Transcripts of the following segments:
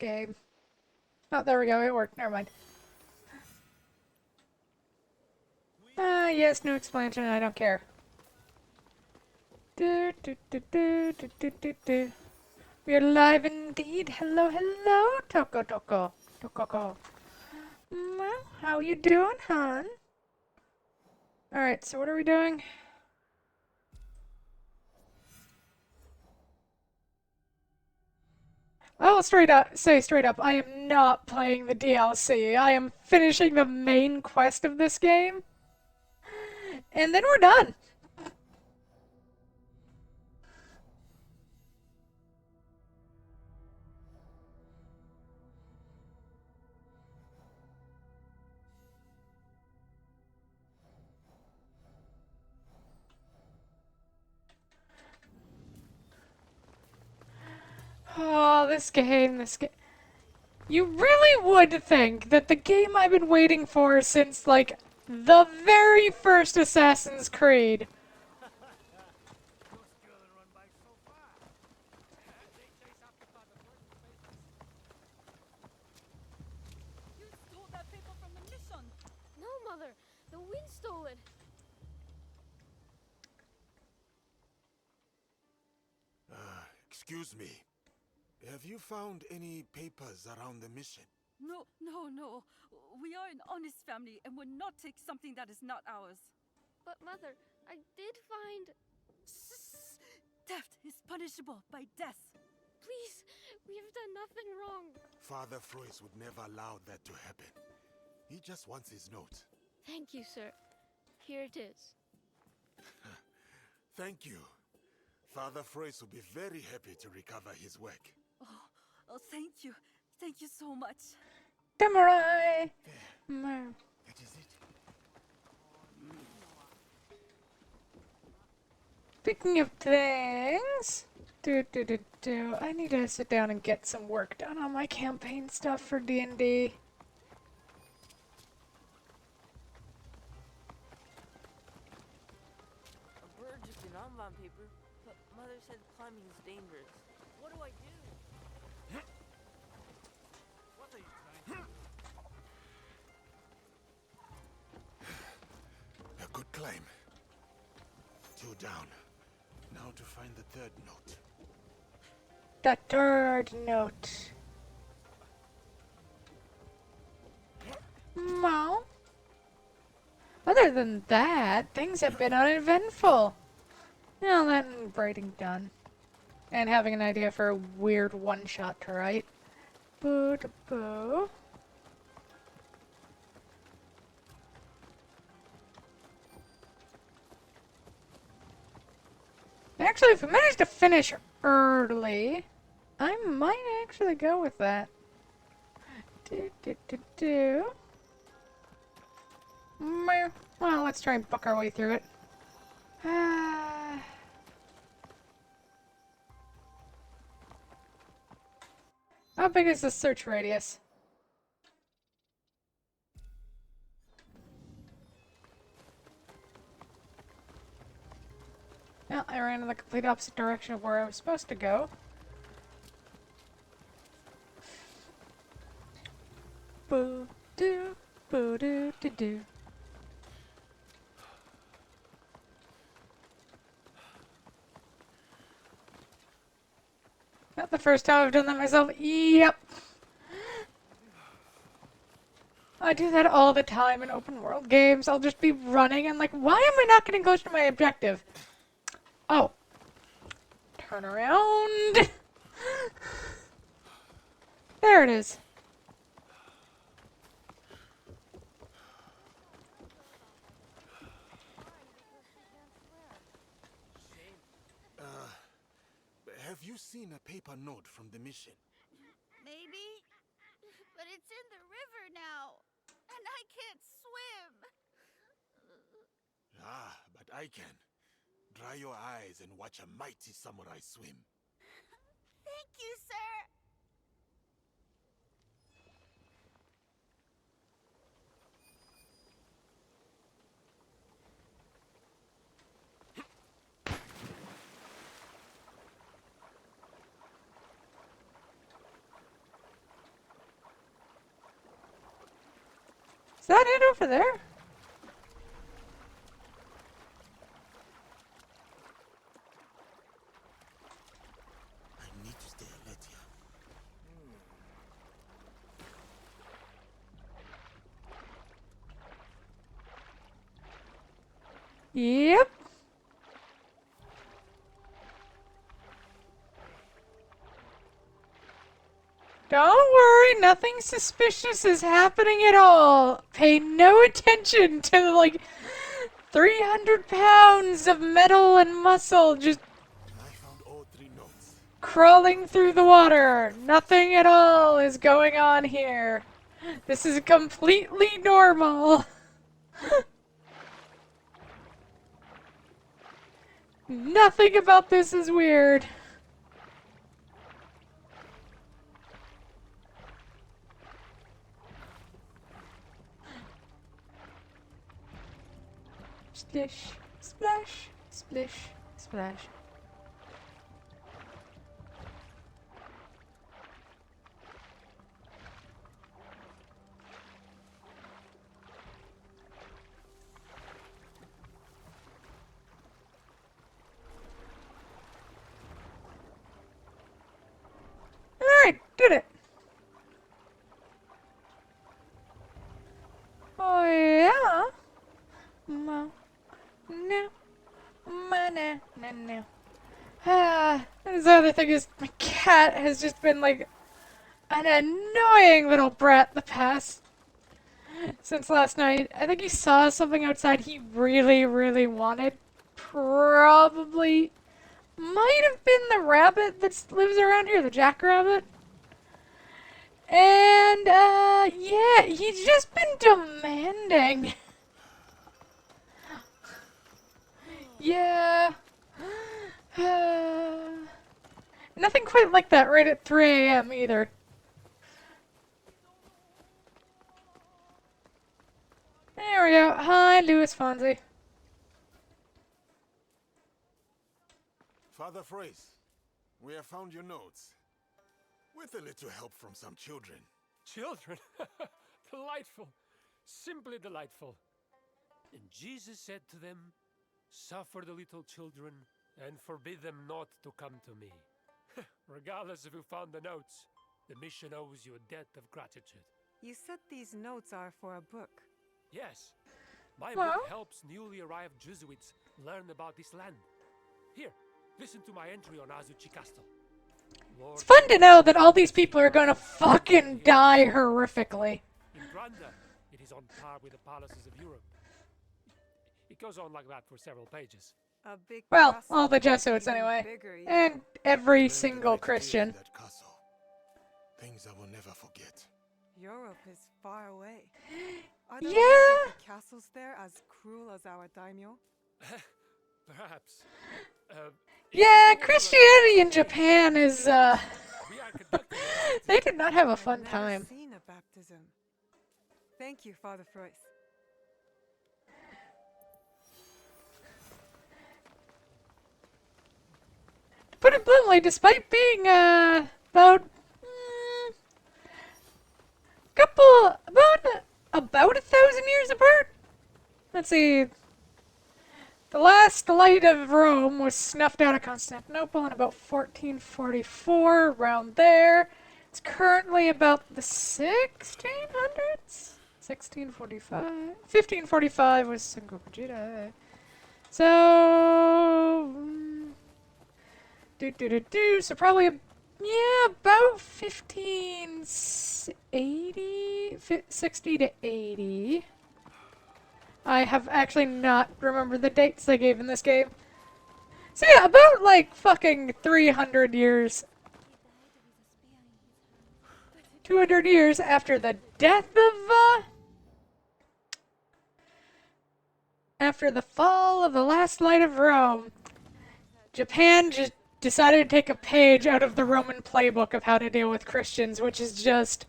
game. Oh, there we go. It worked. Never mind. Yes, new expansion. I don't care. Do, do, do, do, do, do, do, do. We are live indeed. Hello, hello, Toko Toko. Toko. Well, how you doing, hon? Alright, so what are we doing? I'll straight up say straight up, I am not playing the DLC. I am finishing the main quest of this game, and then we're done. Oh, this game, this game. You really would think that the game I've been waiting for since, like, the very first Assassin's Creed. You stole that paper from the mission! No, Mother! The wind stole it! Excuse me. Have you found any papers around the mission? No. We are an honest family and would not take something that is not ours. But, Mother, I did find... Theft is punishable by death. Please, we have done nothing wrong. Father Frois would never allow that to happen. He just wants his note. Thank you, sir. Here it is. Thank you. Father Frois will be very happy to recover his work. Oh, thank you. Thank you so much. Samurai! That is it. Speaking of things, I need to sit down and get some work done on my campaign stuff for D&D. A bird just an on paper, but Mother said climbing is dangerous. What do I do? What are you trying to do? A good climb. 2 down. Now to find the 3rd note. The 3rd note. Well, other than that, things have been uneventful. Well, that and braiding done. And having an idea for a weird one-shot to write. Boo-da-boo. Actually, if we manage to finish early, I might actually go with that. Well, let's try and book our way through it. How big is the search radius? Well, I ran in the complete opposite direction of where I was supposed to go. Boo-doo, boo-doo-doo-doo. Not the first time I've done that myself. Yep. I do that all the time in open world games. I'll just be running and like, why am I not getting close to my objective? Oh. Turn around. There it is. Have you seen a paper note from the mission? Maybe. But it's in the river now. And I can't swim. Ah, but I can. Dry your eyes and watch a mighty samurai swim. Thank you, sir. Is that it over there? I need to stay alert here. Yep. Don't worry, nothing suspicious is happening at all. Pay no attention to the, like, 300 pounds of metal and muscle just I found all 3 notes. crawling through the water. Nothing at all is going on here. This is completely normal. Nothing about this is weird. Splish, splash, splish, splash. Alright, did it. Oh yeah. No. No. No. No. Ah, this other thing is my cat has just been like an annoying little brat the past since last night. I think he saw something outside he really, really wanted. Probably might have been the rabbit that lives around here, the jackrabbit. And, yeah, he's just been demanding. Yeah. Nothing quite like that right at 3 a.m. either. There we go. Hi, Louis Fonzi. Father Frace, we have found your notes. With a little help from some children. Children? Delightful. Simply delightful. And Jesus said to them, "Suffer the little children and forbid them not to come to me." Regardless of who found the notes, the mission owes you a debt of gratitude. You said these notes are for a book. Yes, my Well. book helps newly arrived Jesuits learn about this land. Here, listen to my entry on Azuchi Castle. Lord, It's fun to know that all these people are gonna fucking die horrifically. in grandeur, it is on par with the palaces of Europe. It goes on like that for several pages. A big Well, castle, all the Jesuits even anyway. bigger, yeah. And every Learned the single right to live in Christian. that castle. Things I will never forget. Europe is far away. Are the Yeah. lords of the castles there as cruel as our daimyo? Perhaps. Yeah, Christianity in Japan is, We are conducting they did not have a I've fun never time. seen a baptism. Thank you, Father Frois. To put it bluntly, despite being, about, about 1,000 years apart. Let's see. The last light of Rome was snuffed out of Constantinople in about 1444, around there. It's currently about the 1600s? 1645? 1545 was Sengoku So... So probably, yeah, about 1580, 60 to 80. I have actually not remembered the dates they gave in this game. So yeah, about like fucking 300 years. 200 years after the death of, after the fall of the last light of Rome, Japan just decided to take a page out of the Roman playbook of how to deal with Christians, which is just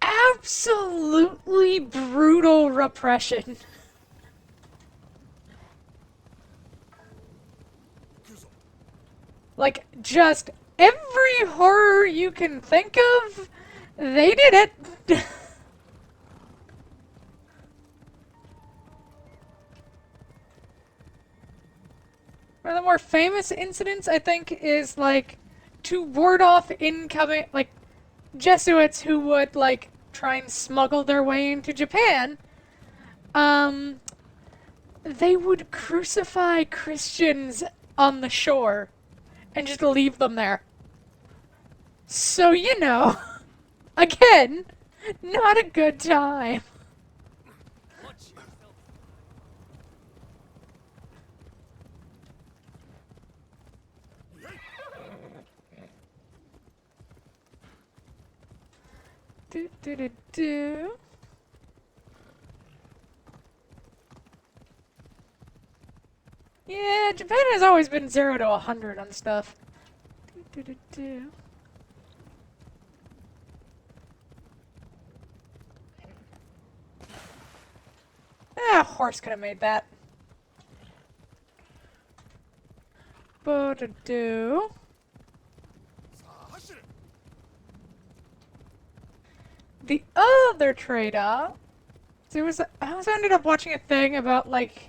absolutely brutal repression. Like, just every horror you can think of, they did it. One of the more famous incidents, I think, is like to ward off incoming, like, Jesuits who would, like, try and smuggle their way into Japan. They would crucify Christians on the shore and just leave them there. So, you know, again, not a good time. Do, do, do, do. Yeah, Japan has always been 0 to 100 on stuff. Do, do, do, do. Ah, horse could have made that. Bo-do-do. The other trade-off. I ended up watching a thing about, like,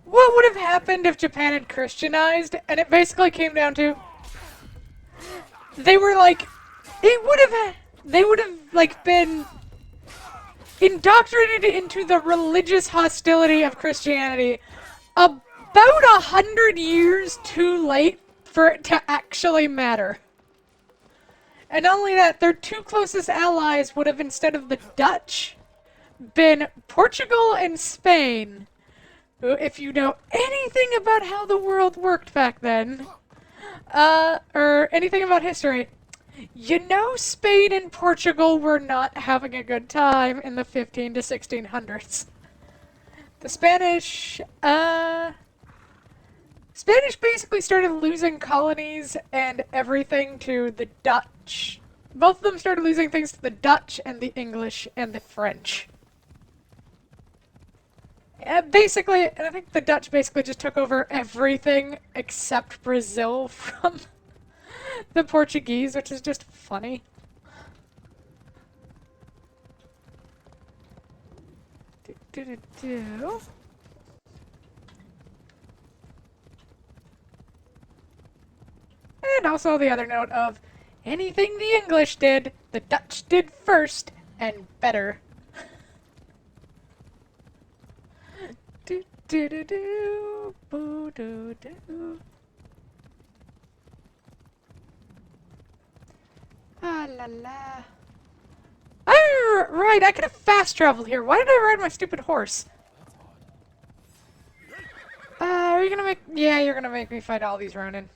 what would have happened if Japan had Christianized, and it basically came down to they were like, they would have like been indoctrinated into the religious hostility of Christianity about 100 years too late for it to actually matter. And not only that, their two closest allies would have, instead of the Dutch, been Portugal and Spain. Who, if you know anything about how the world worked back then, or anything about history, you know Spain and Portugal were not having a good time in the 15 to 1600s. The Spanish basically started losing colonies and everything to the Dutch. Both of them started losing things to the Dutch and the English and the French. Basically, and I think the Dutch basically just took over everything except Brazil from the Portuguese, which is just funny. Do. And also the other note of anything the English did, the Dutch did first and better. Do do do do boo do do. Ah la la. Oh, right, I could have fast traveled here. Why did I ride my stupid horse? Are you gonna make? Yeah, you're gonna make me fight all these Ronin.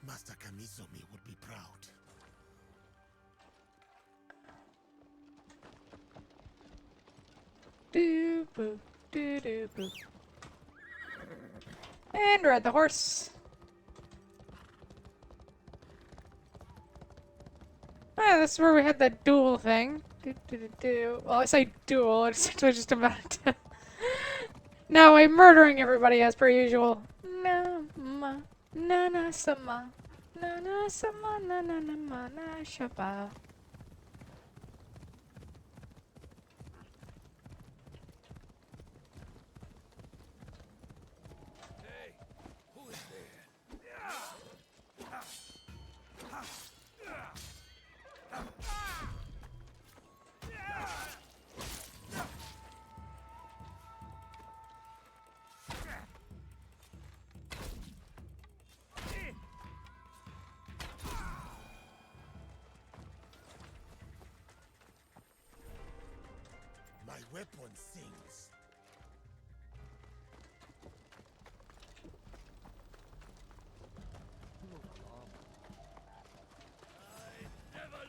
Master Kamizomi would be proud. Do boo do do boo. And ride the horse. Ah, this is where we had that duel thing. Do do do do. Well, I say duel, it's essentially just about to. Now I'm murdering everybody as per usual. Na ma na na sama na na sama na na na ma na shaba. weapon sings.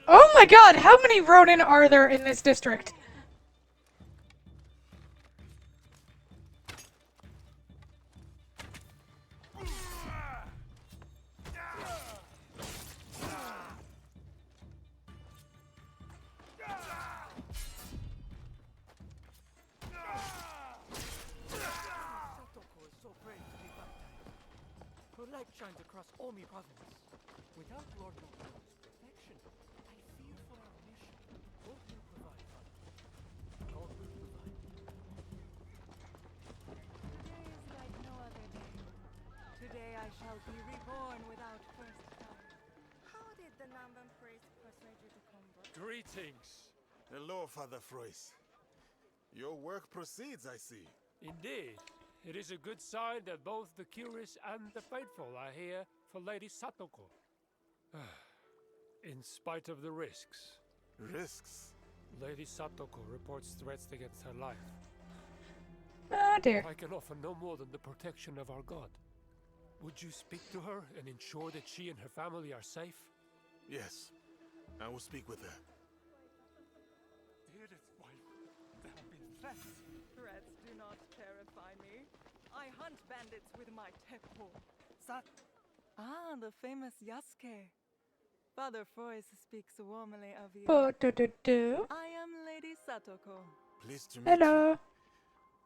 Oh my god, how many Ronin are there in this district? Satoko is so brave to be baptized. Her light shines across Omi province. Without Lord Nobuna's protection, I fear for our mission. God will provide, Father. God will provide. Today is like no other day. Today I shall be reborn without first time. How did the Namban priest persuade you to come back? Greetings. Hello, Father Frois. Your work proceeds, I see. Indeed. It is a good sign that both the curious and the faithful are here for Lady Satoko. In spite of the risks, Risks? Lady Satoko reports threats against her life. Oh dear. I can offer no more than the protection of our god. Would you speak to her and ensure that she and her family are safe? Yes. I will speak with her. Dearest wife, there have been threats. Threats do not terrify me. I hunt bandits with my teppo. Ah, the famous Yasuke. Father Frois speaks warmly of you. Bo-do-do-do. I am Lady Satoko. Pleased to meet you. Hello.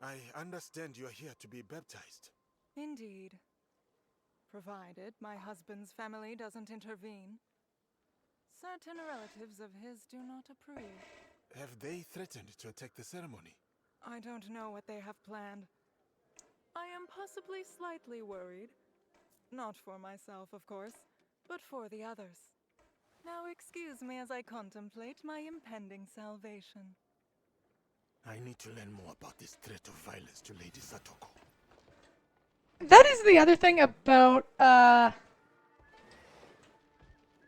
I understand you are here to be baptized. Indeed. Provided my husband's family doesn't intervene. Certain relatives of his do not approve. Have they threatened to attack the ceremony? I don't know what they have planned. I am possibly slightly worried. Not for myself, of course, but for the others. Now excuse me as I contemplate my impending salvation. I need to learn more about this threat of violence to Lady Satoko. That is the other thing about,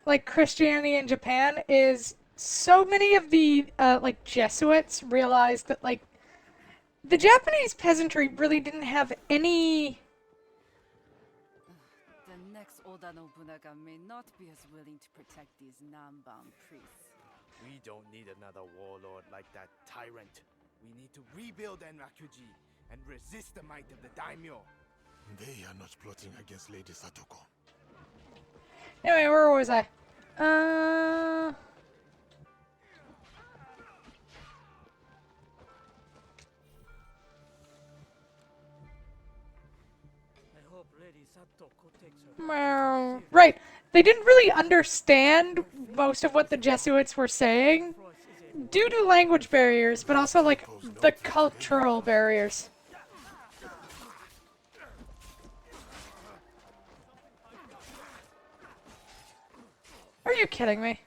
like, Christianity in Japan is so many of the, like, Jesuits realized that, like, the Japanese peasantry really didn't have any... The next Oda Nobunaga may not be as willing to protect these Namban priests. We don't need another warlord like that tyrant. We need to rebuild Enrakuji and resist the might of the daimyo. They are not plotting against Lady Satoko. Anyway, where was I? I hope Lady Satoko takes her. Right. They didn't really understand most of what the Jesuits were saying Frois is a due to language barriers, but also, like, the cultural barriers. Are you kidding me?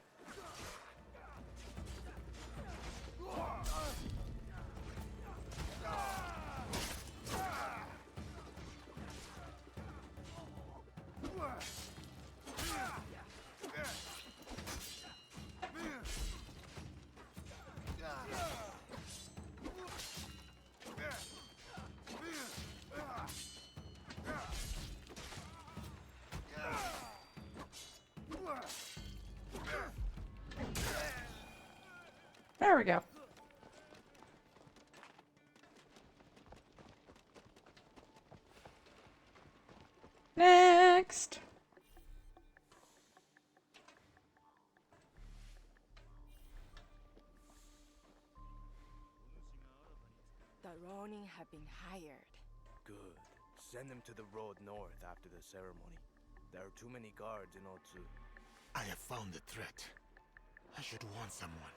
There we go. Next. The Ronin have been hired. Good. Send them to the road north after the ceremony. There are too many guards in Otsu. I have found the threat. I should warn someone.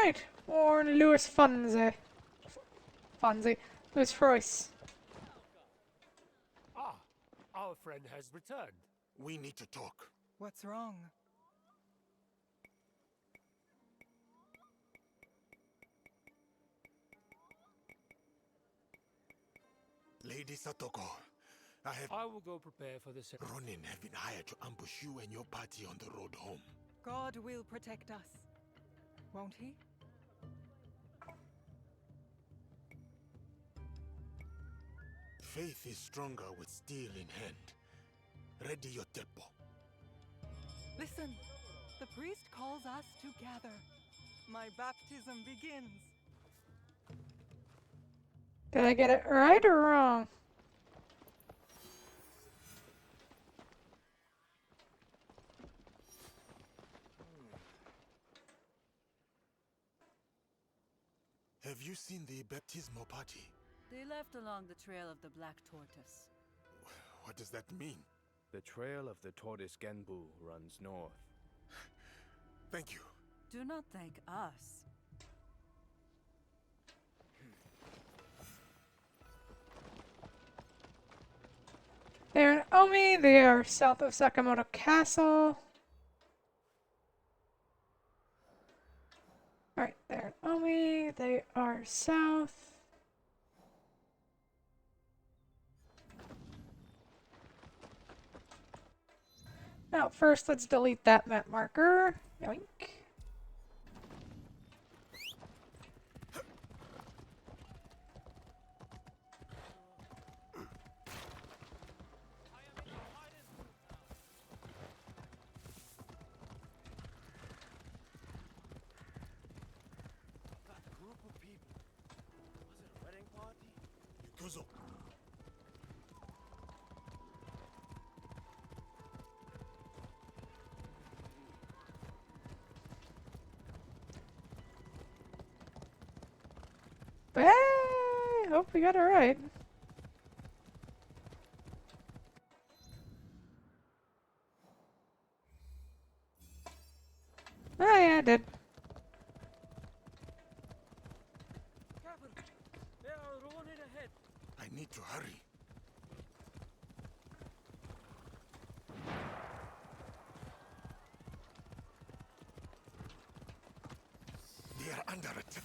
Alright. Warn Louis Fonzie. Louis Frois. Ah, our friend has returned. We need to talk. What's wrong? Lady Satoko, I will go prepare for the ceremony. Ronin have been hired to ambush you and your party on the road home. God will protect us. won't he? Faith is stronger with steel in hand. Ready your teppo. Listen, the priest calls us to gather. My baptism begins. Did I get it right or wrong? Have you seen the baptismal party? They left along the trail of the Black Tortoise. What does that mean? The trail of the tortoise Genbu runs north. Thank you. Do not thank us. They're in Omi. They are south of Sakamoto Castle. Alright, they're in Omi. They are south. Now, first, let's delete that map marker. Yoink. That group of people. Was it a wedding party? Yukuzo. Hey, hope we got it right. Oh yeah, I did. Captain, they are running ahead. I need to hurry. They are under attack.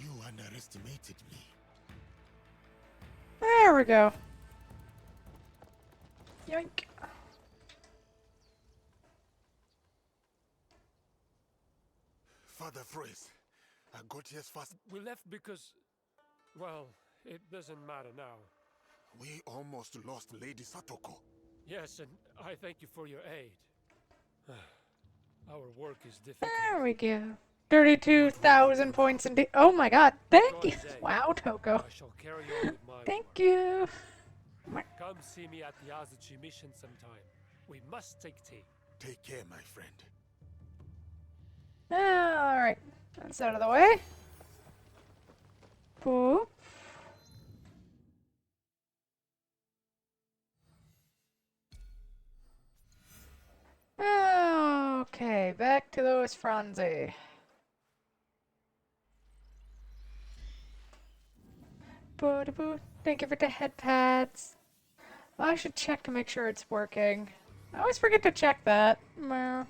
You underestimated me. There we go. Yoink. Father Frois, I got here fast. We left because, well, it doesn't matter now. We almost lost Lady Satoko. Yes, and I thank you for your aid. Our work is difficult. There we go. 32,000 points in oh my god, thank you. Wow, Toko. I shall carry on with my Thank work. you. Come see me at the Azuchi mission sometime. We must take tea. Take care, my friend. Alright, that's out of the way. Boop. Okay, back to those Franzi. Boo-da-boo. Thank you for the head pads. Well, I should check to make sure it's working. I always forget to check that. Meh.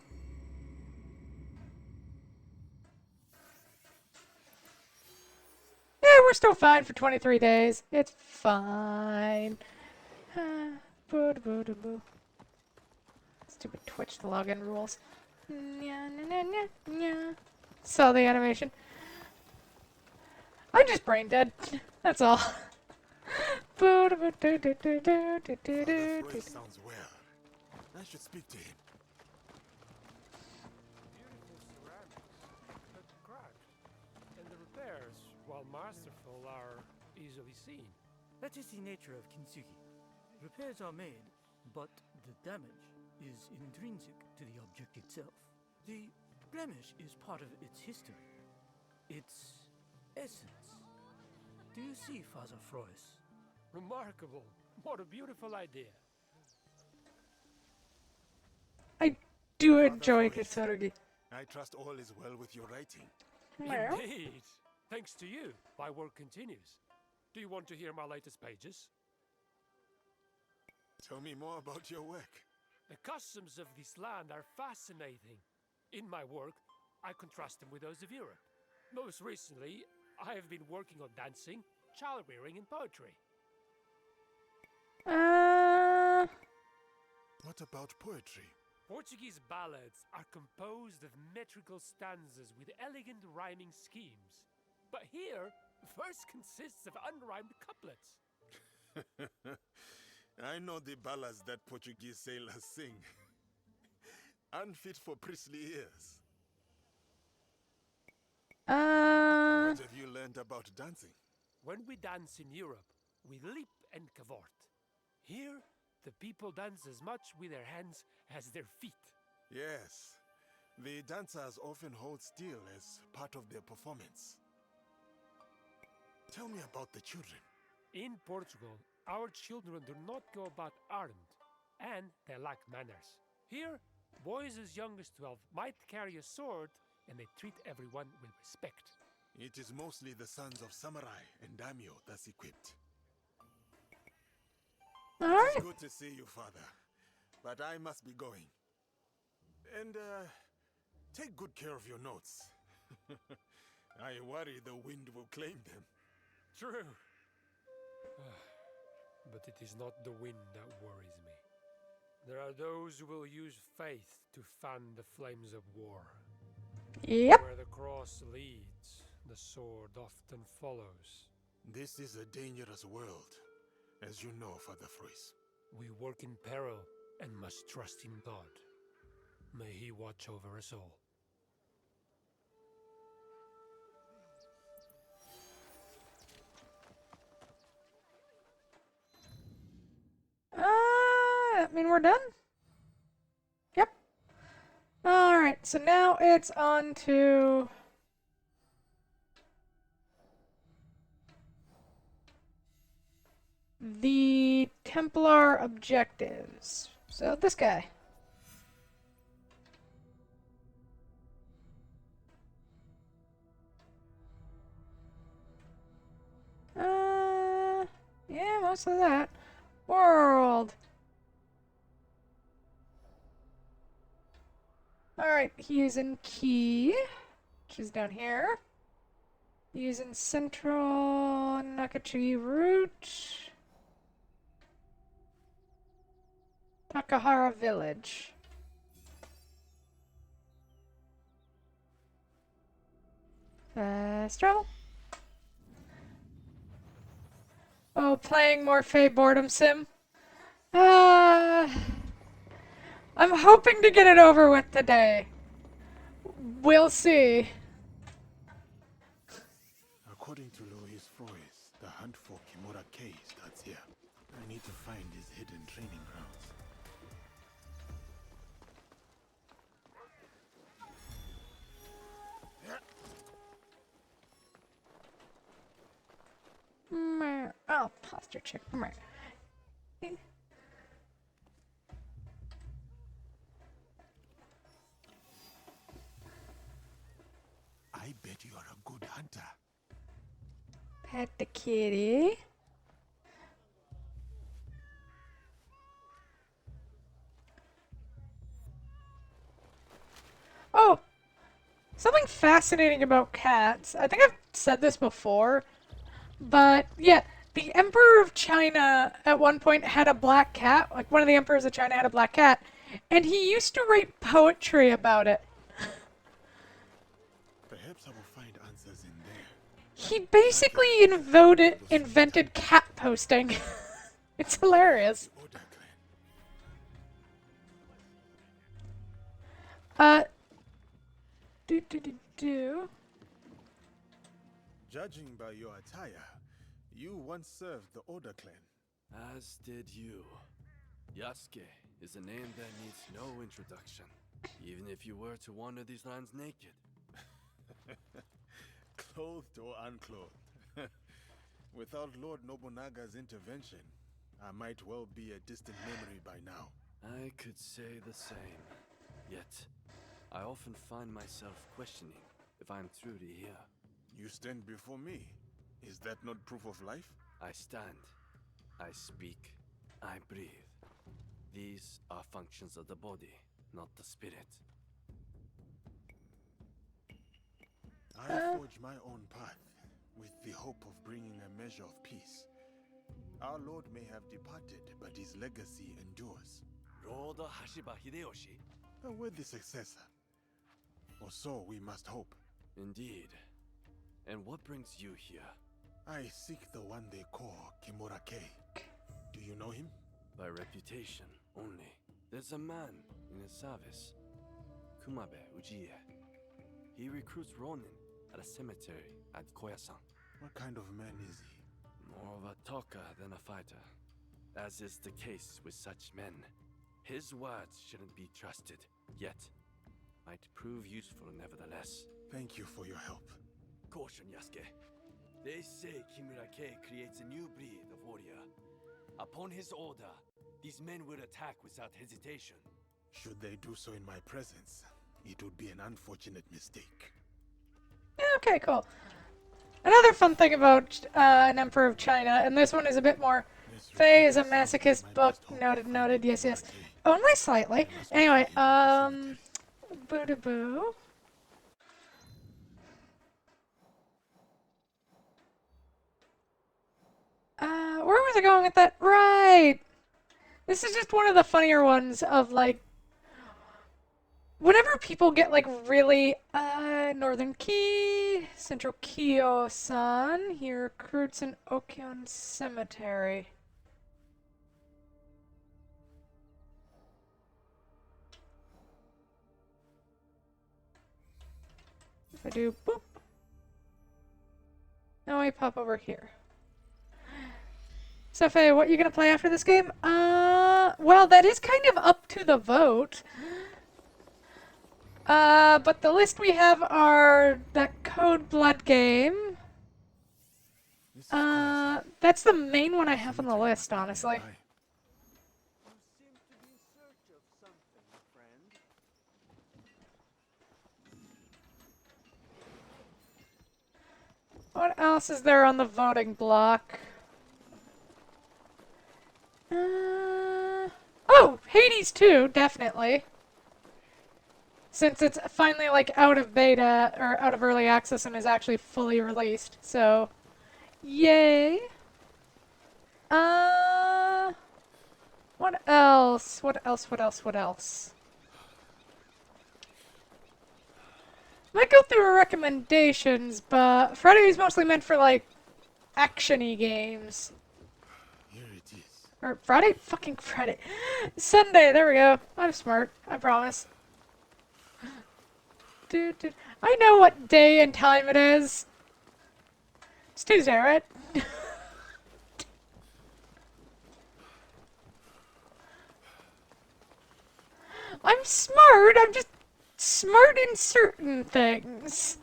Yeah, we're still fine for 23 days. It's fine. Boo-da-boo-da-boo. Stupid Twitch login rules. Nya, nya, nya, nya, nya. Saw the animation. I'm just brain dead. That's all. Father Frois sounds well. I should speak to him. Beautiful ceramics, but cracked. And the repairs, while masterful, are easily seen. That is the nature of kintsugi. Repairs are made, but the damage is intrinsic to the object itself. The blemish is part of its history, its essence. Do you see, Father Frois? Remarkable. What a beautiful idea. I do Father enjoy Frois, Kitsurugi. I trust all is well with your writing. Well, Indeed. Thanks to you, my work continues. Do you want to hear my latest pages? Tell me more about your work. The customs of this land are fascinating. In my work, I contrast them with those of Europe. Most recently, I have been working on dancing, childbearing, and poetry. What about poetry? Portuguese ballads are composed of metrical stanzas with elegant rhyming schemes. But here, verse consists of unrhymed couplets. I know the ballads that Portuguese sailors sing. Unfit for priestly ears. What have you learned about dancing? When we dance in Europe, we leap and cavort. Here, the people dance as much with their hands as their feet. Yes. The dancers often hold still as part of their performance. Tell me about the children. In Portugal, our children do not go about armed, and they lack manners. Here, boys as young as 12 might carry a sword, and they treat everyone with respect. It is mostly the sons of samurai and daimyo that's equipped. alright. It's good to see you, Father. But I must be going. And, take good care of your notes. I worry the wind will claim them. True. But it is not the wind that worries me. There are those who will use faith to fan the flames of war. Yep. Where the cross leads, the sword often follows. This is a dangerous world, as you know, Father Frois. We work in peril and must trust in God. May He watch over us all. I mean, we're done? Yep. Alright, so now it's on to... the Templar objectives. So, this guy. Yeah, mostly that. World. Alright, he's in Key, which is down here. He's in Central Nakachi Route. Takahara Village. Fast travel. Oh, playing Morphe Boredom Sim. I'm hoping to get it over with today. We'll see. According to Louis Frois, the hunt for Kimura K starts here. I need to find his hidden training grounds. Oh, posture check. I bet you are a good hunter. Pet the kitty. Oh, something fascinating about cats. I think I've said this before, but yeah, the Emperor of China at one point had a black cat. Like, one of the emperors of China had a black cat, and he used to write poetry about it. Perhaps I will find answers in there. He basically invented cat posting. It's hilarious. Oda clan. Judging by your attire, you once served the Oda clan. As did you. Yasuke is a name that needs no introduction, even if you were to wander these lands naked. clothed or unclothed. Without Lord Nobunaga's intervention, I might well be a distant memory by now. I could say the same. Yet, I often find myself questioning if I'm truly here. You stand before me. Is that not proof of life? I stand. I speak. I breathe. These are functions of the body, not the spirit. I forge my own path, with the hope of bringing a measure of peace. Our Lord may have departed, but his legacy endures. Lord Hashiba Hideyoshi? A worthy successor. Or so we must hope. Indeed. And what brings you here? I seek the one they call Kimura-kei. Do you know him? By reputation only. There's a man in his service, Kumabe Ujiie. He recruits Ronin at a cemetery at Koyasan. What kind of man is he? More of a talker than a fighter. As is the case with such men. His words shouldn't be trusted, yet might prove useful nevertheless. Thank you for your help. Caution, Yasuke. They say Kimura-kei creates a new breed of warrior. Upon his order, these men will attack without hesitation. Should they do so in my presence, it would be an unfortunate mistake. Okay, cool. Another fun thing about an Emperor of China, and this one is a bit more. Faye is a masochist book. Noted, yes. Only slightly. Anyway, boo-da-boo. Where was I going with that? Right! This is just one of the funnier ones of, like, whenever people get, like, really, Northern Key, Central Kyo-san, he recruits an Okion Cemetery. If I do boop. Now we pop over here. So Faye, what are you gonna play after this game? Well, that is kind of up to the vote. But the list we have are that Code Blood game. That's the main one I have on the list, honestly. You seem to be in search of something, friend. What else is there on the voting block? Oh, Hades 2, definitely. Since it's finally, like, out of beta, or out of early access and is actually fully released, so... Yay! What else? What else? Might go through recommendations, but Friday is mostly meant for, like, action-y games. Here it is. Or Friday? Fucking Friday. Sunday, there we go. I'm smart, I promise. Dude. I know what day and time it is. It's Tuesday, right? I'm smart, I'm just smart in certain things.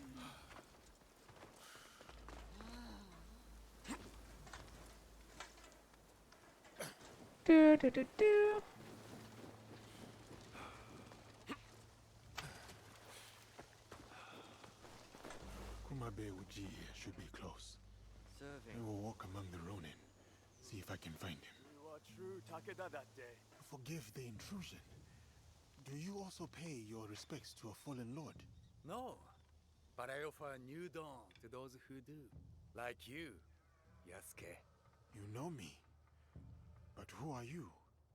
Do. Kumabe Ujiie should be close. I will walk among the Ronin, see if I can find him. You are true Takeda that day. Forgive the intrusion. Do you also pay your respects to a fallen lord? No, but I offer a new dawn to those who do. Like you, Yasuke. You know me. But who are you?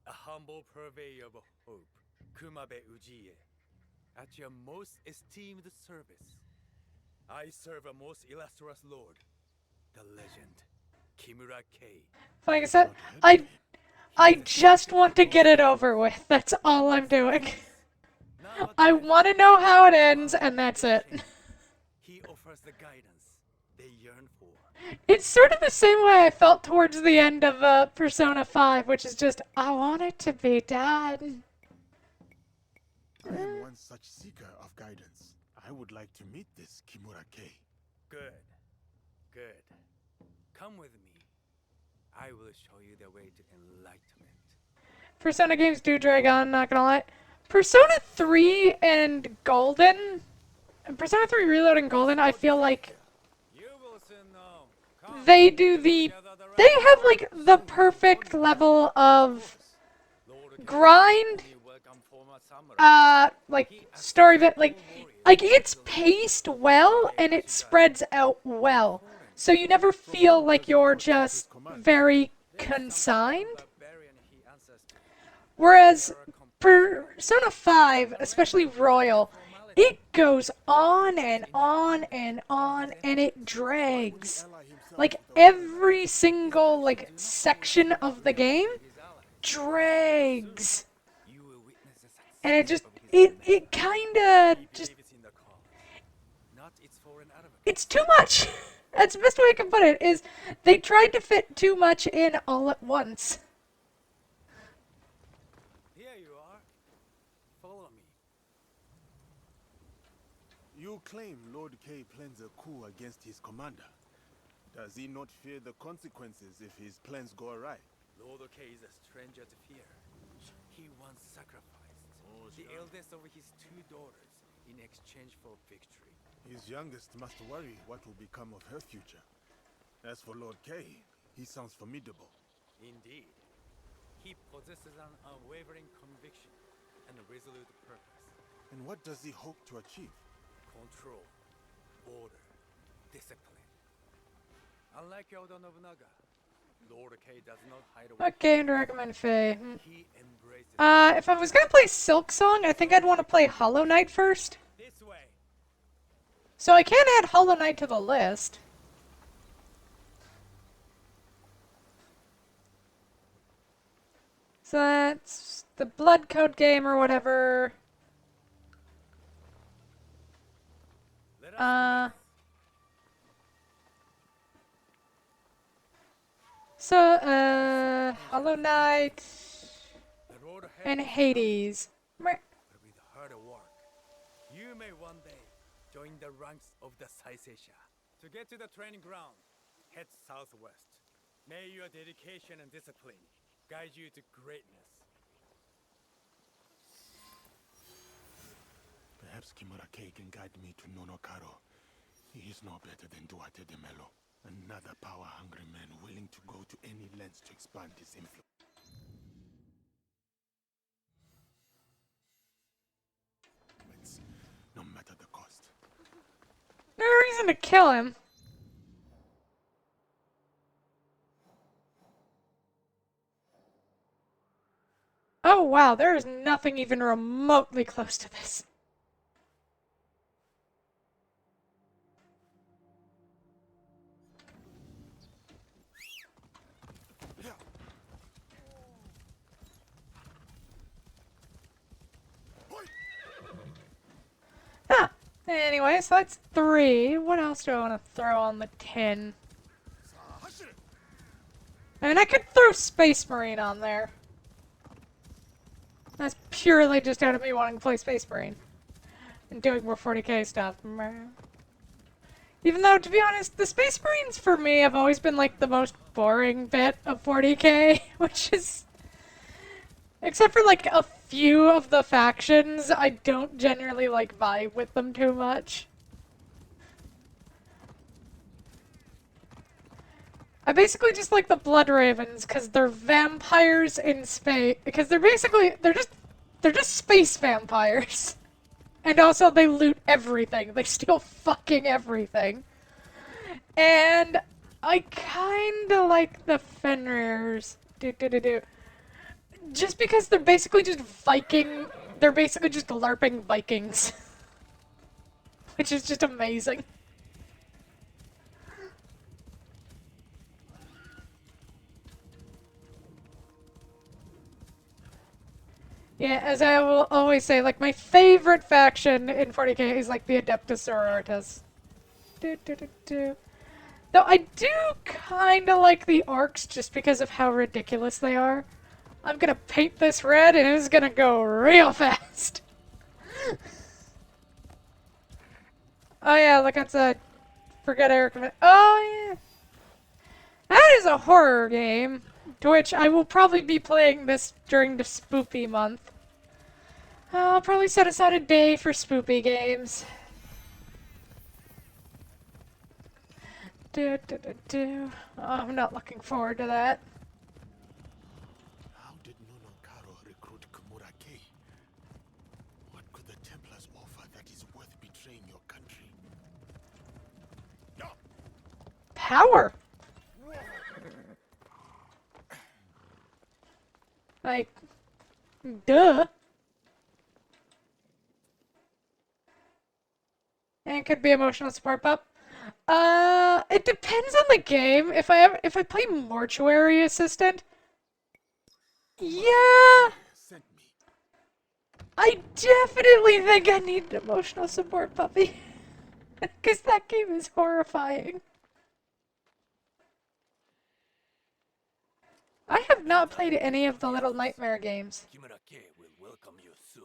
A humble purveyor of hope, Kumabe Ujiie. At your most esteemed service. I serve a most illustrious lord, the legend, Kimura-kei. Like I said, I just want to get it over with. That's all I'm doing. I want to know how it ends, and that's it. He offers the guidance they yearn for. It's sort of the same way I felt towards the end of Persona 5, which is just, I want it to be done. I am one such seeker of guidance. I would like to meet this Kimura-kei. Good. Good. Come with me. I will show you the way to enlightenment. Persona games do drag on, not gonna lie. Persona 3 and Golden, Persona 3 Reload and Golden, I feel like You will soon know. Come, they do they have like the perfect level of grind, like story bit, like it's paced well and it spreads out well. So you never feel like you're just very consigned. Whereas Persona 5, especially Royal, it goes on and on and on and it drags. Like every single like section of the game drags. And it kinda just, it's too much. That's the best way I can put it, is they tried to fit too much in all at once. Here you are. Follow me. You claim Lord K plans a coup against his commander. Does he not fear the consequences if his plans go awry? Lord K is a stranger to fear. He once sacrificed the eldest of his 2 daughters in exchange for victory. His youngest must worry what will become of her future. As for Lord K, he sounds formidable. Indeed. He possesses an unwavering conviction and a resolute purpose. And what does he hope to achieve? Control, order, discipline. Unlike Oda Nobunaga, Lord K does not hide away. What game to recommend, Faye? He embraces If I was gonna play Silk Song, I think I'd want to play Hollow Knight first. this way. So I can add Hollow Knight to the list. So that's the Blood Code game or whatever. Hollow Knight and Hades. With hard work, you may one day join the ranks of the Saiseiya. To get to the training ground, head southwest. May your dedication and discipline guide you to greatness. Perhaps Kimura K can guide me to Nonokaro. He is no better than Duarte de Melo. Another power-hungry man willing to go to any lengths to expand his influence. No matter the cost. No reason to kill him. Oh wow, there is nothing even remotely close to this. Ah, anyway, so that's 3. What else do I want to throw on the tin? I mean, I could throw Space Marine on there. That's purely just out of me wanting to play Space Marine. And doing more 40k stuff. Even though, to be honest, the Space Marines for me have always been like the most boring bit of 40k, which is... Except for like a few of the factions, I don't generally like vibe with them too much. I basically just like the Blood Ravens because they're vampires in space. Because they're just space vampires. And also they loot everything. They steal fucking everything. And I kinda like the Fenrirs. Just because they're basically just they're basically just LARPing Vikings. Which is just amazing. Yeah, as I will always say, like, my favorite faction in 40k is, like, the Adeptus Sororitas. Though I do kinda like the Orcs just because of how ridiculous they are. I'm gonna paint this red and it's gonna go real fast. Oh yeah, look outside. Forget I recommend. Oh, yeah. That is a horror game, to which I will probably be playing this during the spoopy month. I'll probably set aside a day for spoopy games. Oh, I'm not looking forward to that. How did Nonokaro recruit Kumura Kei? What could the Templars offer that is worth betraying your country? Power! Like, duh. And it could be emotional support pup. It depends on the game. If I play Mortuary Assistant, yeah, I definitely think I need an emotional support puppy. Because that game is horrifying. I have not played any of the Little Nightmare games. Kimura Kei will welcome you soon.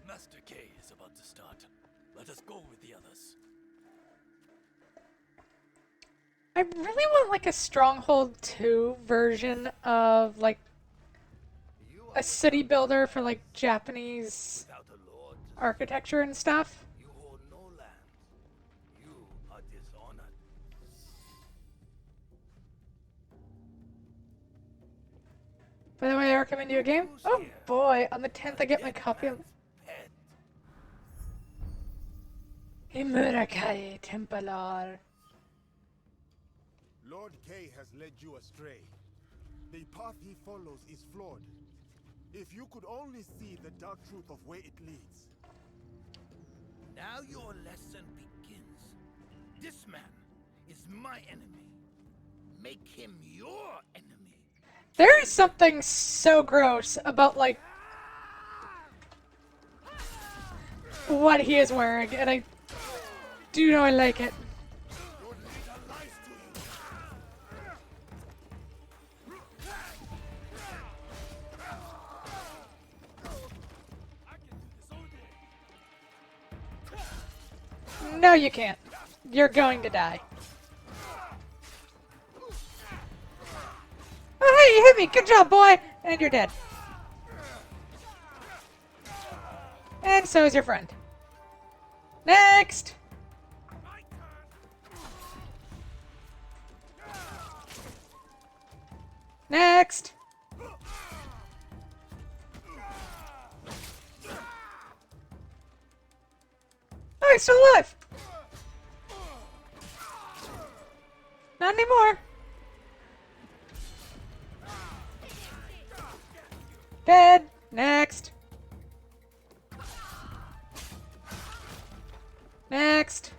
Master Kei is about to start. Let us go with the others. I really want like a Stronghold 2 version of like a city builder for like Japanese architecture and stuff. You hold no land. You are dishonored. By the way, I recommend you a game. Oh boy, on the 10th I get my copy of Imurakai Templar. Lord Kei has led you astray. The path he follows is flawed. If you could only see the dark truth of where it leads. Now your lesson begins. This man is my enemy. Make him your enemy. There is something so gross about like what he is wearing, and I do not like it. No, you can't. You're going to die. Oh, hey, you hit me! Good job, boy! And you're dead. And so is your friend. Next! Next! Oh, he's still alive! Not anymore. Dead. Next. Next.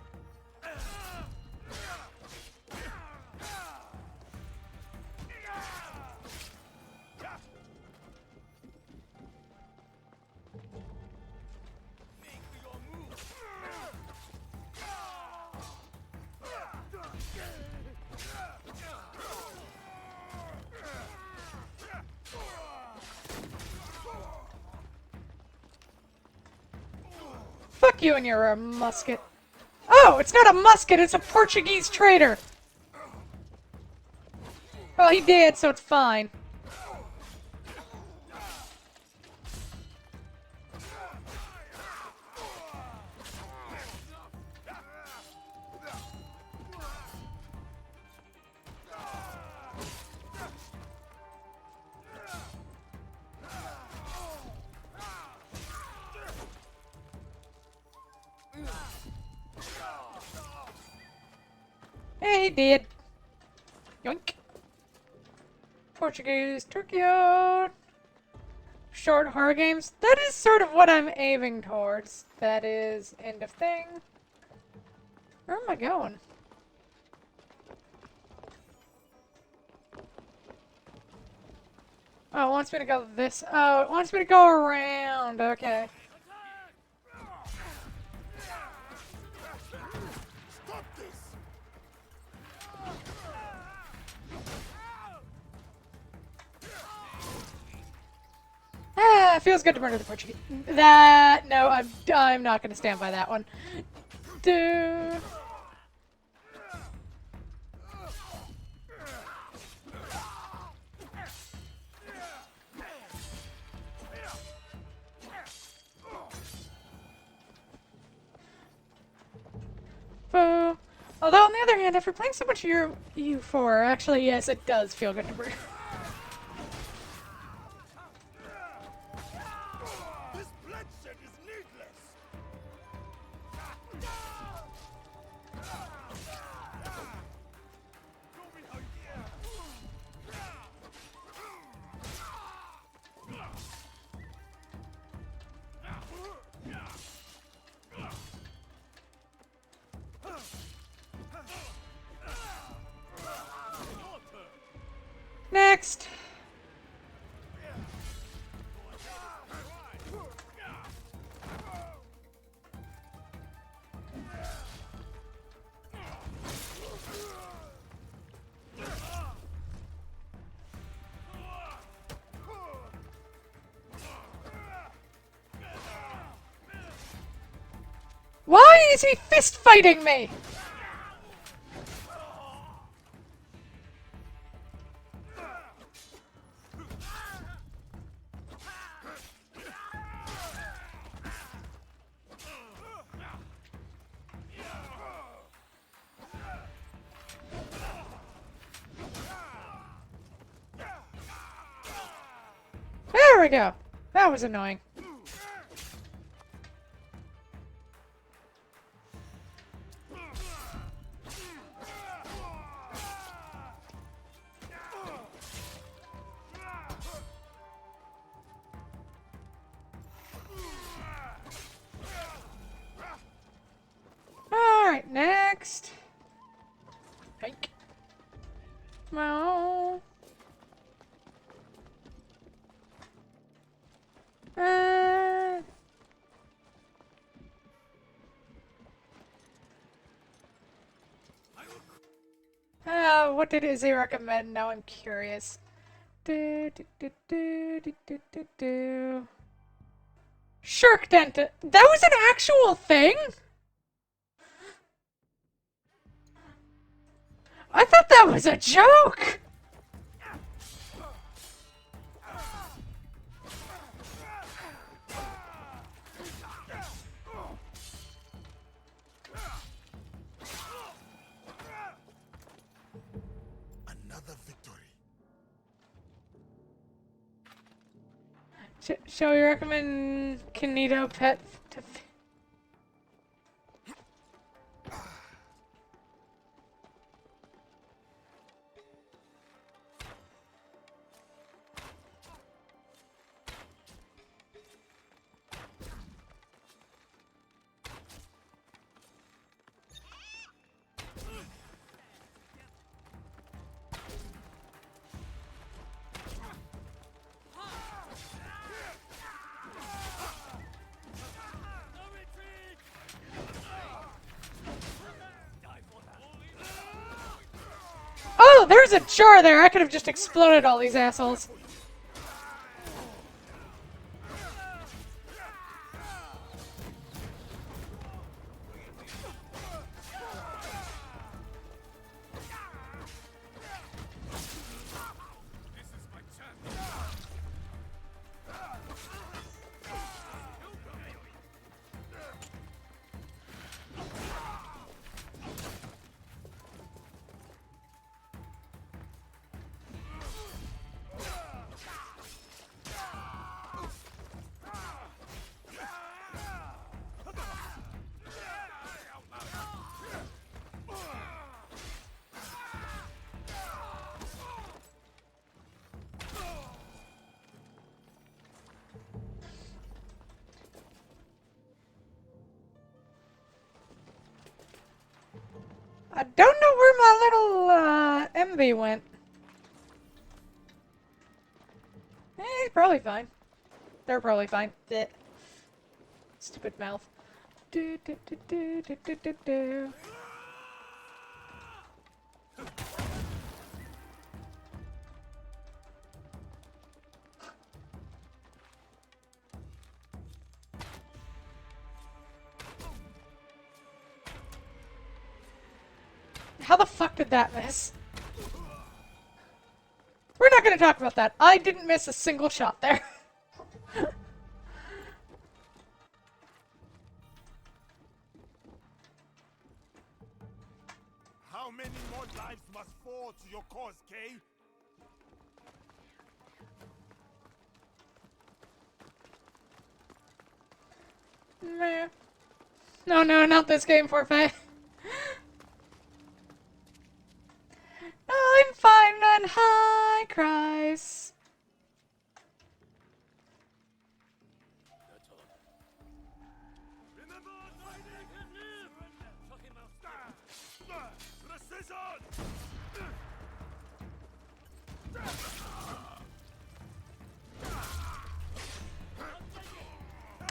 Fuck you and your musket. Oh, it's not a musket, it's a Portuguese trader. Well, he did, so it's fine. Hey, he did. Yoink. Portuguese Tokyo. Short horror games. That is sort of what I'm aiming towards. That is end of thing. Where am I going? Oh, it wants me to go this. Oh, it wants me to go around. Okay. Feels good to murder the Portuguese. That no, I'm not gonna stand by that one. Dude. Boo. Although on the other hand, after playing so much U4, actually yes, it does feel good to murder. This bloodshed is needless. Next. Why is he fist fighting me? There we go. That was annoying. Alright, next. Hike. Well. What did Izzy recommend? Now I'm curious. Shirk dentist. That was an actual thing? I thought that was a joke! Another victory. Shall we recommend Kinito Pet to... Oh, there's a jar there! I could have just exploded all these assholes. I don't know where my little, MV went. He's probably fine. They're probably fine. Blech. Stupid mouth. Do, do, do, do, do, do, do, do. How the fuck did that miss? We're not gonna talk about that. I didn't miss a single shot there. How many more lives must fall to your cause, Kay? Meh. No, no, not this game, forfeit. I'm fine on high, Christ.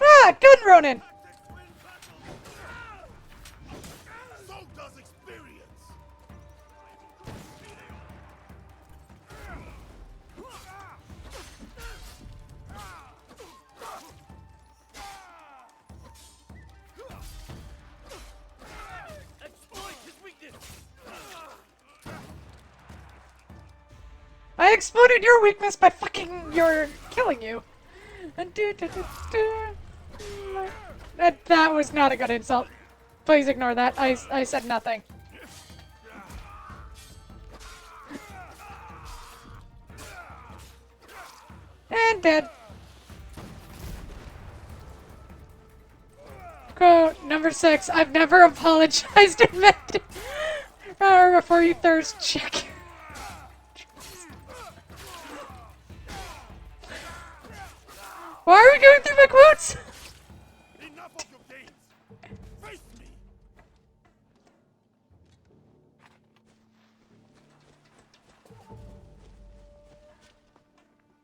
Ah, gun Ronin. So does experience. I exploited your weakness by fucking killing you. That was not a good insult. Please ignore that. I said nothing. And dead. Quote number 6. I've never apologized and meant it. Before you thirst check. Why are we going through my quotes? Enough of your games. Face me.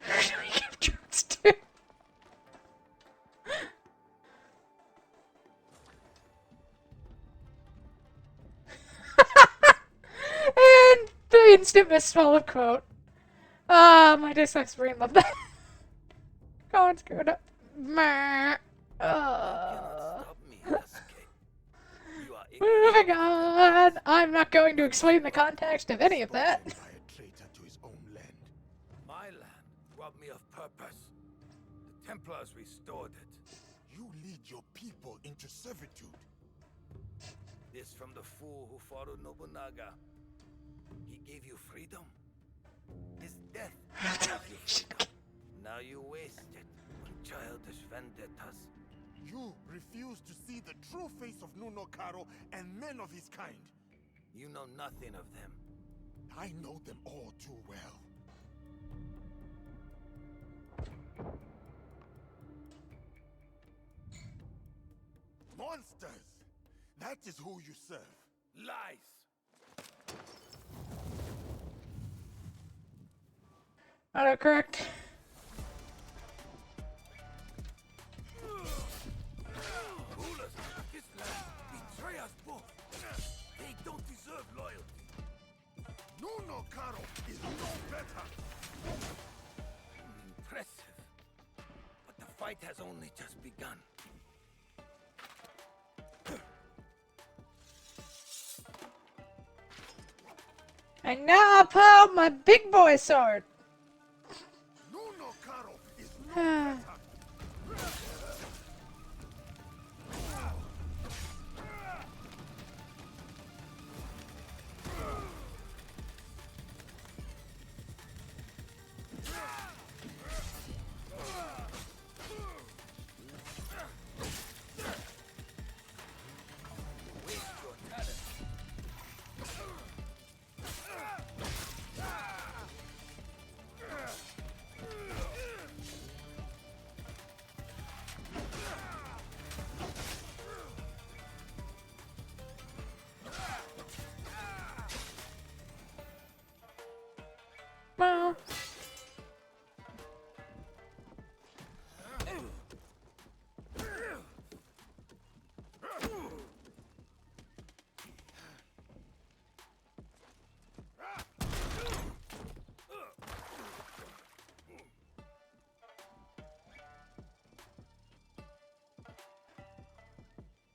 Who do we give drugs to? And the instant misspell of quote. My dyslexic brain loved that. Oh, it's screwed up. Moving on. I'm not going to explain the context of any of that. By a traitor to his own land. My land robbed me of purpose. The Templars restored it. You lead your people into servitude. This from the fool who followed Nobunaga. He gave you freedom. His death gave you freedom. Now you waste it on childish vendettas. You refuse to see the true face of Nuno Karo and men of his kind. You know nothing of them. I know them all too well. Monsters! That is who you serve. Lies! Autocorrect. Rulers of this land betray us both. They don't deserve loyalty. Nuno Karo is no better. Impressive. But the fight has only just begun. And now I pull out my big boy sword. Nuno Karo is no better. Well.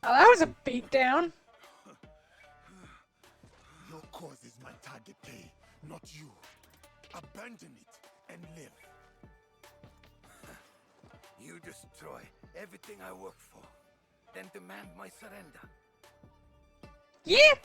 Oh, that was a beatdown. Your target Kay, not you. Abandon it and live. You destroy everything I work for, then demand my surrender. Yeah!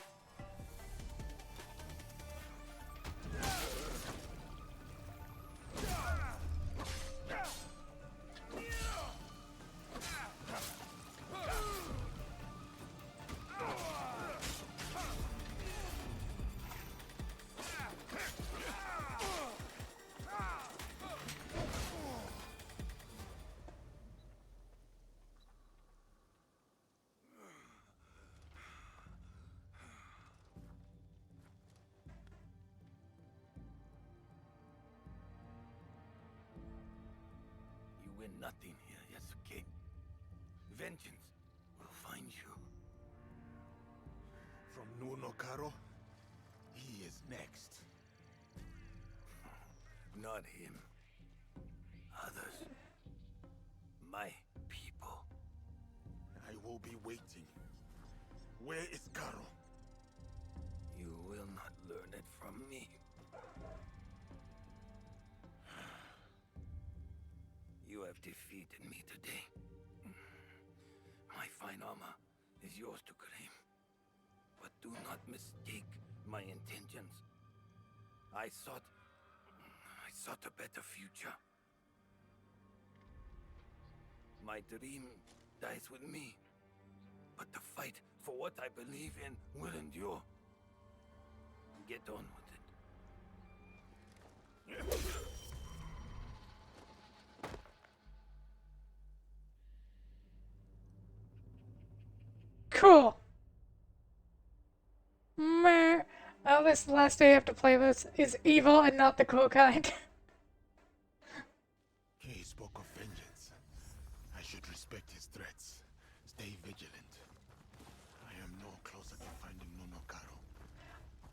You win nothing here, Yasuke. Vengeance will find you. From Nunokaro, he is next. Not him. Others. My people. I will be waiting. Where is Karo? You will not learn it from me. You have defeated me today. My fine armor is yours to claim. But do not mistake my intentions. I sought a better future. My dream dies with me. But the fight for what I believe in will endure. Get on with it. Cool. Meh. Oh, this is the last day I have to play this is evil and not the cool kind. Kay spoke of vengeance. I should respect his threats. Stay vigilant. I am no closer to finding Nunokaro.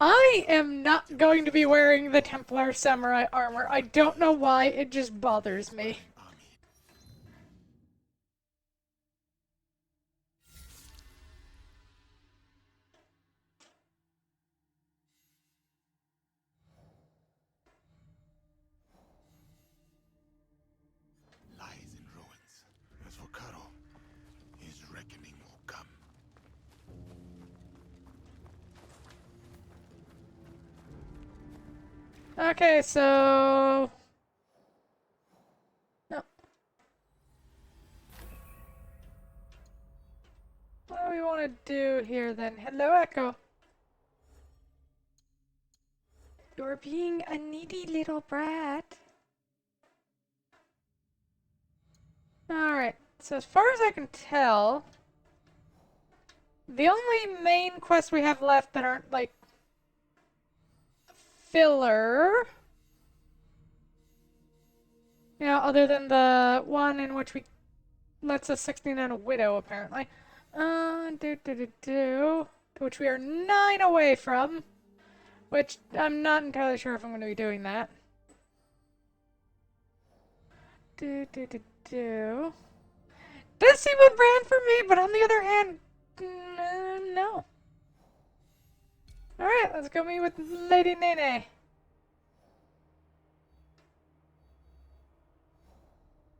I am not going to be wearing the Templar Samurai armor. I don't know why, it just bothers me. Lies in ruins. As for Karo, his reckoning will come. Okay, so... No. What do we want to do here then? Hello, Echo. You're being a needy little brat. Alright, so as far as I can tell, the only main quests we have left that aren't, like, filler, you know, other than the one in which we lets us 69 a widow, apparently. Which we are 9 away from, which I'm not entirely sure if I'm going to be doing that. Does seem a brand for me, but on the other hand, no. Alright, let's go meet with Lady Nene.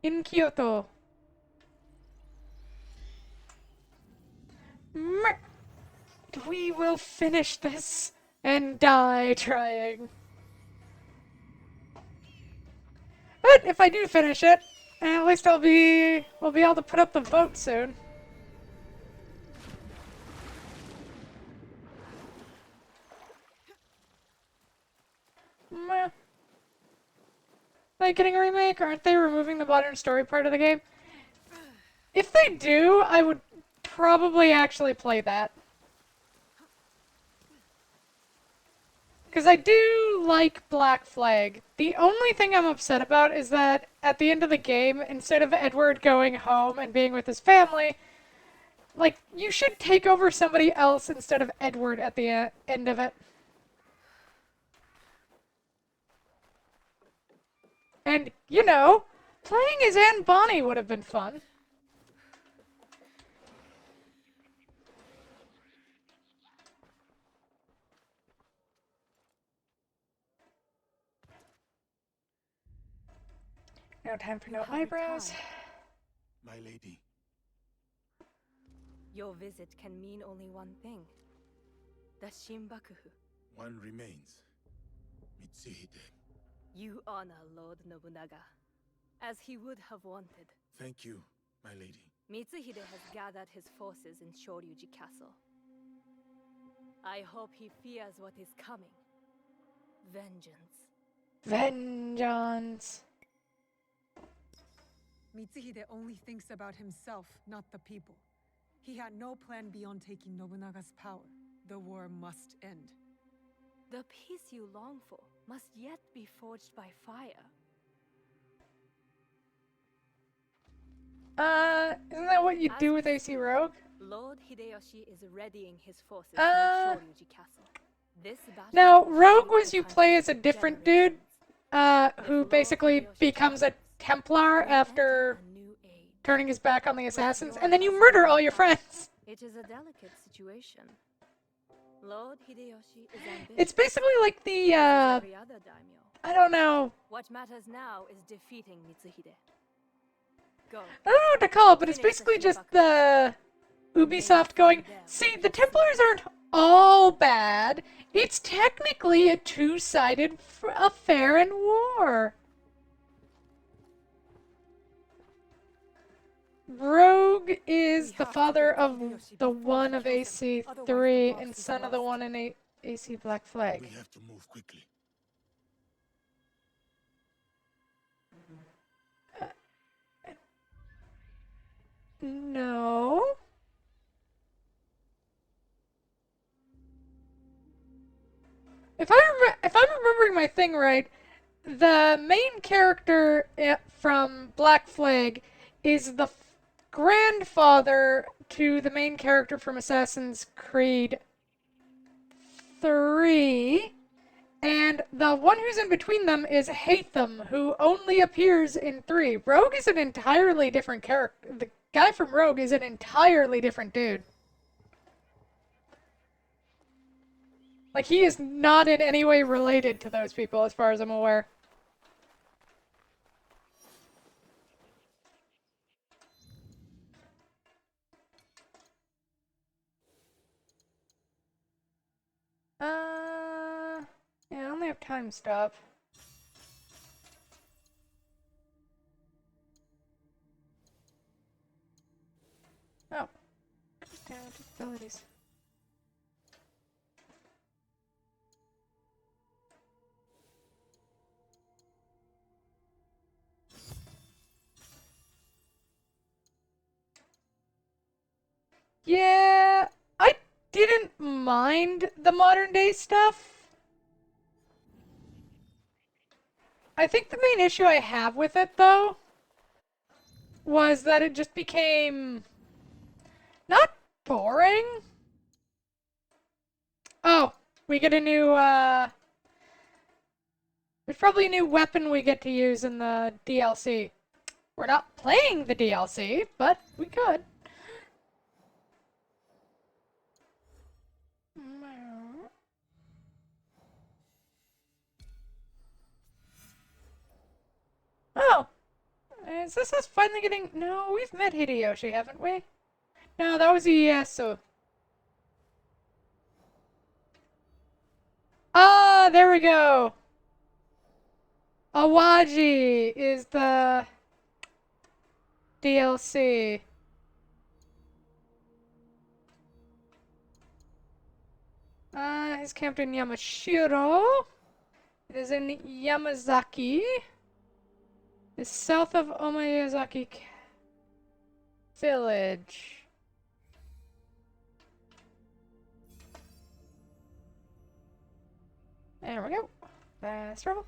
In Kyoto. We will finish this and die trying. But if I do finish it, at least we'll be able to put up the vote soon. Meh. Are they getting a remake? Aren't they removing the modern story part of the game? If they do, I would probably actually play that. Because I do like Black Flag. The only thing I'm upset about is that at the end of the game, instead of Edward going home and being with his family, like, you should take over somebody else instead of Edward at the end of it. And, you know, playing as Anne Bonny would have been fun. No time for You no have eyebrows. returned. My lady, Your visit can mean only one thing. The Shinbakufu. one remains. Mitsuhide. You honor Lord Nobunaga, as he would have wanted. Thank you, my lady. Mitsuhide has gathered his forces in Shoryuji Castle. I hope he fears what is coming. Vengeance. Vengeance. Mitsuhide only thinks about himself, not the people. He had no plan beyond taking Nobunaga's power. The war must end. The peace you long for must yet be forged by fire. Isn't that what you As do we with AC Rogue? Lord Hideyoshi is readying his forces Uh, near Shoryuji Castle. This battle Now, will Rogue shape was the you country play as a for different dude, generations. who If basically Lord Hideyoshi becomes a triumphs, Templar we after enter a new age. turning his back on the With assassins, your and then you husband murder all in your power, friends. It is a delicate situation. Lord Hideyoshi is ambitious. It's basically like the, as is every other daimyo. I don't know. What matters now is defeating Mitsuhide. Go. I don't know what to call it, but it's Finish the basically just Shinbaku. the Ubisoft going, see, the Templars aren't all bad. It's technically a two-sided affair and war. Rogue is We the have to father get to of Hideyoshi the before he one of kills him, AC3 otherwise the and box is son of the lost. one in AC Black Flag. We have to move quickly. No. If I'm remembering my thing right, the main character from Black Flag is the grandfather to the main character from Assassin's Creed 3, and the one who's in between them is Hatham, who only appears in 3. Rogue is an entirely different character. The guy from Rogue is an entirely different dude. Like, he is not in any way related to those people, as far as I'm aware. Yeah, I only have time stop. Oh. Abilities. Yeah, I didn't mind the modern day stuff. I think the main issue I have with it, though, was that it just became not boring. Oh, we get a new, there's probably a new weapon we get to use in the DLC. We're not playing the DLC, but we could. Oh! Is this us finally getting... No, we've met Hideyoshi, haven't we? No, that was Ieyasu. Ah, there we go! Awaji is the... DLC. He's camped in Yamashiro. It is in Yamazaki. It's south of Omiyazaki Village. There we go. Fast travel.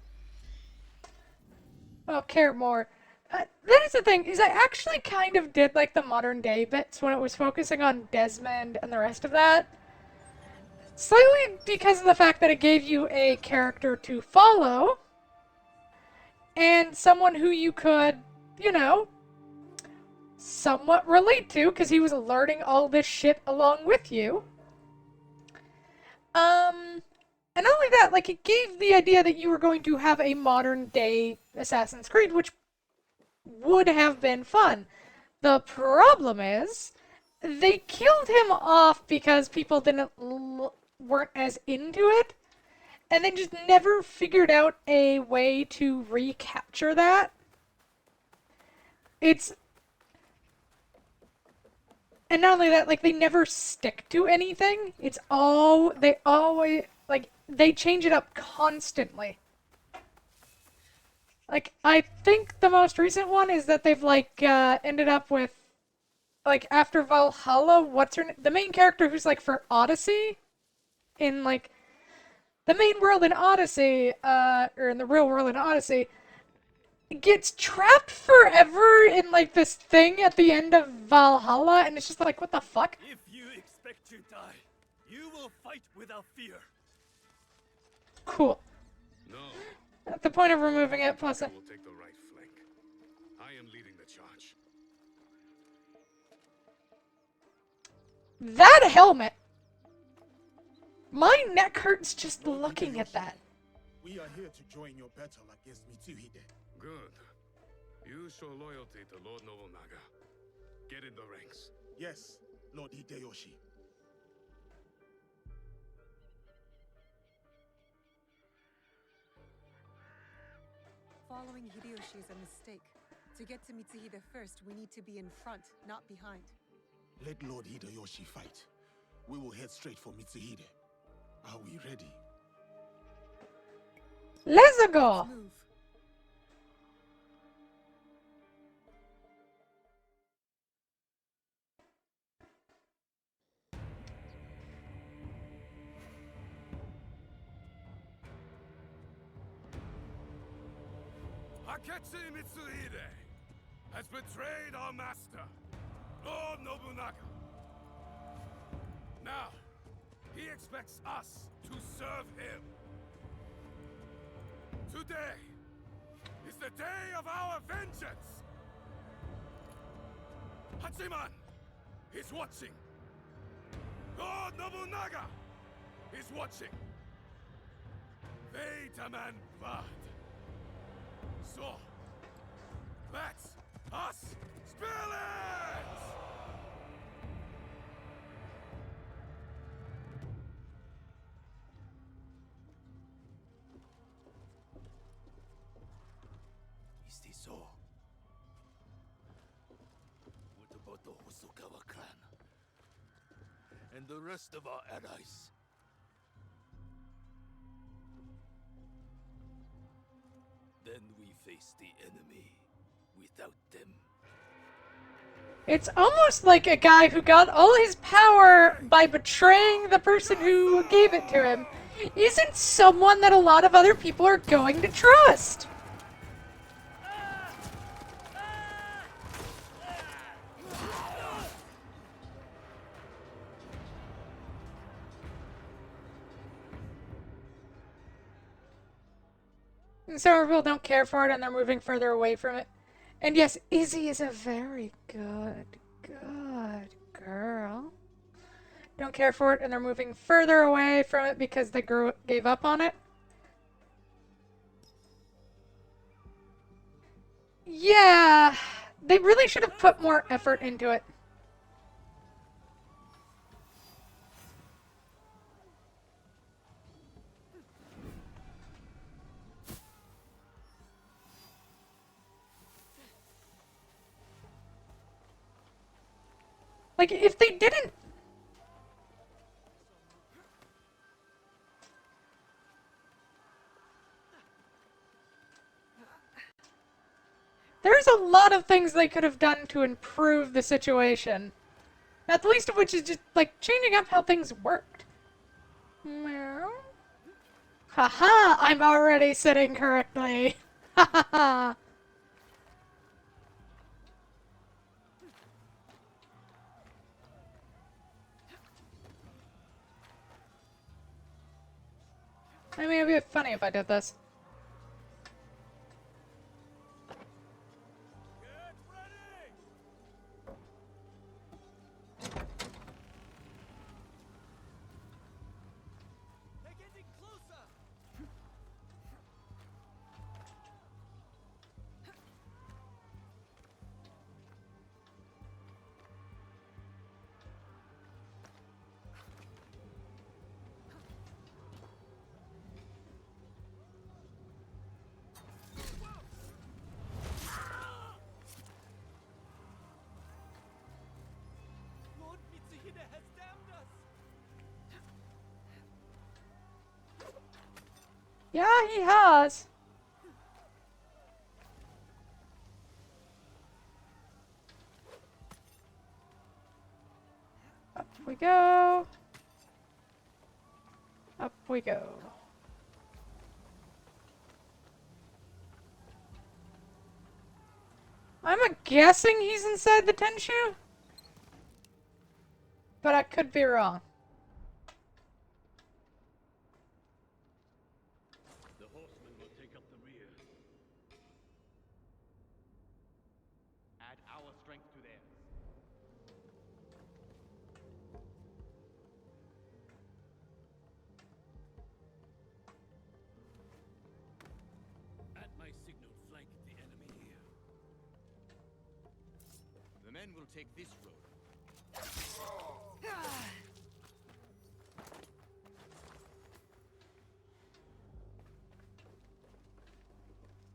Oh, care more. That is the thing, is I actually kind of did like the modern day bits when it was focusing on Desmond and the rest of that. Slightly because of the fact that it gave you a character to follow. And someone who you could, you know, somewhat relate to, because he was learning all this shit along with you. And not only that, like, it gave the idea that you were going to have a modern day Assassin's Creed, which would have been fun. The problem is, they killed him off because people weren't as into it, and they just never figured out a way to recapture that. And not only that, like, they never stick to anything. They always, like, they change it up constantly. Like, I think the most recent one is that they've, like, ended up with, like, after Valhalla, the main character who's, like, for Odyssey, in, like, the main world in Odyssey, or in the real world in Odyssey, gets trapped forever in, like, this thing at the end of Valhalla, and it's just like, what the fuck? If you expect to die, you will fight without fear. Cool. No. At the point of removing it, plus I will take the right flank. I am leading the charge. That helmet! My neck hurts just looking at that. We are here to join your battle against Mitsuhide. Good. You show loyalty to Lord Nobunaga. Get in the ranks. Yes, Lord Hideyoshi. Following Hideyoshi is a mistake. To get to Mitsuhide first, we need to be in front, not behind. Let Lord Hideyoshi fight. We will head straight for Mitsuhide. Are we ready? Let's go! Move. Akechi Mitsuhide has betrayed our master, Lord Nobunaga. Now, he expects us to serve him. Today is the day of our vengeance. Hachiman is watching. Lord Nobunaga is watching. They demand blood. So, let us spill it! Is this so? What about the Hosokawa clan? And the rest of our allies? Then we face the enemy without them. It's almost like a guy who got all his power by betraying the person who gave it to him isn't someone that a lot of other people are going to trust. And so people don't care for it and they're moving further away from it. And yes, Izzy is a very good girl. Don't care for it and they're moving further away from it because they gave up on it. Yeah, they really should have put more effort into it. Like, if they didn't... There's a lot of things they could have done to improve the situation. Not the least of which is just, like, changing up how things worked. Meow. Haha, I'm already sitting correctly. Hahaha. I mean, it'd be funny if I did this. Yeah, he has. Up we go. Up we go. I'm guessing he's inside the Tenshu, but I could be wrong. The horsemen will take up the rear. Add our strength to theirs. At my signal, flank the enemy here. The men will take this road.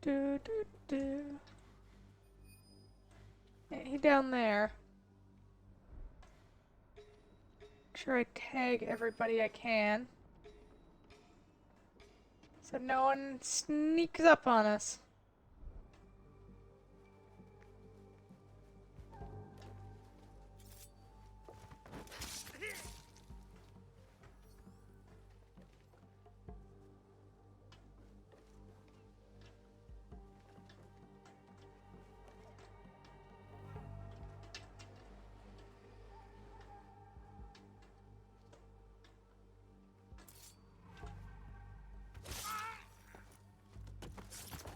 Do do do. Yeah, he down there. Make sure I tag everybody I can, so no one sneaks up on us.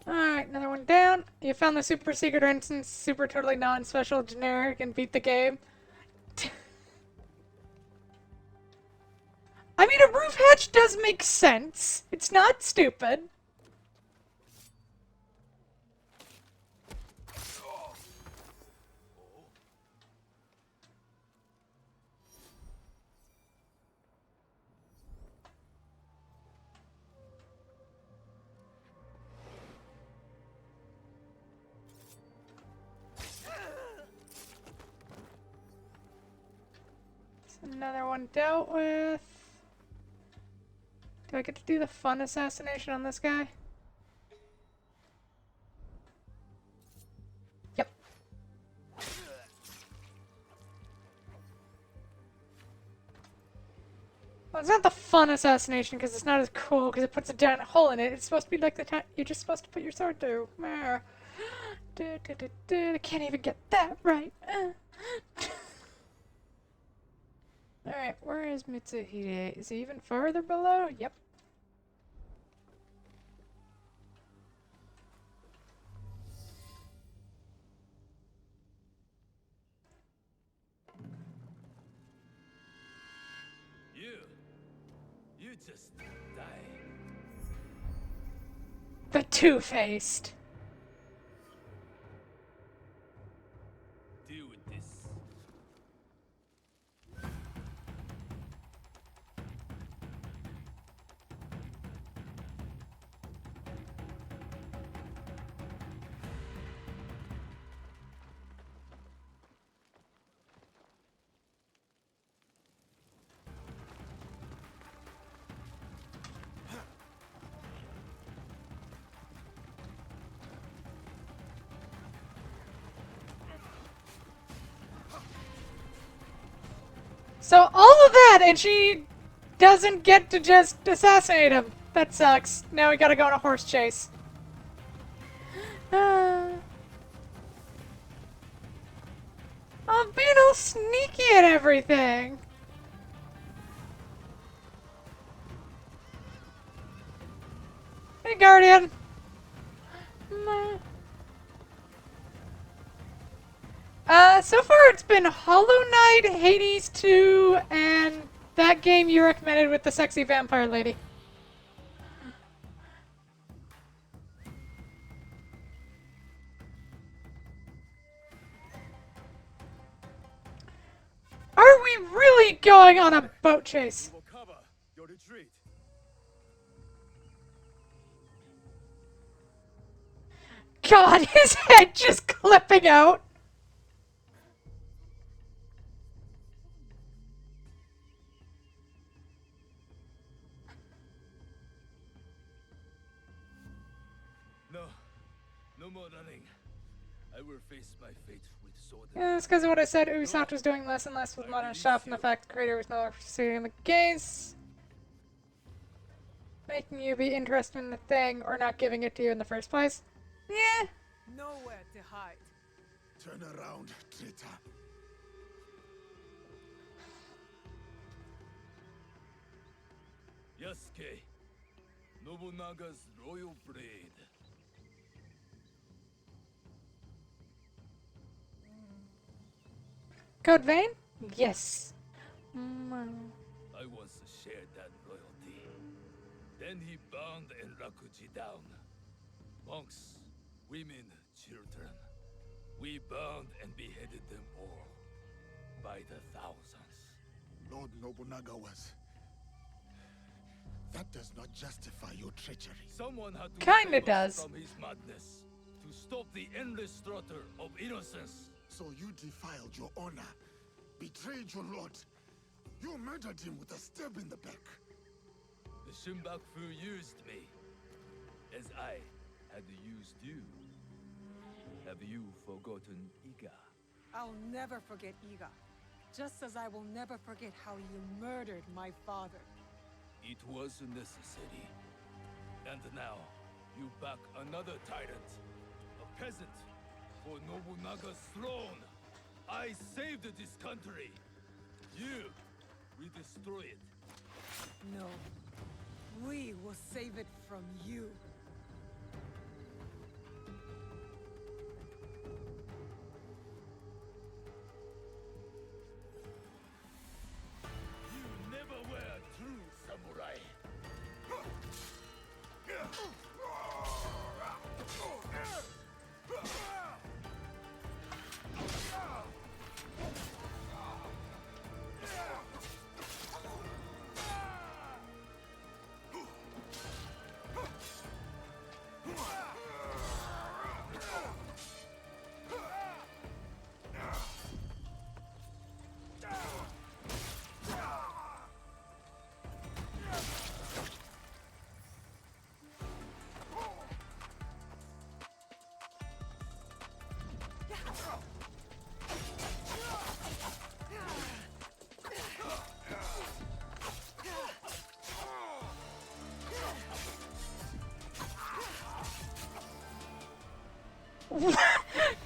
Alright, another one down. You found the super secret instance, super totally non-special generic, and beat the game. I mean, a roof hatch does make sense. It's not stupid. Another one dealt with. Do I get to do the fun assassination on this guy? Yep. Well, it's not the fun assassination because it's not as cool because it puts a giant hole in it. It's supposed to be like the time you're just supposed to put your sword through. I can't even get that right. Alright, where is Mitsuhide? Is he even farther below? Yep. You just die. The Two-Faced. Deal with this. So all of that, and she doesn't get to just assassinate him. That sucks. Now we gotta go on a horse chase. I'm being all sneaky and everything. Hey, Guardian. So far it's been Hollow Knight, Hades 2, and that game you recommended with the sexy vampire lady. Are we really going on a boat chase? Will cover your retreat. God, his head just clipping out. No more running. I will face my fate with sword. Yeah, that's because of what I said. Ubisoft was doing less and less with modern stuff, and the fact the creator was no longer pursuing the case. Making you be interested in the thing, or not giving it to you in the first place. Yeah. Nowhere to hide. Turn around, traitor. Yasuke, Nobunaga's royal blade. Code Vein? Yes. I once shared that royalty. Then he bound Enrakuji down. Monks, women, children. We bound and beheaded them all. By the thousands. Lord Nobunaga was... That does not justify your treachery. Someone had to Kinda save us does. from his madness. To stop the endless slaughter of innocence. So you defiled your honor, betrayed your lord. You murdered him with a stab in the back. The Shunbakufu used me, as I had used you. Have you forgotten Iga? I'll never forget Iga. Just as I will never forget how you murdered my father. It was necessary. And now, you back another tyrant. A peasant. For Nobunaga's throne. I saved this country. You, we destroy it. No. We will save it from you. You never were a true samurai.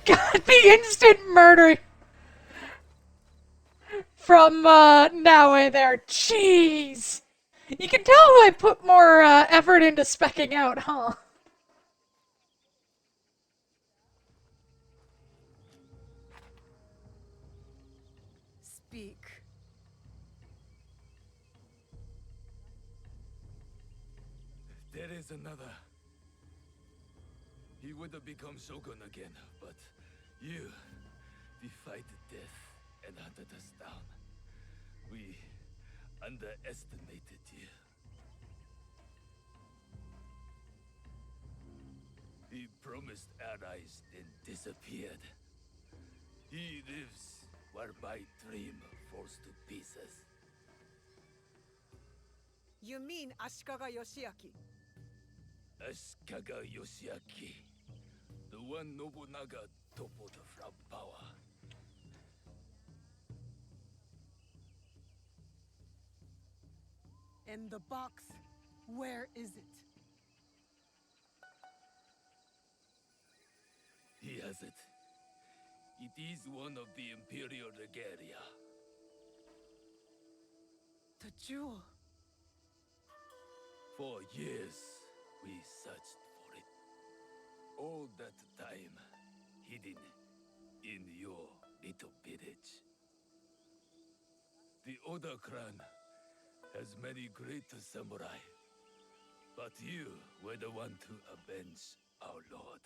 God, the instant murder from Naue there. Jeez. You can tell I put more effort into specking out, huh? Speak. There is another. He would have become Shogun again, but you defied death and hunted us down. We underestimated you. He promised allies, then disappeared. He lives while my dream falls to pieces. You mean Ashikaga Yoshiaki? Ashikaga Yoshiaki, the one Nobunaga toppled from power. And the box, where is it? He has it. It is one of the Imperial regalia. The jewel. For years, we searched for it. All that time, hidden in your little village. The Oda clan has many great samurai, but you were the one to avenge our lord.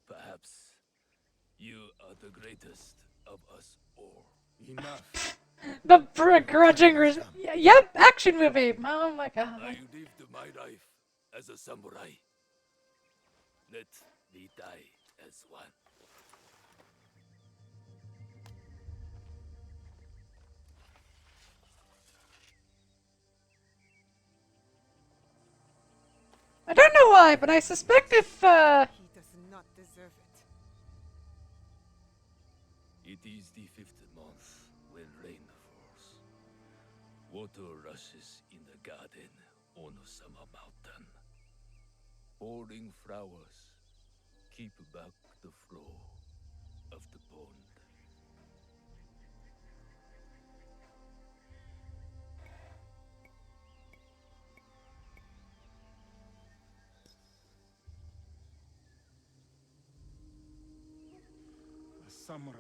Perhaps you are the greatest of us all. Enough. The begrudging yep, action movie. Oh my god. I lived my life as a samurai. Let me die as one. I don't know why, but I suspect if He does not deserve it. It is the 5th month when rain falls. Water rushes in the garden on Summer Mountain. Pouring flowers keep back the flow of the pond. A samurai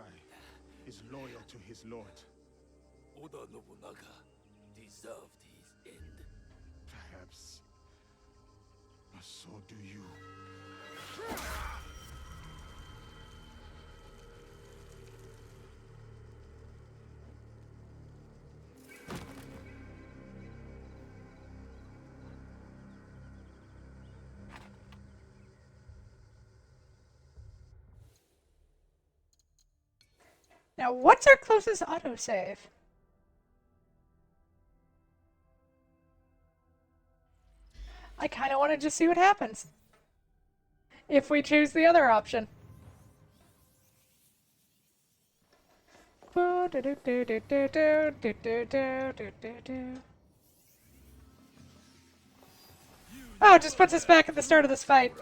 is loyal to his lord. Oda Nobunaga deserved his end. Perhaps. But so do you. Now, what's our closest autosave? I kind of want to just see what happens. If we choose the other option. Oh, it just puts us back at the start of this fight.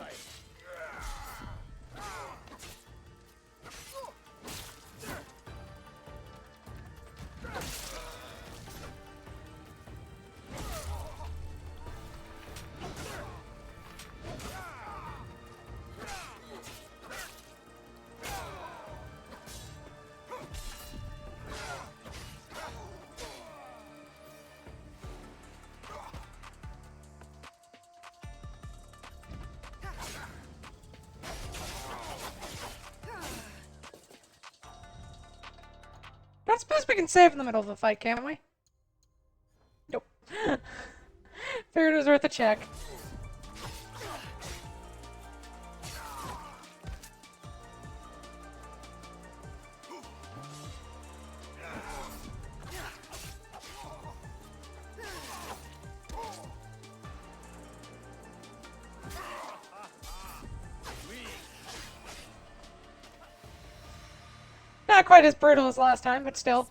I suppose we can save in the middle of the fight, can't we? Nope. Figured it was worth a check. Not quite as brutal as last time, but still.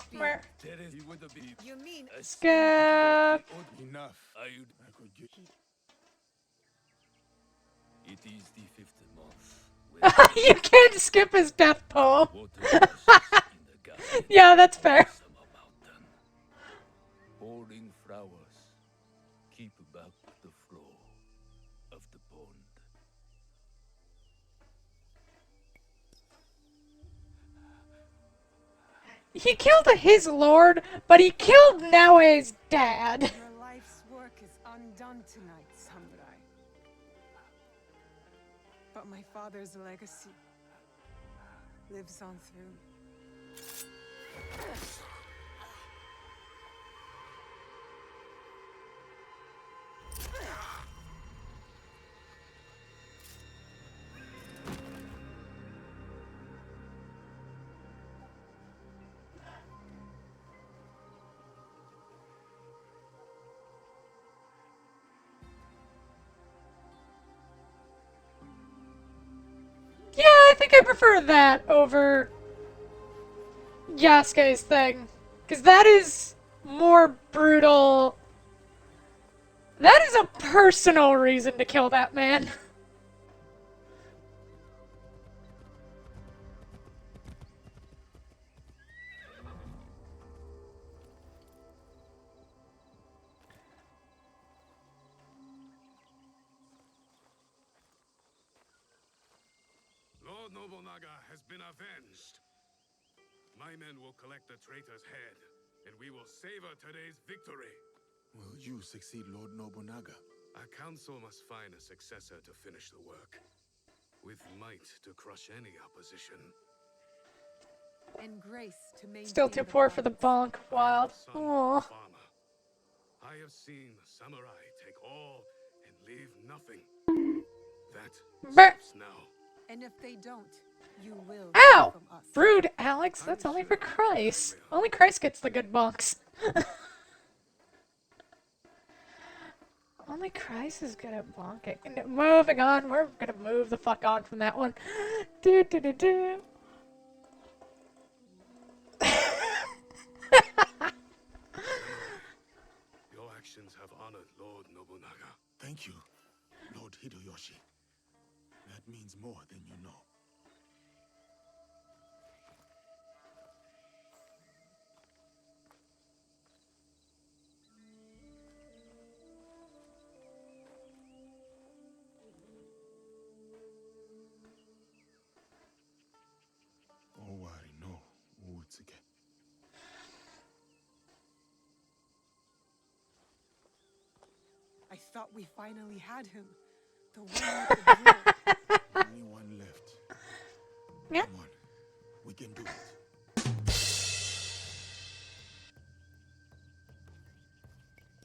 You mean Skip. Enough. It is the 5th month. You can't skip his death poem. Yeah, that's fair. Pouring flowers keep back the flow of the pond. He killed his lord, but he killed Naoe's dad. your life's work is undone tonight, samurai? But my father's legacy lives on through. Yeah, I think I prefer that over Yasuke's thing. Because that is more brutal. That is a personal reason to kill that man. Lord Nobunaga has been avenged. My men will collect the traitor's head, and we will savor today's victory. Will you succeed Lord Nobunaga? Our council must find a successor to finish the work, with might to crush any opposition. And grace to maintain Still too poor for the bonk. Wild. Aww. Farmer. I have seen samurai take all and leave nothing. That stops now. And if they don't, you will Ow! from us. Rude, Alex. That's only for Christ. Only Christ gets the good bonks. Only Only Christ is good at bonking. And moving on, we're gonna move the fuck on from that one. Do do do do. Your actions have honored Lord Nobunaga. Thank you, Lord Hideyoshi. That means more than you know. Owari no Uutsuge. I thought we finally had him. The one with the drill. Only one left. Yeah. Come on, we can do it.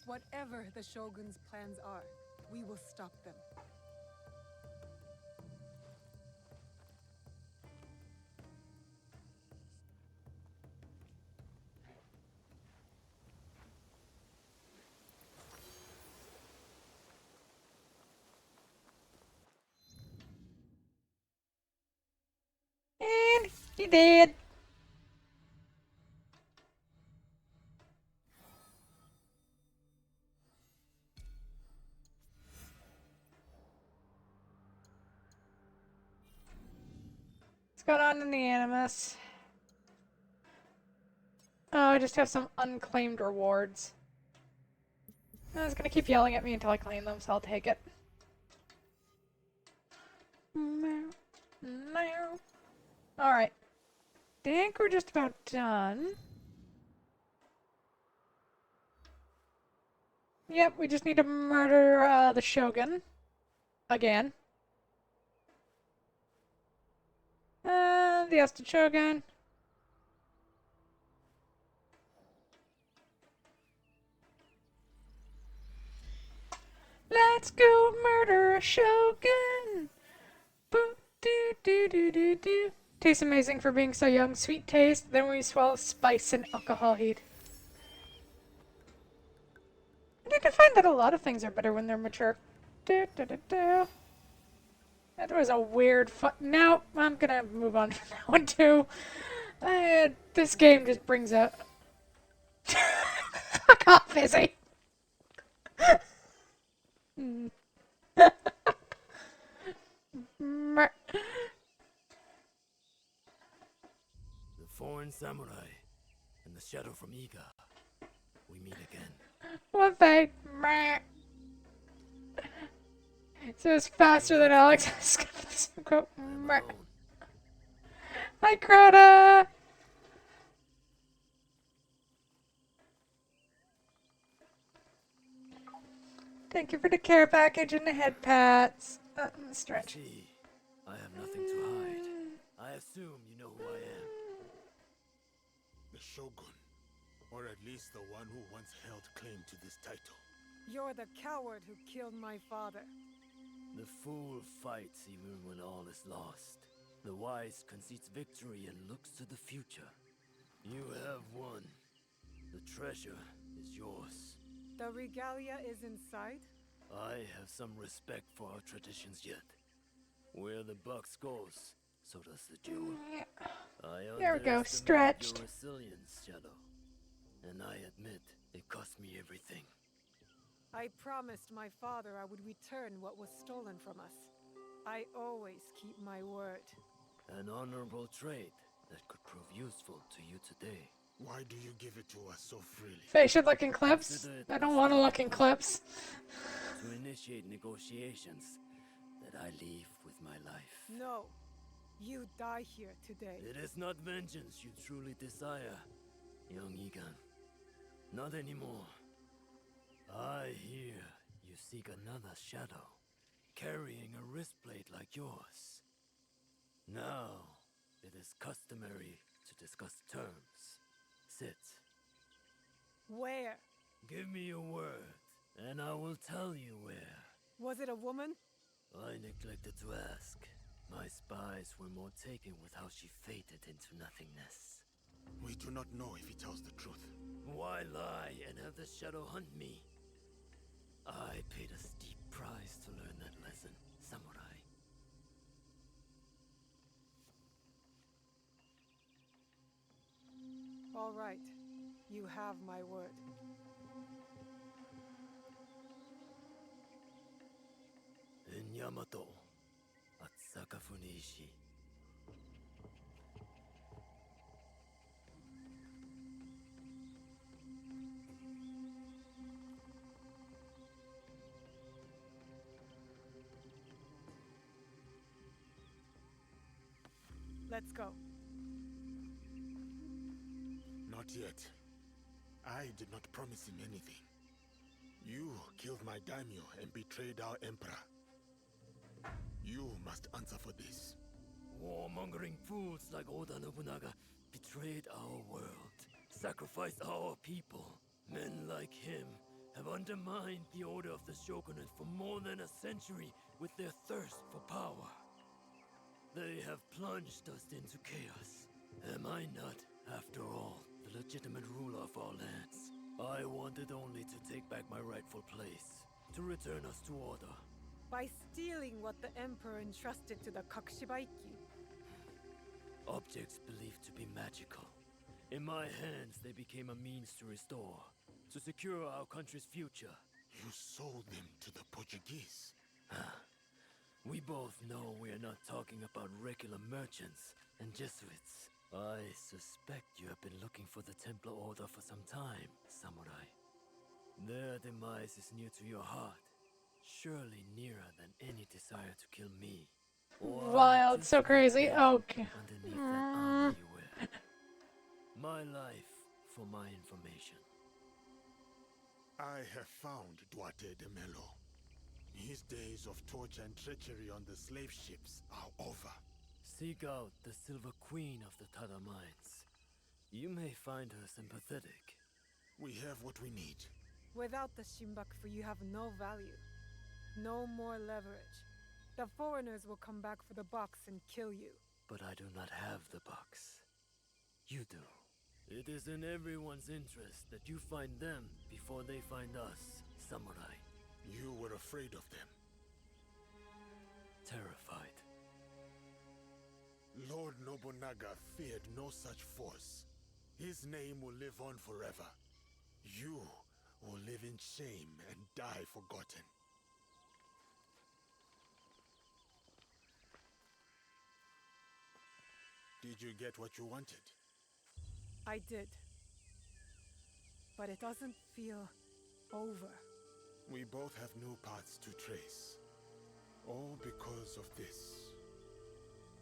Whatever the Shogun's plans are, we will stop them. And he did. What's going on in the Animus? Oh, I just have some unclaimed rewards. I was gonna keep yelling at me until I claim them, so I'll take it. Alright. Think we're just about done. Yep, we just need to murder the Shogun. Again. The Asta Shogun. Let's go murder a Shogun! Boo doo doo doo doo doo. Tastes amazing for being so young. Sweet taste, then we swallow spice and alcohol heat. And you can find that a lot of things are better when they're mature. Do, do, do, do. That was a weird No, I'm gonna move on from that one too. This game just brings up... Fuck off, Izzy! The foreign samurai and the shadow from Iga. We meet again. One thing. So it's faster than Alex. Hi, Crota! Thank you for the care package and the head pats. Stretch. See, I have nothing to hide. I assume you know who I am. The Shogun, or at least the one who once held claim to this title. You're the coward who killed my father. The fool fights even when all is lost. The wise concedes victory and looks to the future. You have won. The treasure is yours. The regalia is inside? I have some respect for our traditions yet. Where the box goes, so does the jewel. There we go, stretched. Your resilience, Shadow. And I admit, it cost me everything. I promised my father I would return what was stolen from us. I always keep my word. An honorable trait that could prove useful to you today. Why do you give it to us so freely? They should look in clips. I don't want to look in clips. To initiate negotiations that I leave with my life. No. You die here today. It is not vengeance you truly desire, young Igan. Not anymore. I hear you seek another shadow, carrying a wristplate like yours. Now, it is customary to discuss terms. Sit. Where? Give me your word, and I will tell you where. Was it a woman? I neglected to ask. My spies were more taken with how she faded into nothingness. We do not know if he tells the truth. Why lie and have the shadow hunt me? I paid a steep price to learn that lesson, samurai. All right. You have my word. In Yamato, at Sakafuniishi. Let's go. Not yet. I did not promise him anything. You killed my daimyo and betrayed our emperor. You must answer for this. Warmongering fools like Oda Nobunaga betrayed our world, sacrificed our people. Men like him have undermined the order of the shogunate for more than a century with their thirst for power. They have plunged us into chaos. Am I not, after all, the legitimate ruler of our lands? I wanted only to take back my rightful place, to return us to order. By stealing what the Emperor entrusted to the Kakushibaiki. Objects believed to be magical. In my hands, they became a means to restore, to secure our country's future. You sold them to the Portuguese. We both know we are not talking about regular merchants and Jesuits. I suspect you have been looking for the Templar Order for some time, samurai. Their demise is near to your heart, surely nearer than any desire to kill me. Wild, so crazy. Okay. Underneath that armor you wear. My life for my information. I have found Duarte de Melo. His days of torture and treachery on the slave ships are over. Seek out the Silver Queen of the Tada Mines. You may find her sympathetic. We have what we need. Without the Shinbaku, you have no value. No more leverage. The foreigners will come back for the box and kill you. But I do not have the box. You do. It is in everyone's interest that you find them before they find us, samurai. You were afraid of them. Terrified. Lord Nobunaga feared no such force. His name will live on forever. You will live in shame and die forgotten. Did you get what you wanted? I did. But it doesn't feel over. We both have new paths to trace. All because of this.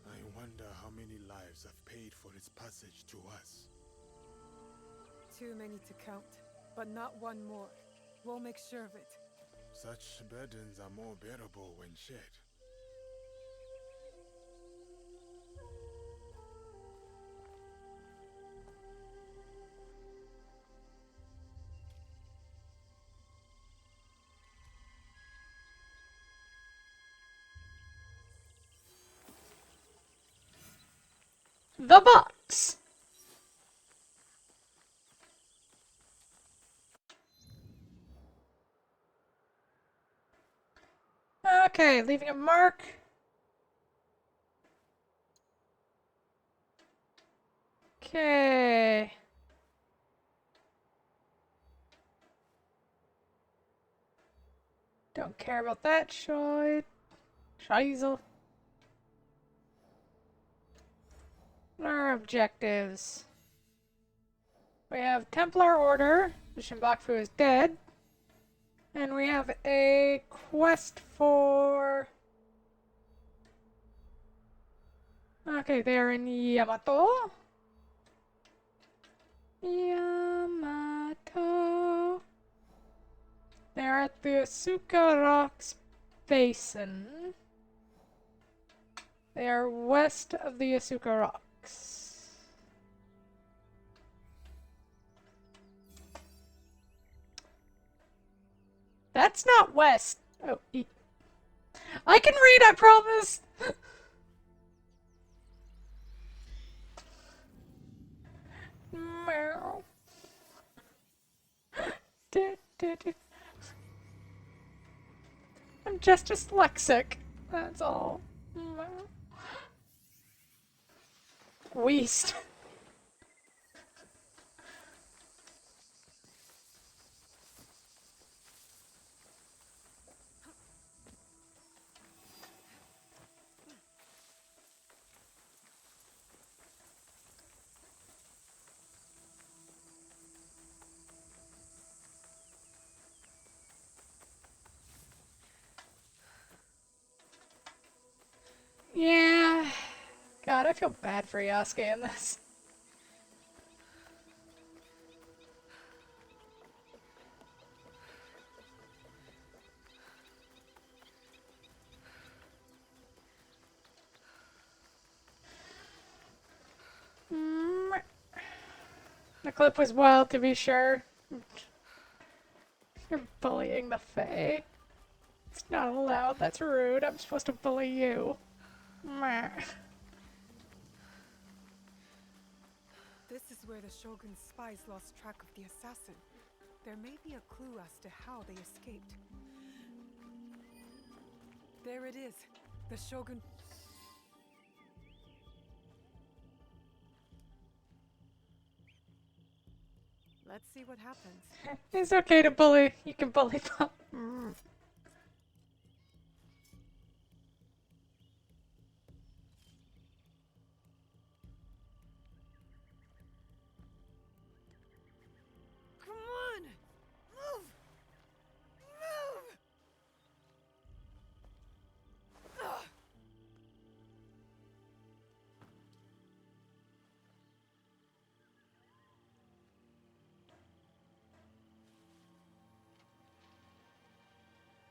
I wonder how many lives have paid for its passage to us. Too many to count, but not one more. We'll make sure of it. Such burdens are more bearable when shared. The box. Okay, leaving a mark. Okay. Don't care about that, Scheisel. Our objectives. We have Templar Order. The Shinbaku is dead. And we have a quest for... Okay, they are in Yamato. Yamato. They're at the Asuka Rocks Basin. They are west of the Asuka Rocks. That's not west. Oh, I can read, I promise. Meow. I'm just dyslexic. That's all. Weast. Yeah. God, I feel bad for Yasuke in this. The clip was wild, to be sure. You're bullying the Fae. It's not allowed. That's rude. I'm supposed to bully you. Meh. This is where the Shogun's spies lost track of the assassin. There may be a clue as to how they escaped. There it is. The Shogun... Let's see what happens. It's okay to bully. You can bully Pop. Come on! Move! Move! Ugh.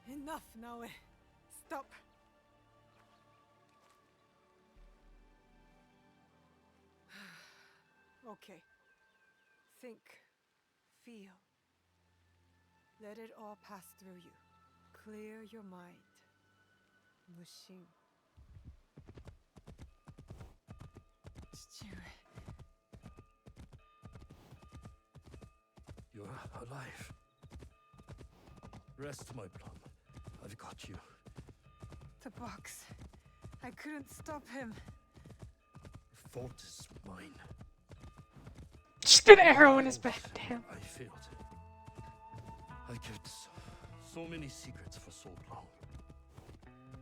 Enough, Naoe. Stop. Okay. Think. Feel. Let it all pass through you. Clear your mind. Mushin. You're alive. Rest, my plum. I've got you. The box. I couldn't stop him. The fault is mine. Just an arrow in his back. Damn. I failed. I kept so many secrets for so long,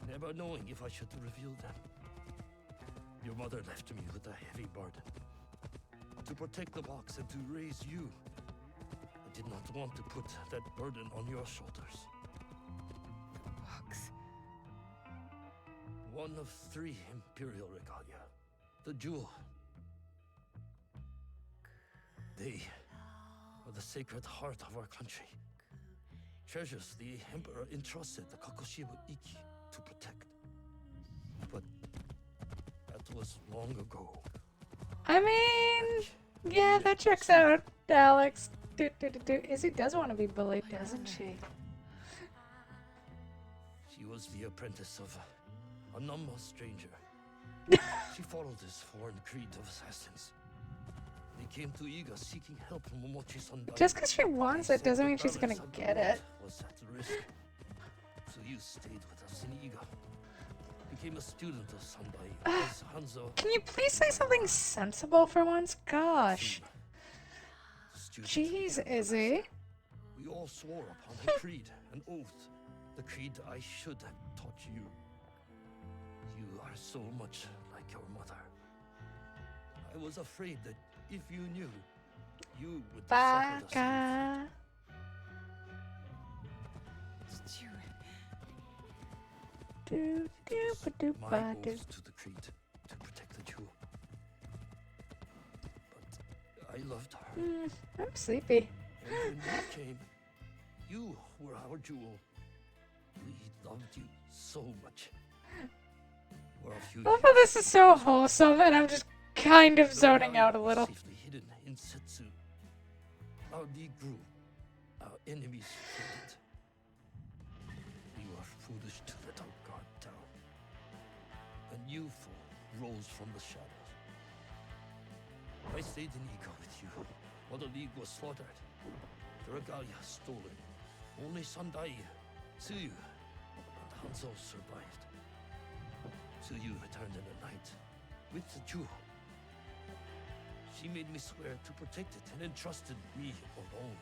never knowing if I should reveal them. Your mother left me with a heavy burden. To protect the box and to raise you, I did not want to put that burden on your shoulders. The box. One of 3 Imperial regalia. The jewel. They are the sacred heart of our country. Treasures the Emperor entrusted the Kakushibo Ikki to protect. But that was long ago. I mean, yeah, that checks out, Alex. Izzy does want to be bullied, doesn't she? She was the apprentice of a Namma stranger. She followed this foreign creed of assassins. They came to Iga seeking help from Momochi Sandai. Just because she wants it doesn't mean she's gonna get it. Was at risk. So you stayed with us in Iga. Became a student of Sandai as Hanzo. Can you please say something sensible for once? Gosh. Jeez, Izzy. We all swore upon a creed, an oath. The creed I should have taught you. You are so much like your mother. I was afraid that if you knew, you would suffer the same fate. My oath to the creed, to protect the jewel. But I loved her. I'm sleepy. And when you came, you were our jewel. We loved you so much. For a few I love how this is so wholesome, and I'm just kind of zoning out a little. Safely hidden in Setsu. Our league grew. Our enemies faded. We were foolish to let our guard down. A new foe rose from the shadows. I stayed in Iga with you while the league was slaughtered. The regalia stolen. Only Sandai, Tsuyu, and Hanzo survived. Tsuyu returned in the night with the jewel. She made me swear to protect it and entrusted me alone.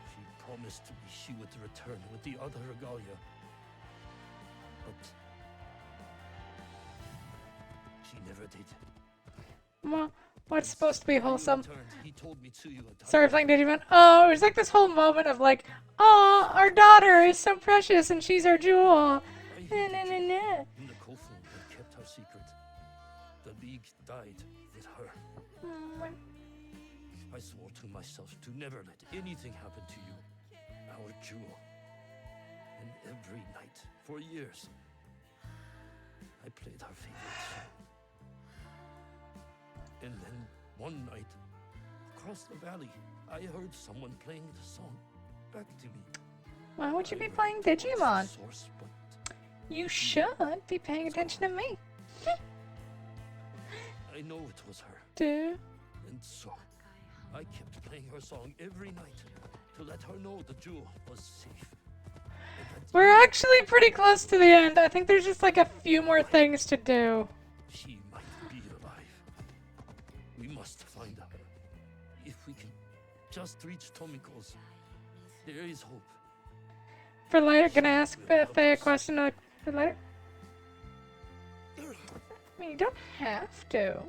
She promised me she would return with the other regalia. But she never did. Well, what's supposed to be wholesome? He told me Tsuyu had died. Sorry, playing Digimon. Oh, it was like this whole moment of like, oh, our daughter is so precious and she's our jewel. Na, na, na, na. In the Kofun, they kept our secret. The League died with her. I swore to myself to never let anything happen to you, our jewel. And every night, for years, I played her favorite song. And then, one night, across the valley, I heard someone playing the song back to me. Why would you be playing Digimon? Source, but You should be paying attention to me. I know it was her. Dude. And so, I kept playing her song every night to let her know the jewel was safe. We're actually pretty close to the end. I think there's just like a few more things to do. She might be alive. We must find her. If we can just reach Tomiko's, there is hope. For later, gonna ask Faye a question for later. I mean, you don't have to.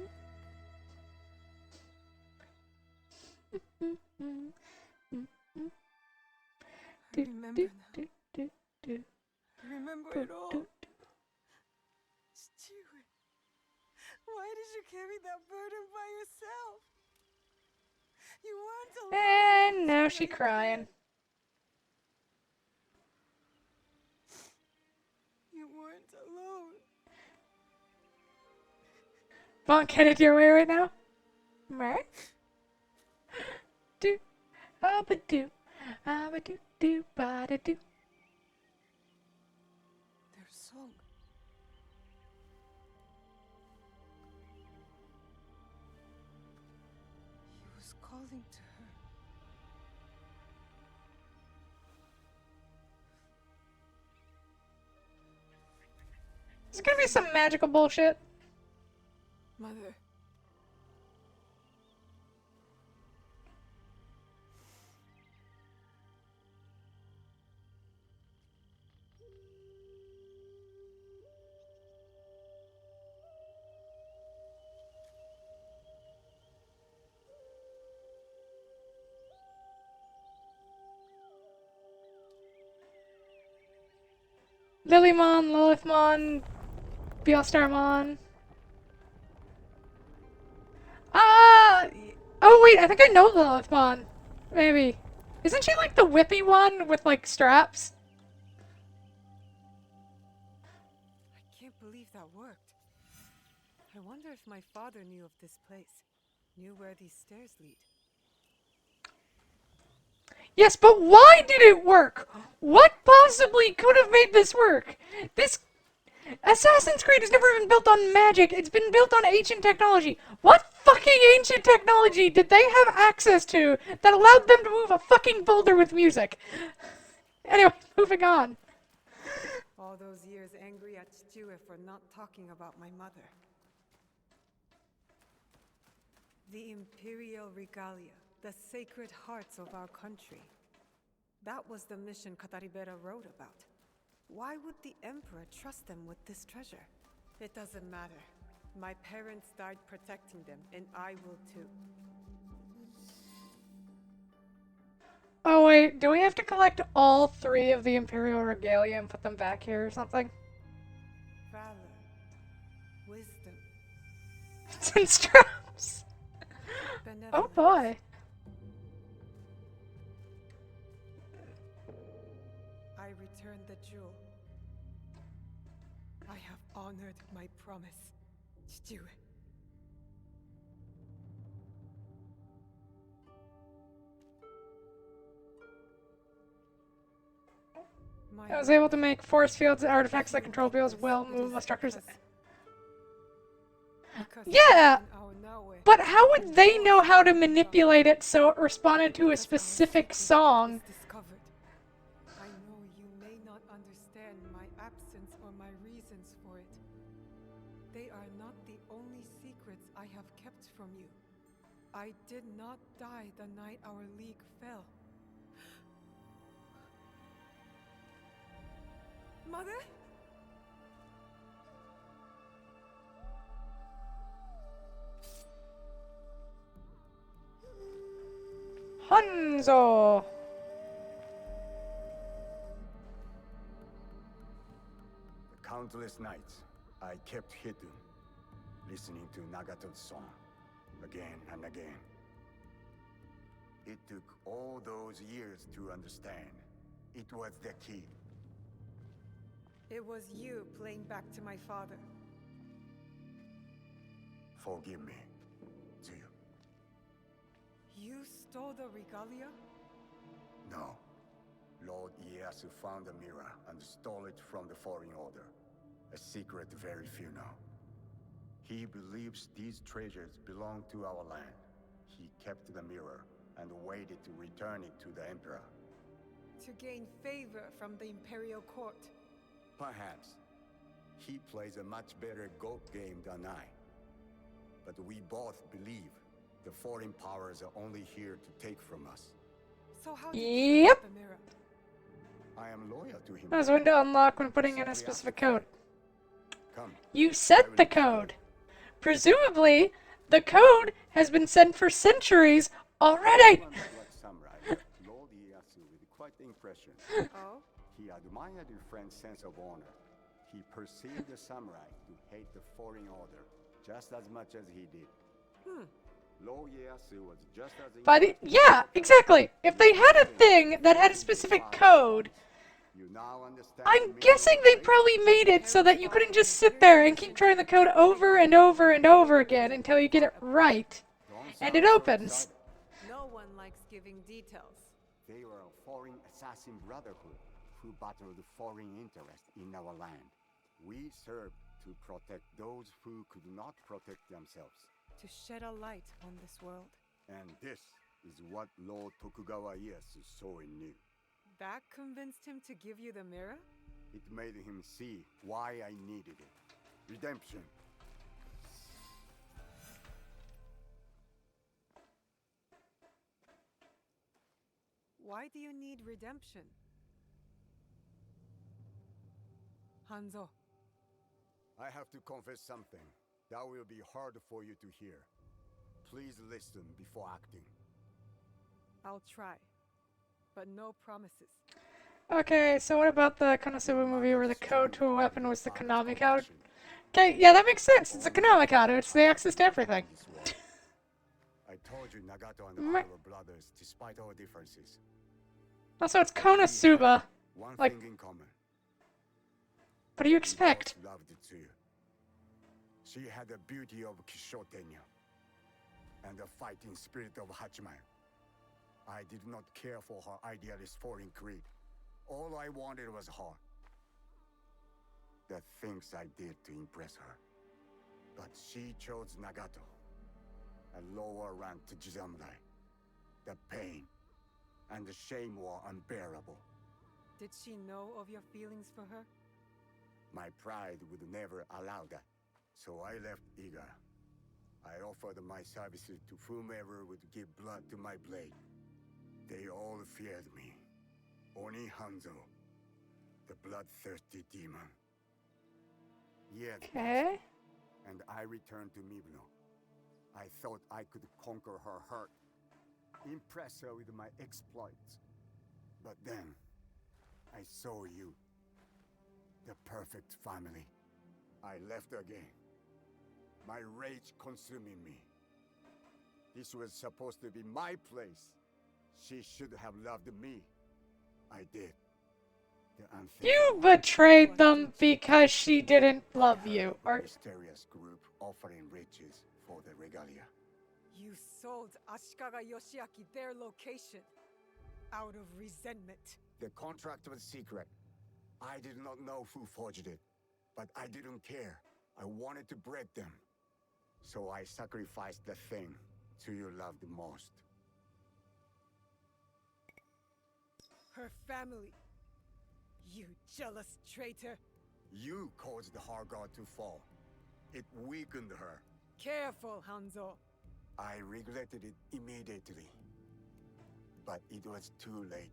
Remember now. Remember it all. Stewart, why did you carry that burden by yourself? You weren't alone. And now she crying. You weren't alone. Won't get it your way right now? Right? Do, ba-do, ba-do, ba-da-do. Their song. He was calling to her. Is it gonna be some magical bullshit? Mother. Lilymon, Lilithmon, Beelstarmon. Oh wait, I think I know Lilithmon. Maybe. Isn't she like the whippy one with like straps? I can't believe that worked. I wonder if my father knew of this place, knew where these stairs lead. Yes, but why did it work? What possibly could have made this work? This Assassin's Creed has never been built on magic. It's been built on ancient technology. What fucking ancient technology did they have access to that allowed them to move a fucking boulder with music? Anyway, moving on. All those years angry at Chijue for not talking about my mother. The Imperial Regalia, the sacred hearts of our country. That was the mission Kataribera wrote about. Why would the Emperor trust them with this treasure? It doesn't matter. My parents died protecting them, and I will too. Oh wait, do we have to collect all 3 of the Imperial Regalia and put them back here or something? Valor. Wisdom. It's in straps. Oh boy. I return the jewel. I have honored my promise, Chijue. I was able to make force fields and artifacts that control Beel's will, movable structures. Yeah! But how would they know how to manipulate it so it responded to a specific song? I know you may not understand. evidence or my reasons for it. They are not the only secrets I have kept from you. I did not die the night our league fell. Mother? Hanzo! Countless nights, I kept hidden, listening to Nagato's song, again and again. It took all those years to understand. It was the key. It was you playing back to my father. Forgive me, Tsuyu. You stole the regalia? No. Lord Ieyasu found the mirror and stole it from the Foreign Order. A secret very few know. He believes these treasures belong to our land. He kept the mirror and waited to return it to the Emperor. To gain favor from the Imperial Court. Perhaps. He plays a much better Go game than I. But we both believe the foreign powers are only here to take from us. So how did you get the mirror? I am loyal to him. There's a window unlock when putting in a specific code. Come. You set the code. Presumably, the code has been set for centuries already. Samurai, Lord Ieyasu with quite the impression. Oh? He admired your friend's sense of honor. He perceived the samurai to hate the Foreign Order just as much as he did. Lord Ieyasu was just as... But yeah, exactly. If they had a thing that had a specific code, You now understand I'm guessing they probably made it so that you couldn't just sit there and keep trying the code over and over and over again until you get it right. And it opens. No one likes giving details. They were a foreign assassin brotherhood who battled foreign interests in our land. We served to protect those who could not protect themselves. To shed a light on this world. And this is what Lord Tokugawa Ieyasu saw in you. That convinced him to give you the mirror? It made him see why I needed it. Redemption. Why do you need redemption? Hanzo. I have to confess something. That will be hard for you to hear. Please listen before acting. I'll try. But no promises. Okay, so what about the Konosuba movie where the code to a weapon was the Konami code? Okay, yeah, that makes sense. It's a Konami code. It's the access to everything. I told you Nagato and I were brothers despite our differences. Also, it's Konosuba. One Like, thing in common. what do you expect? We both loved Tsuyu. She had the beauty of Kishotenya and the fighting spirit of Hachiman. I did not care for her idealist foreign creed. All I wanted was her. The things I did to impress her. But she chose Nagato, a lower rank to Jisamurai. The pain and the shame were unbearable. Did she know of your feelings for her? My pride would never allow that, so I left Iga. I offered my services to whomever would give blood to my blade. They all feared me. Only Hanzo, the bloodthirsty demon. Yet, Okay. and I returned to Mibuno. I thought I could conquer her hurt, impress her with my exploits. But then, I saw you. The perfect family. I left again. My rage consuming me. This was supposed to be my place. She should have loved me. I did. The You betrayed them because she didn't love you. Or mysterious group offering riches for the regalia. You sold Ashikaga Yoshiaki their location. Out of resentment. The contract was secret. I did not know who forged it. But I didn't care. I wanted to break them. So I sacrificed the thing Tsuyu loved most. Her family. You jealous traitor. You caused the Hargar to fall. It weakened her. Careful, Hanzo. I regretted it immediately. But it was too late.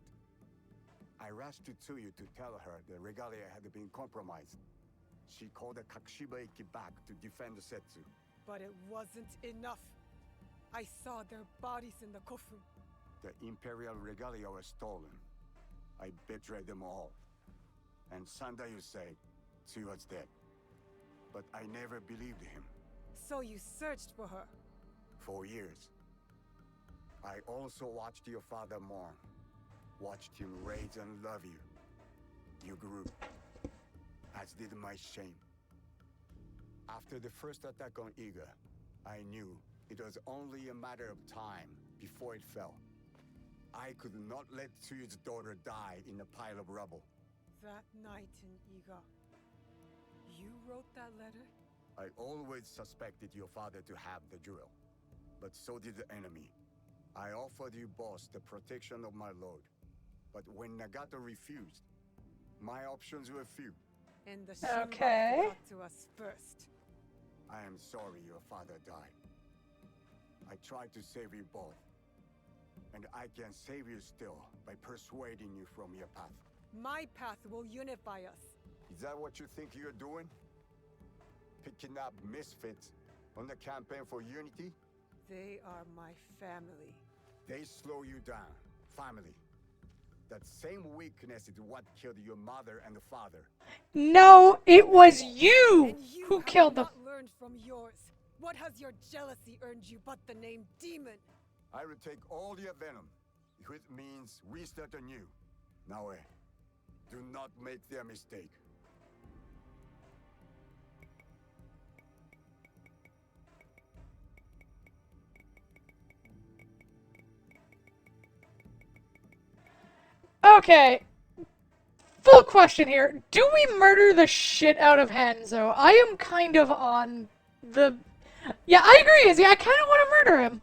I rushed to Tsuyu to tell her the regalia had been compromised. She called the Kakushiba-iki back to defend Setsu. But it wasn't enough. I saw their bodies in the Kofu. The Imperial regalia was stolen. I betrayed them all. And Sandayu said she was dead. But I never believed him. So you searched for her? For years. I also watched your father mourn. Watched him raise and love you. You grew. As did my shame. After the first attack on Iga, I knew it was only a matter of time before it fell. I could not let Tsuyu's daughter die in a pile of rubble. That night in Iga, you wrote that letter? I always suspected your father to have the jewel, but so did the enemy. I offered you both the protection of my lord, but when Nagato refused, my options were few. And the Shinra Okay. got to us first. I am sorry your father died. I tried to save you both, and I can save you still by persuading you from your path. My path will unify us. Is that what you think you're doing? Picking up misfits on the campaign for unity? They are my family. They slow you down. Family. That same weakness is what killed your mother and father. No, it was you And you who have killed them. not learned from yours. What has your jealousy earned you but the name Demon? I will take all your venom, if it means we start anew. Naoe, do not make their mistake. Okay. Full question here. Do we murder the shit out of Hanzo? I am kind of on the... Yeah, I agree, Izzy. I kind of want to murder him.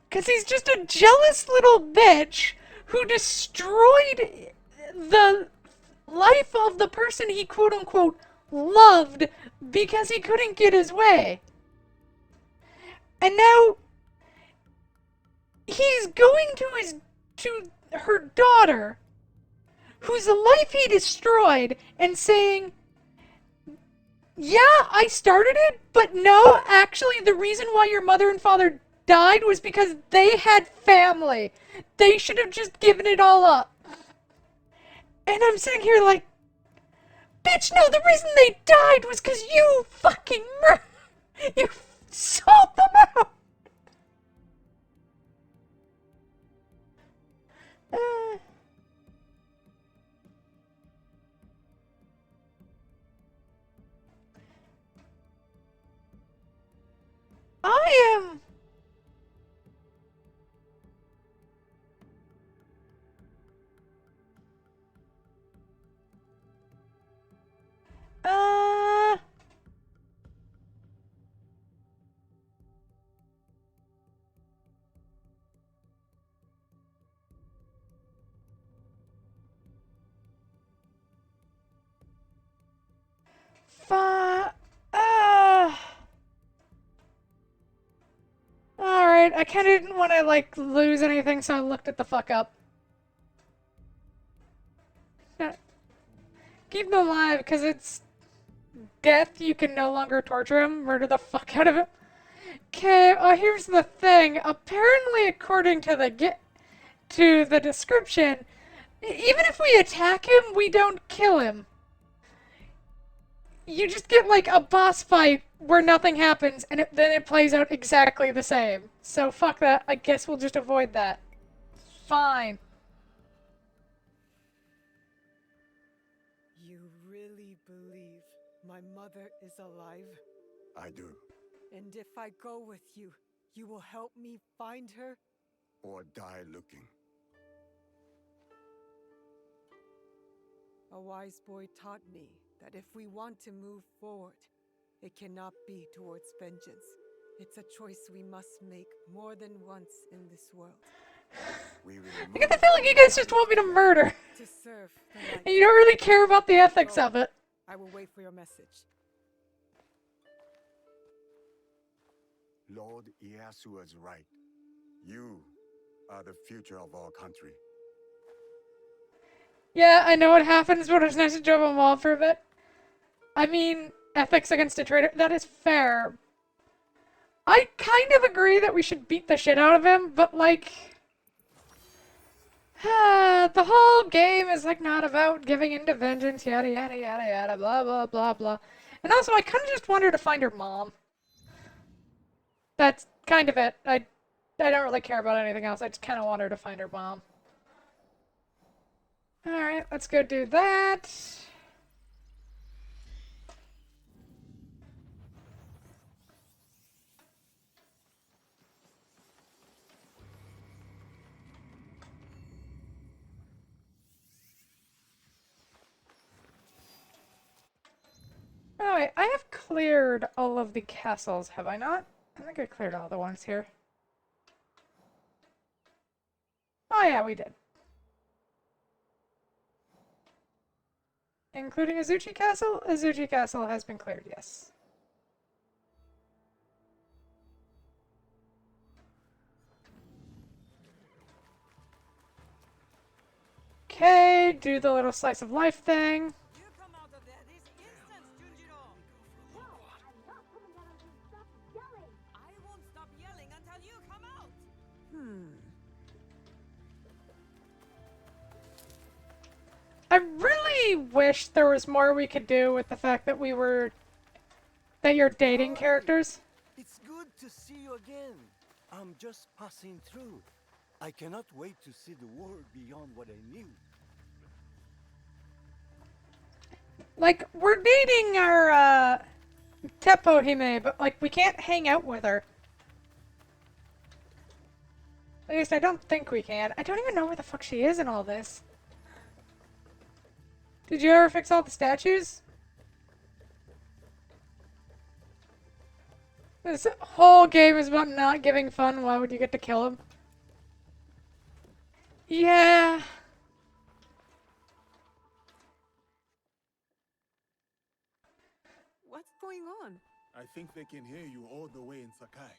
Because he's just a jealous little bitch who destroyed the life of the person he quote-unquote loved because he couldn't get his way. And now he's going to her daughter, whose life he destroyed, and saying, yeah, I started it, but no, actually the reason why your mother and father died was because they had family. They should have just given it all up. And I'm sitting here like, bitch, no, the reason they died was because you fucking you sold them out. I am... Alright, I kinda didn't want to, like, lose anything, so I looked it the fuck up. Keep him alive, because it's death, you can no longer torture him, murder the fuck out of him. Okay, here's the thing. Apparently, according to the description, even if we attack him, we don't kill him. You just get, like, a boss fight where nothing happens, and then it plays out exactly the same. So, fuck that. I guess we'll just avoid that. Fine. You really believe my mother is alive? I do. And if I go with you, you will help me find her? Or die looking. A wise boy taught me that if we want to move forward, it cannot be towards vengeance, It's a choice we must make more than once in this world. I get the feeling you guys just want me to murder. To serve the light. And you don't really care about the ethics of it. I will wait for your message. Lord Ieyasu is right. You are the future of our country. Yeah, I know what happens, but it's nice to drop them off for a bit. I mean, ethics against a traitor, that is fair. I kind of agree that we should beat the shit out of him, but like... the whole game is like not about giving in to vengeance, yada yada yada yada, blah blah blah blah. And also, I kind of just want her to find her mom. That's kind of it. I don't really care about anything else, I just kind of want her to find her mom. Alright, let's go do that. Oh wait, I have cleared all of the castles, have I not? I think I cleared all the ones here. Oh yeah, we did. Including Azuchi Castle? Azuchi Castle has been cleared, yes. Okay, do the little slice of life thing. I really wish there was more we could do with the fact that that you're dating characters. It's good to see you again. I'm just passing through. I cannot wait to see the world beyond what I knew. Like, we're dating our, Teppo Hime, but, like, we can't hang out with her. At least I don't think we can. I don't even know where the fuck she is in all this. Did you ever fix all the statues? This whole game is about not giving fun. Why would you get to kill him? Yeah. What's going on? I think they can hear you all the way in Sakai.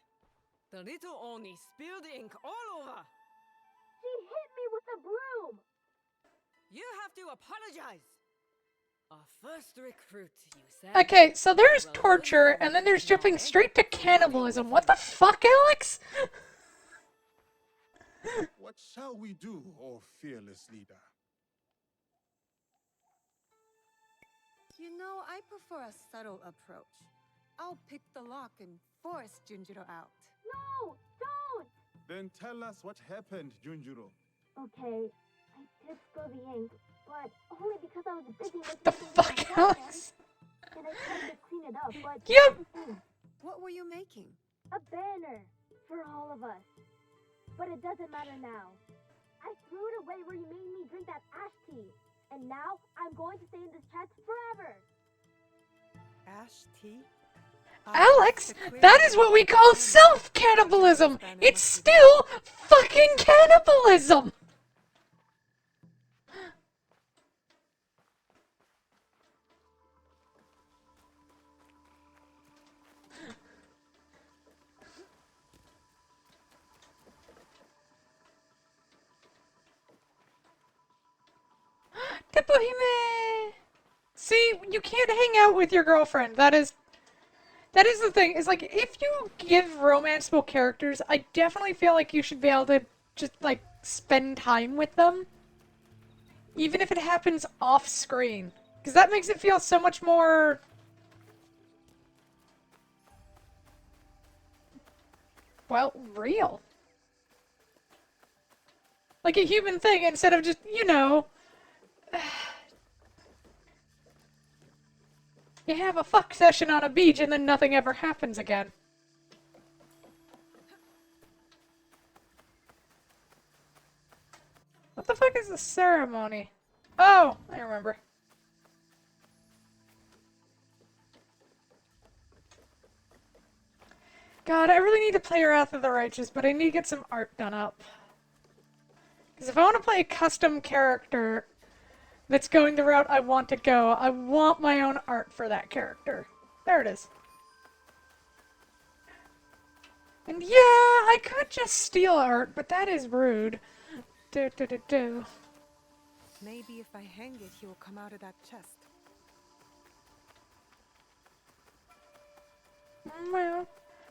The little Oni spilled ink all over. She hit me with a broom. You have to apologize. Our first recruit, you said. Okay, so there's torture, and then there's jumping straight to cannibalism. What the fuck, Alex? What shall we do, oh fearless leader? You know, I prefer a subtle approach. I'll pick the lock and force Junjiro out. No, don't! Then tell us what happened, Junjiro. Okay, I did spill the ink, but only because I was busy What the fuck, Alex? And I tried to clean it up, but... Yep! What were you making? A banner for all of us. But it doesn't matter now. I threw it away where you made me drink that ash tea. And now, I'm going to stay in this chest forever. Ash tea? Alex, that is what we call self-cannibalism! It's still fucking cannibalism! Teppo Hime! See, you can't hang out with your girlfriend. That is the thing. It's like, if you give romanceable characters, I definitely feel like you should be able to just, like, spend time with them. Even if it happens off screen. Because that makes it feel so much more... well, real. Like a human thing instead of just, you know... you have a fuck session on a beach and then nothing ever happens again. What the fuck is the ceremony? Oh, I remember. God, I really need to play Wrath of the Righteous, but I need to get some art done up. Because if I want to play a custom character that's going the route I want to go, I want my own art for that character. There it is. And yeah, I could just steal art, but that is rude. Maybe if I hang it, he will come out of that chest. Well,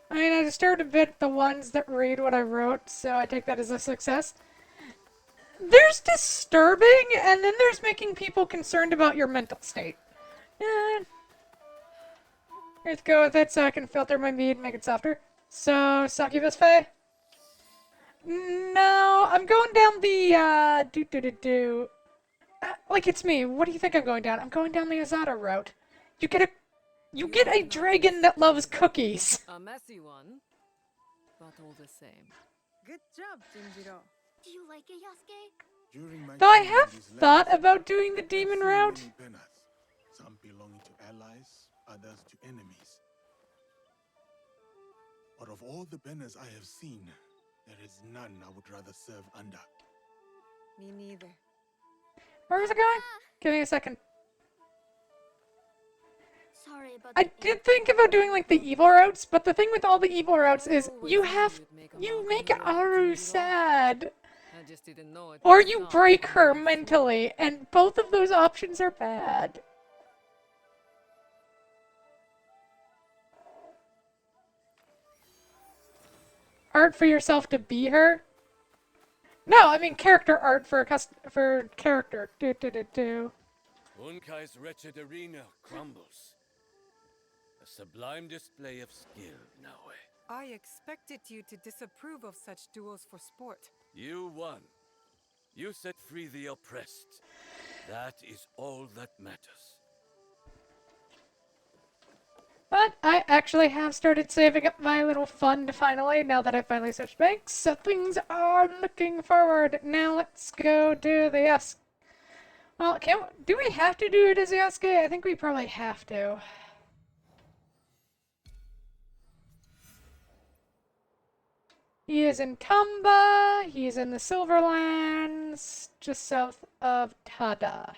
I mean, I disturbed a bit the ones that read what I wrote, so I take that as a success. There's disturbing, and then there's making people concerned about your mental state. Let's go with it so I can filter my mead and make it softer. So, Succubus Fae? No, I'm going down the, like it's me. What do you think I'm going down? I'm going down the Azada route. You get a dragon that loves cookies. A messy one, but all the same. Good job, Jinjiro. Do you like it, Yasuke? During my Though I time in have these thought lands, about doing the I've demon seen route. many Benas, some belonging to allies, others to enemies. But of all the Benas I have seen, there is none I would rather serve under. Me neither. Where is it going? Give me a second. Sorry about I did think about doing like the evil routes, but the thing with all the evil routes is you make Aru sad. I just didn't know it. Or you break her mentally, and both of those options are bad. Art for yourself to be her? No, I mean character art for character. Unkai's wretched arena crumbles. A sublime display of skill, Naue. I expected you to disapprove of such duels for sport. You won. You set free the oppressed. That is all that matters. But I actually have started saving up my little fund finally, now that I finally switched banks, so things are looking forward. Now let's go do the Yasuke. Well, do we have to do it as Yasuke? I think we probably have to. He is in Tamba, he is in the Silverlands, just south of Tada.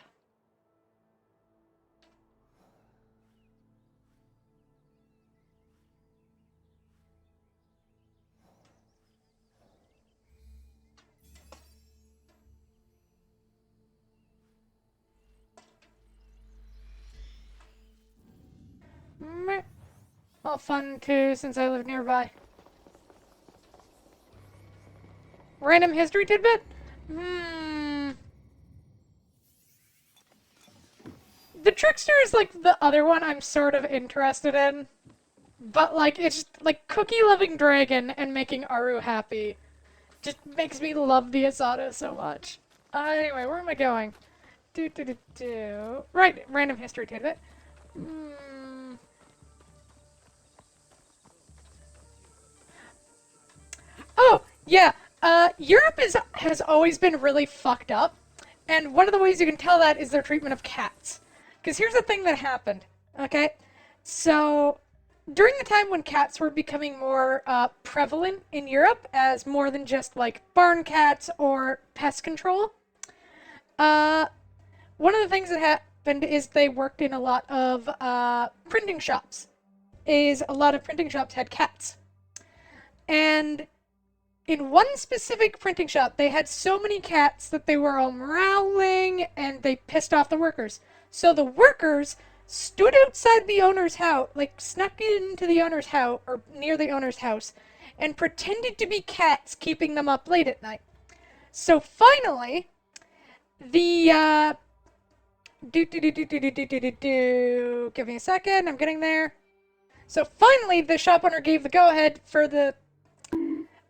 Meh. Well, fun too, since I live nearby. Random history tidbit? The Trickster is like the other one I'm sort of interested in. But like, it's just like cookie-loving dragon and making Aru happy. Just makes me love the Asada so much. Anyway, where am I going? Right, random history tidbit. Oh, yeah. Europe has always been really fucked up, and one of the ways you can tell that is their treatment of cats. Because here's the thing that happened, okay? So, during the time when cats were becoming more prevalent in Europe as more than just, like, barn cats or pest control, one of the things that happened is they worked in a lot of printing shops. A lot of printing shops had cats. And in one specific printing shop, they had so many cats that they were all growling and they pissed off the workers. So the workers stood outside the owner's house, like snuck into the owner's house, or near the owner's house, and pretended to be cats, keeping them up late at night. So finally, the, give me a second, I'm getting there. So finally, the shop owner gave the go-ahead for the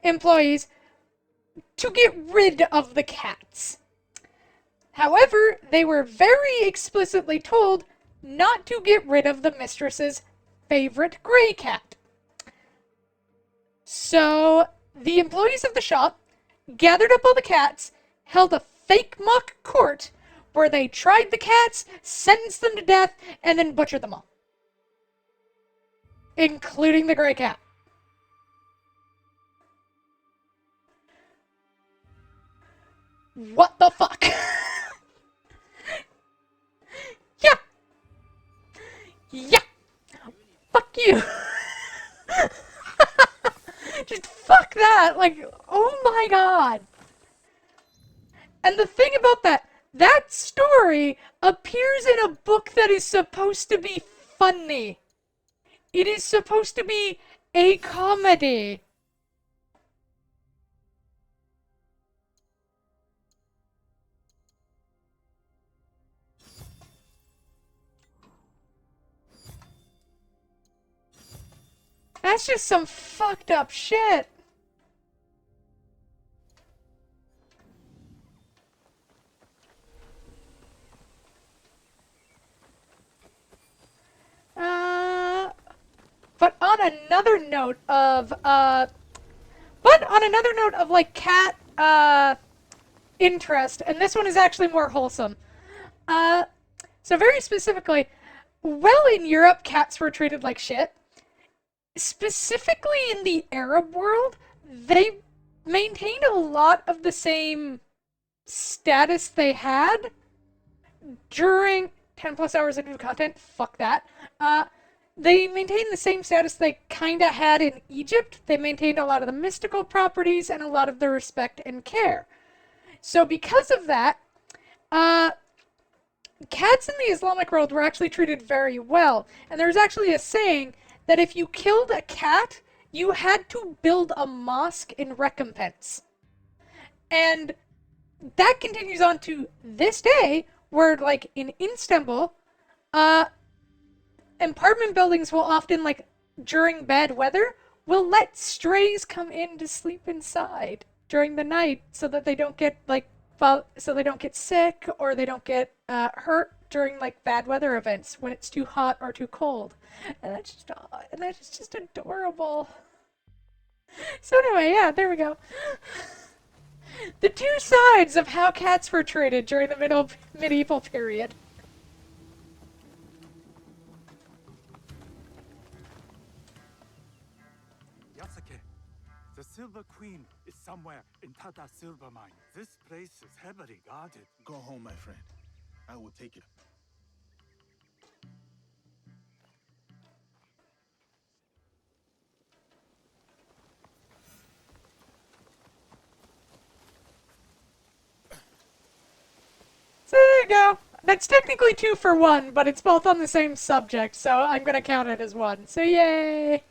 employees to get rid of the cats. However, they were very explicitly told not to get rid of the mistress's favorite gray cat. So, the employees of the shop gathered up all the cats, held a fake mock court where they tried the cats, sentenced them to death, and then butchered them all. Including the gray cat. What the fuck? Yeah. Yeah. Fuck you. Just fuck that. Like, oh my god. And the thing about that story appears in a book that is supposed to be funny. It is supposed to be a comedy. That's just some fucked up shit. But on another note of, like, cat, interest, and this one is actually more wholesome. So very specifically, well, in Europe, cats were treated like shit. Specifically in the Arab world, they maintained a lot of the same status they had during 10 plus hours of new content. Fuck that. They maintained the same status they kinda had in Egypt. They maintained a lot of the mystical properties and a lot of the respect and care. So because of that, cats in the Islamic world were actually treated very well. And there's actually a saying that if you killed a cat, you had to build a mosque in recompense. And that continues on to this day, where, like, in Istanbul, apartment buildings will often, like, during bad weather, will let strays come in to sleep inside during the night so that they don't get, like, so they don't get sick or they don't get hurt during, like, bad weather events when it's too hot or too cold. And that's just adorable. So anyway, yeah, there we go. The two sides of how cats were treated during the medieval period. Yasuke, the Silver Queen is somewhere in Tata Silver Mine. This place is heavily guarded. Go home, my friend. I will take it. So there you go. That's technically 2 for 1, but it's both on the same subject, so I'm gonna count it as 1. So yay!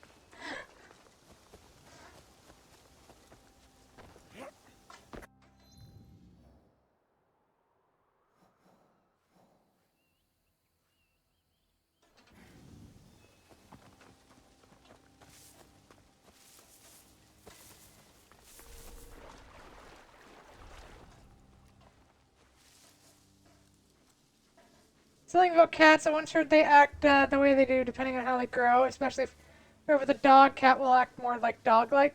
Something about cats, I once heard they act the way they do depending on how they grow, especially if you're with a dog, cat will act more like dog-like.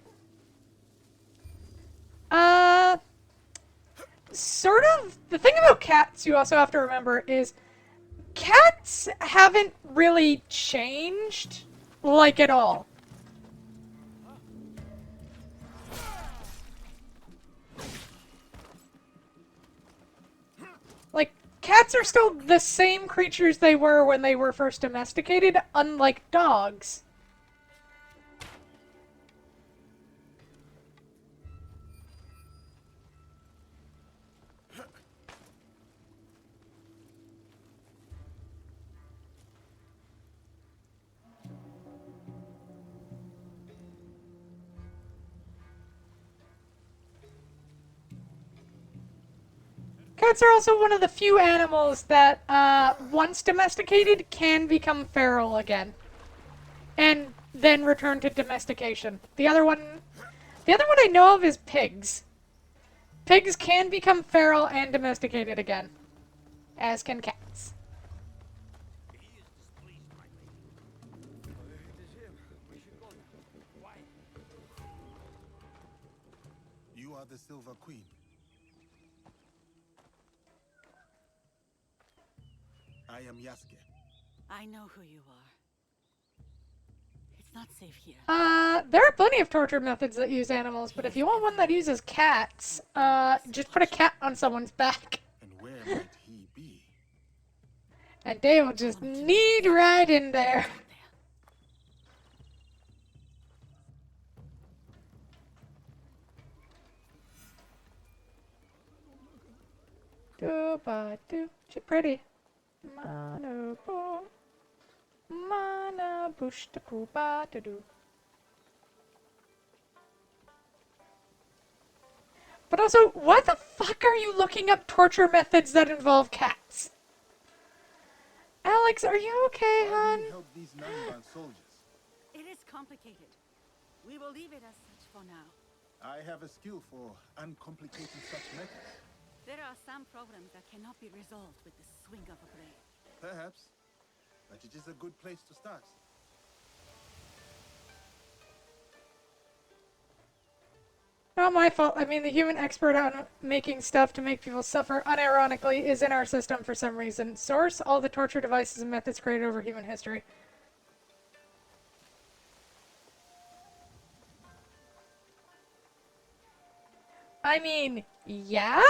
Sort of. The thing about cats you also have to remember is cats haven't really changed, like, at all. Like, cats are still the same creatures they were when they were first domesticated, unlike dogs. Cats are also one of the few animals that, once domesticated, can become feral again. And then return to domestication. The other one I know of is pigs. Pigs can become feral and domesticated again. As can cats. You are the Silver Queen. I am Yasuke. I know who you are. It's not safe here. There are plenty of torture methods that use animals, but if you want one that uses cats, just put a cat on someone's back. And where might he be? And they will just knead right in there. Do ba do, she pretty. Mano bo, mana bush to poo ba to do. But also, why the fuck are you looking up torture methods that involve cats? Alex, are you okay, hon? Help these non-bound soldiers. It is complicated. We will leave it as such for now. I have a skill for uncomplicating such methods. There are some problems that cannot be resolved with the swing of a blade. Perhaps, but it is a good place to start. Not my fault. I mean, the human expert on making stuff to make people suffer unironically is in our system for some reason. Source: all the torture devices and methods created over human history. I mean, yeah?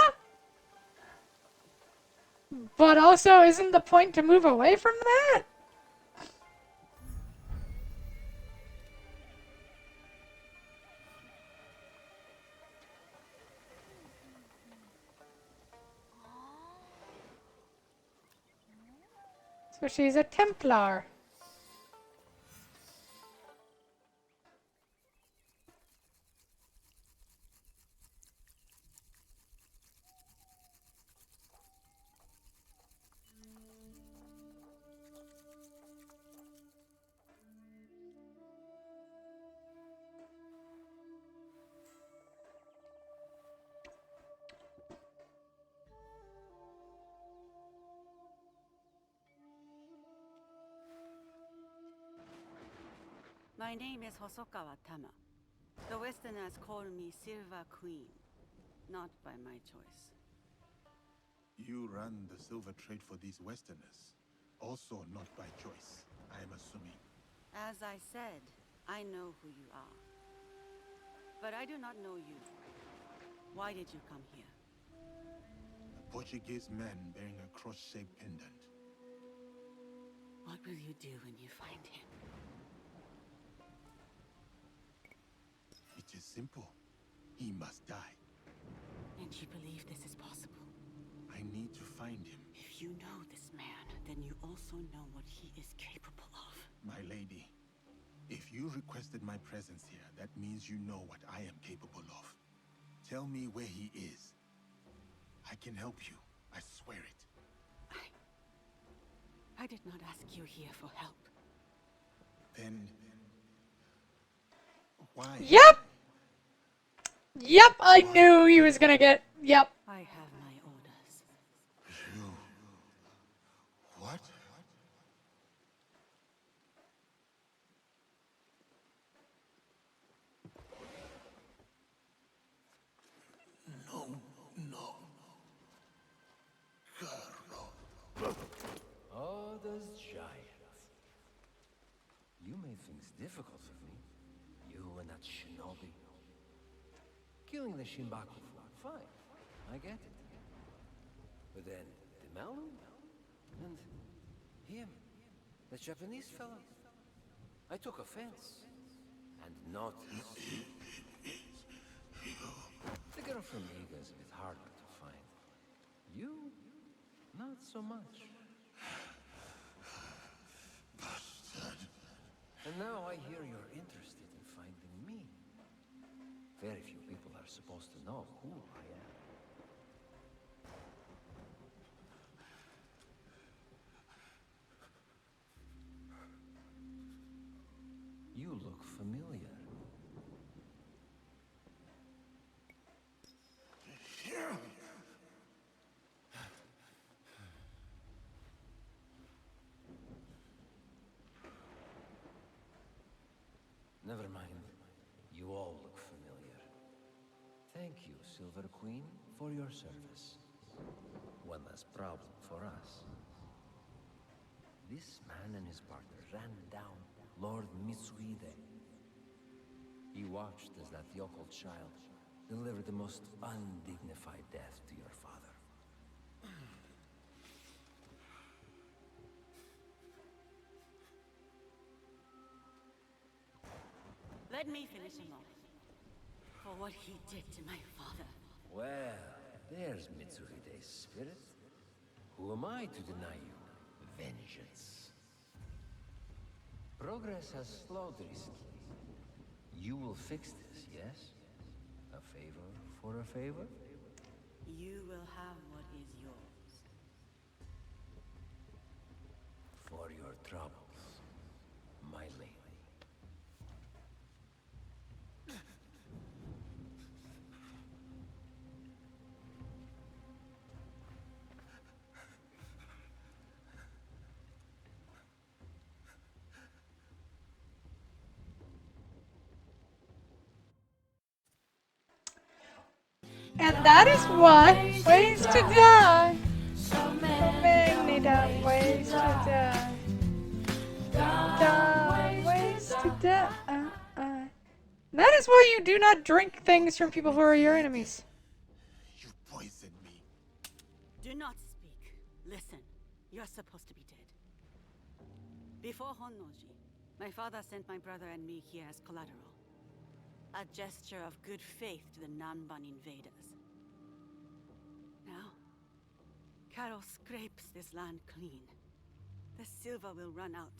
But also, isn't the point to move away from that? So she's a Templar. My name is Hosokawa Tama. The Westerners call me Silver Queen, not by my choice. You run the silver trade for these Westerners. Also not by choice, I am assuming. As I said, I know who you are. But I do not know you. Why did you come here? A Portuguese man bearing a cross-shaped pendant. What will you do when you find him? It is simple. He must die. And you believe this is possible? I need to find him. If you know this man, then you also know what he is capable of. My lady, if you requested my presence here, that means you know what I am capable of. Tell me where he is. I can help you. I swear it. I did not ask you here for help. Then... why? Yep! Yep, I knew he was gonna get... Yep. I have my orders. You... what? No, no. Carlo. Others giant. You made things difficult for me. You and that shinobi. Killing the Shinbaku fine. I get it. But then, the Malu? And him. The Japanese fella. I took offense. And not the girl from Iga is a bit harder to find. You? Not so much. And now I hear you're interested in finding me. Very few people are supposed to know who I am. You look familiar. Never mind. You all look familiar. Thank you, Silver Queen, for your service. One less problem for us. This man and his partner ran down Lord Mitsuhide watched as that yokel child delivered the most undignified death to your father. Let me finish him off. For what he did to my father. Well, there's Mitsuride's spirit. Who am I to deny you vengeance? Progress has slowed recently. You will fix this, yes? A favor for a favor? You will have what is yours. For your troubles, my lady. And that is what ways to die. So many dumb ways to die. Dumb ways to die. That is why you do not drink things from people who are your enemies. You poisoned me. Do not speak. Listen. You're supposed to be dead. Before Honnoji, my father sent my brother and me here as collateral. A gesture of good faith to the Nanban invaders. Now, Carol scrapes this land clean. The silver will run out,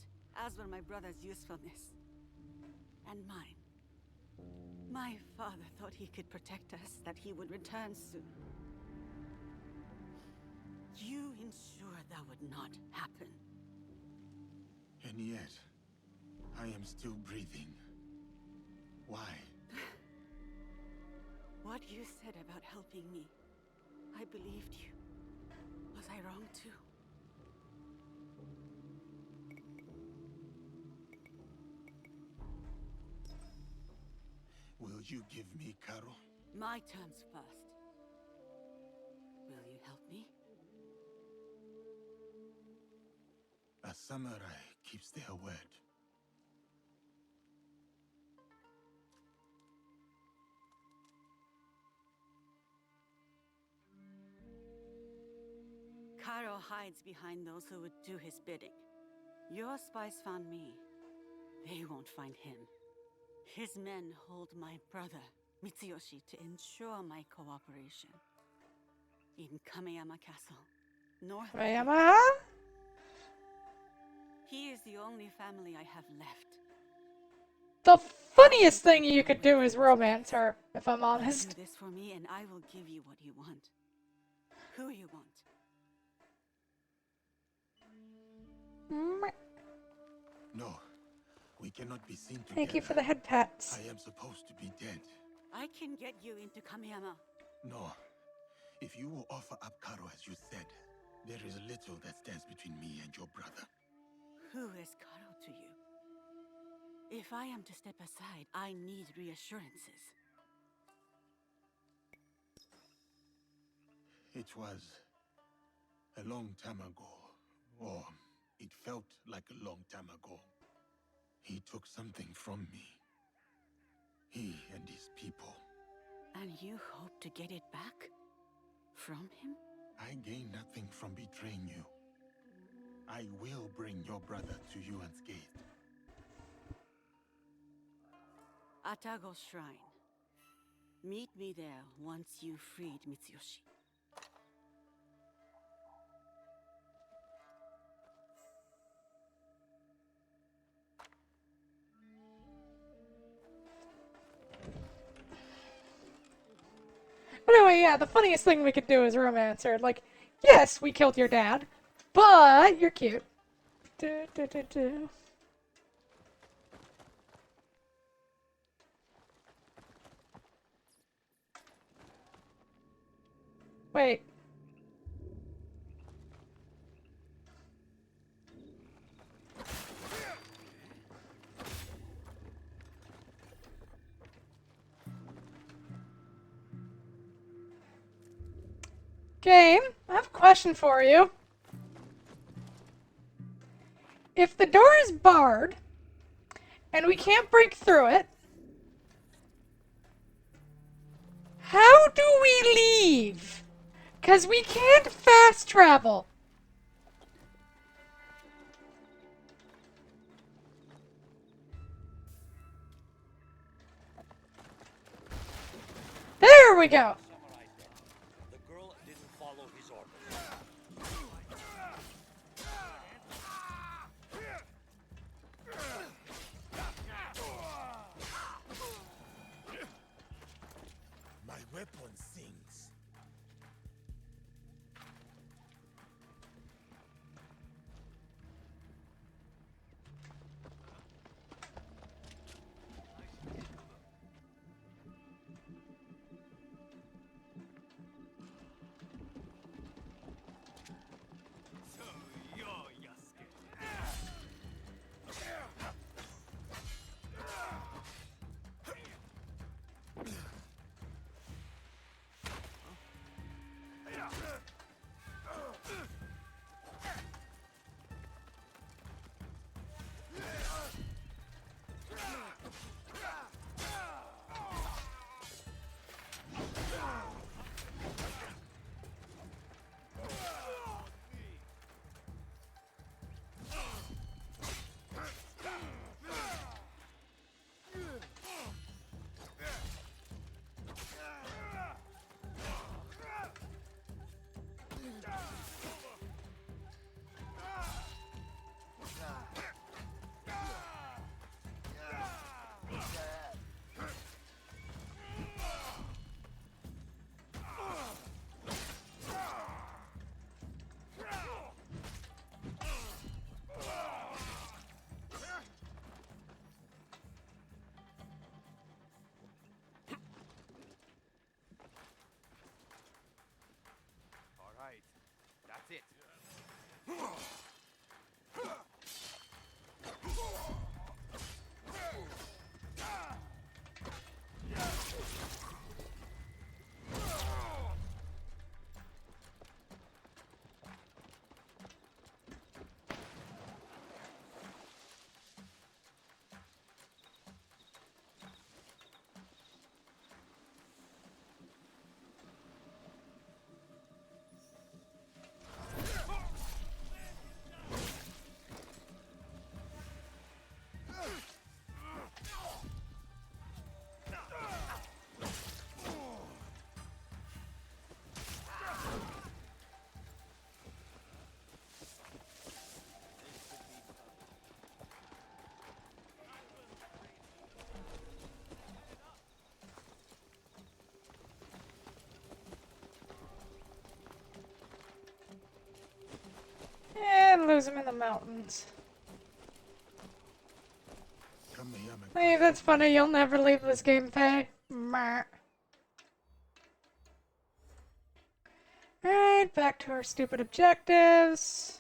as will my brother's usefulness. And mine. My father thought he could protect us, that he would return soon. You ensured that would not happen. And yet, I am still breathing. Why? What you said about helping me, I believed you. Was I wrong too? Will you give me Karo? My terms first. Will you help me? A samurai keeps their word. Karo hides behind those who would do his bidding. Your spies found me. They won't find him. His men hold my brother, Mitsuyoshi, to ensure my cooperation. In Kameyama Castle, north of Kameyama? He is the only family I have left. The funniest thing you could do is romance her, if I'm honest. Do this for me and I will give you what you want. Who you want. No, we cannot be seen together. Thank you for the head pats. I am supposed to be dead. I can get you into Kameyama. No. If you will offer up Karo as you said, there is little that stands between me and your brother. Who is Karo to you? If I am to step aside, I need reassurances. It was a long time ago, or it felt like a long time ago. He took something from me. He and his people. And you hope to get it back? From him? I gain nothing from betraying you. I will bring your brother to you unscathed. Atago Shrine. Meet me there once you've freed Mitsuyoshi. But anyway, yeah, the funniest thing we could do is romance her. Like, yes, we killed your dad, but you're cute. Wait. Game, I have a question for you. If the door is barred, and we can't break through it, How do we leave? Because we can't fast travel. There we go. The girl didn't follow his orders. My weapon sings. So you're Yasuke. All right, that's it. And lose him in the mountains. Hey, that's funny. You'll never leave this game, Faye. Alright, back to our stupid objectives.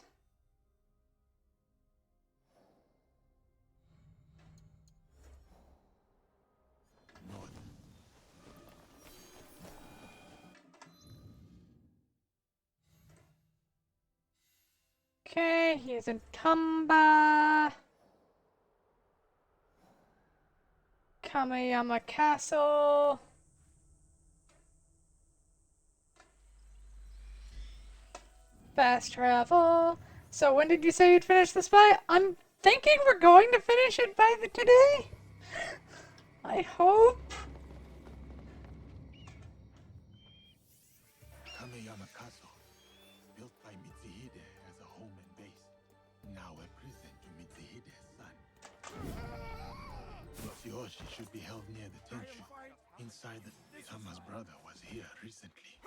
Okay, he's in Tumba. Kameyama Castle. Fast travel. So when did you say you'd finish this fight? I'm thinking we're going to finish it by today. I hope. Kameyama Castle, built by Mitsuhide as a home and base, now a prison to Mitsuhide's son. Mitsuyoshi should be held near the Tenshu. Inside the Tama's brother was here recently.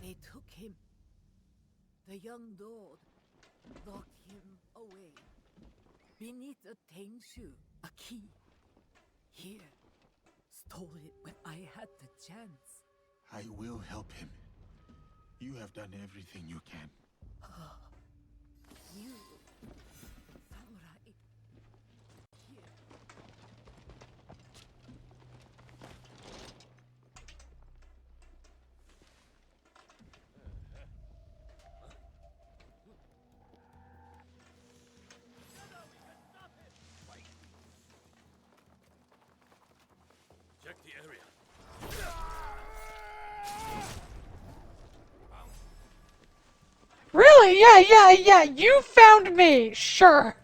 They took him. The young lord. locked him away beneath a tengshu, a key. Here, stole it when I had the chance. I will help him. You have done everything you can. You, samurai. Here. Check the area. Really? Yeah. You found me. Sure.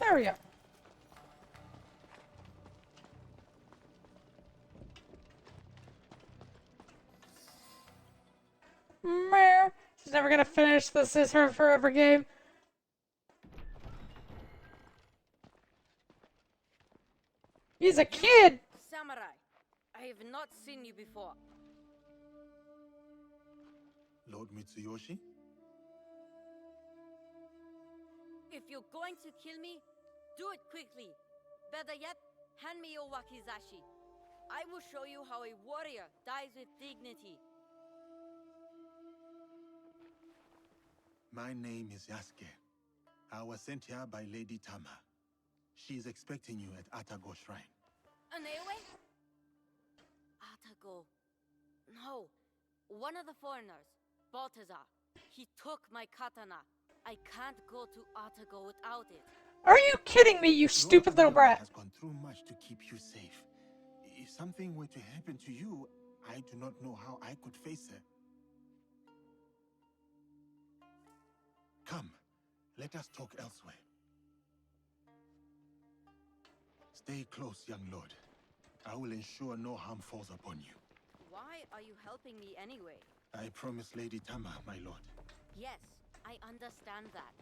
There we go. Meh. She's never gonna finish This Is Her Forever game. He's a kid! Samurai, I have not seen you before. Lord Mitsuyoshi? If you're going to kill me, do it quickly. Better yet, hand me your wakizashi. I will show you how a warrior dies with dignity. My name is Yasuke. I was sent here by Lady Tama. She is expecting you at Atago Shrine. Anewe? Atago. No. One of the foreigners, Baltazar. He took my katana. I can't go to Atago without it. Are you kidding me, you stupid little brat? Has gone through much to keep you safe. If something were to happen to you, I do not know how I could face her. Come, let us talk elsewhere. Stay close, young lord. I will ensure no harm falls upon you. Why are you helping me anyway? I promise Lady Tama, my lord. Yes, I understand that.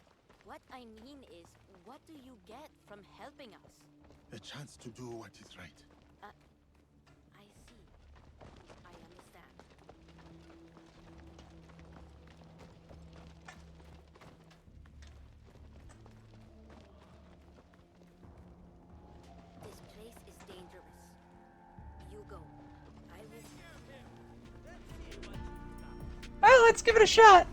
What I mean is, what do you get from helping us? A chance to do what is right. I see. I understand. This place is dangerous. You go. I will... Well, let's give it a shot.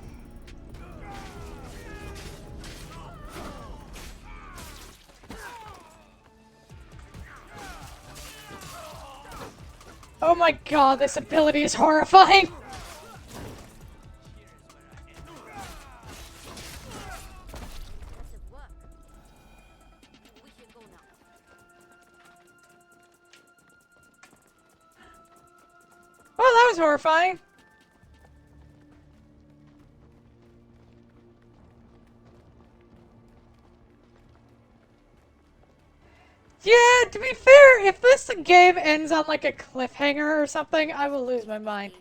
Oh my god, this ability is horrifying! Well, that was horrifying. Yeah, to be fair, if this game ends on like a cliffhanger or something, I will lose my mind.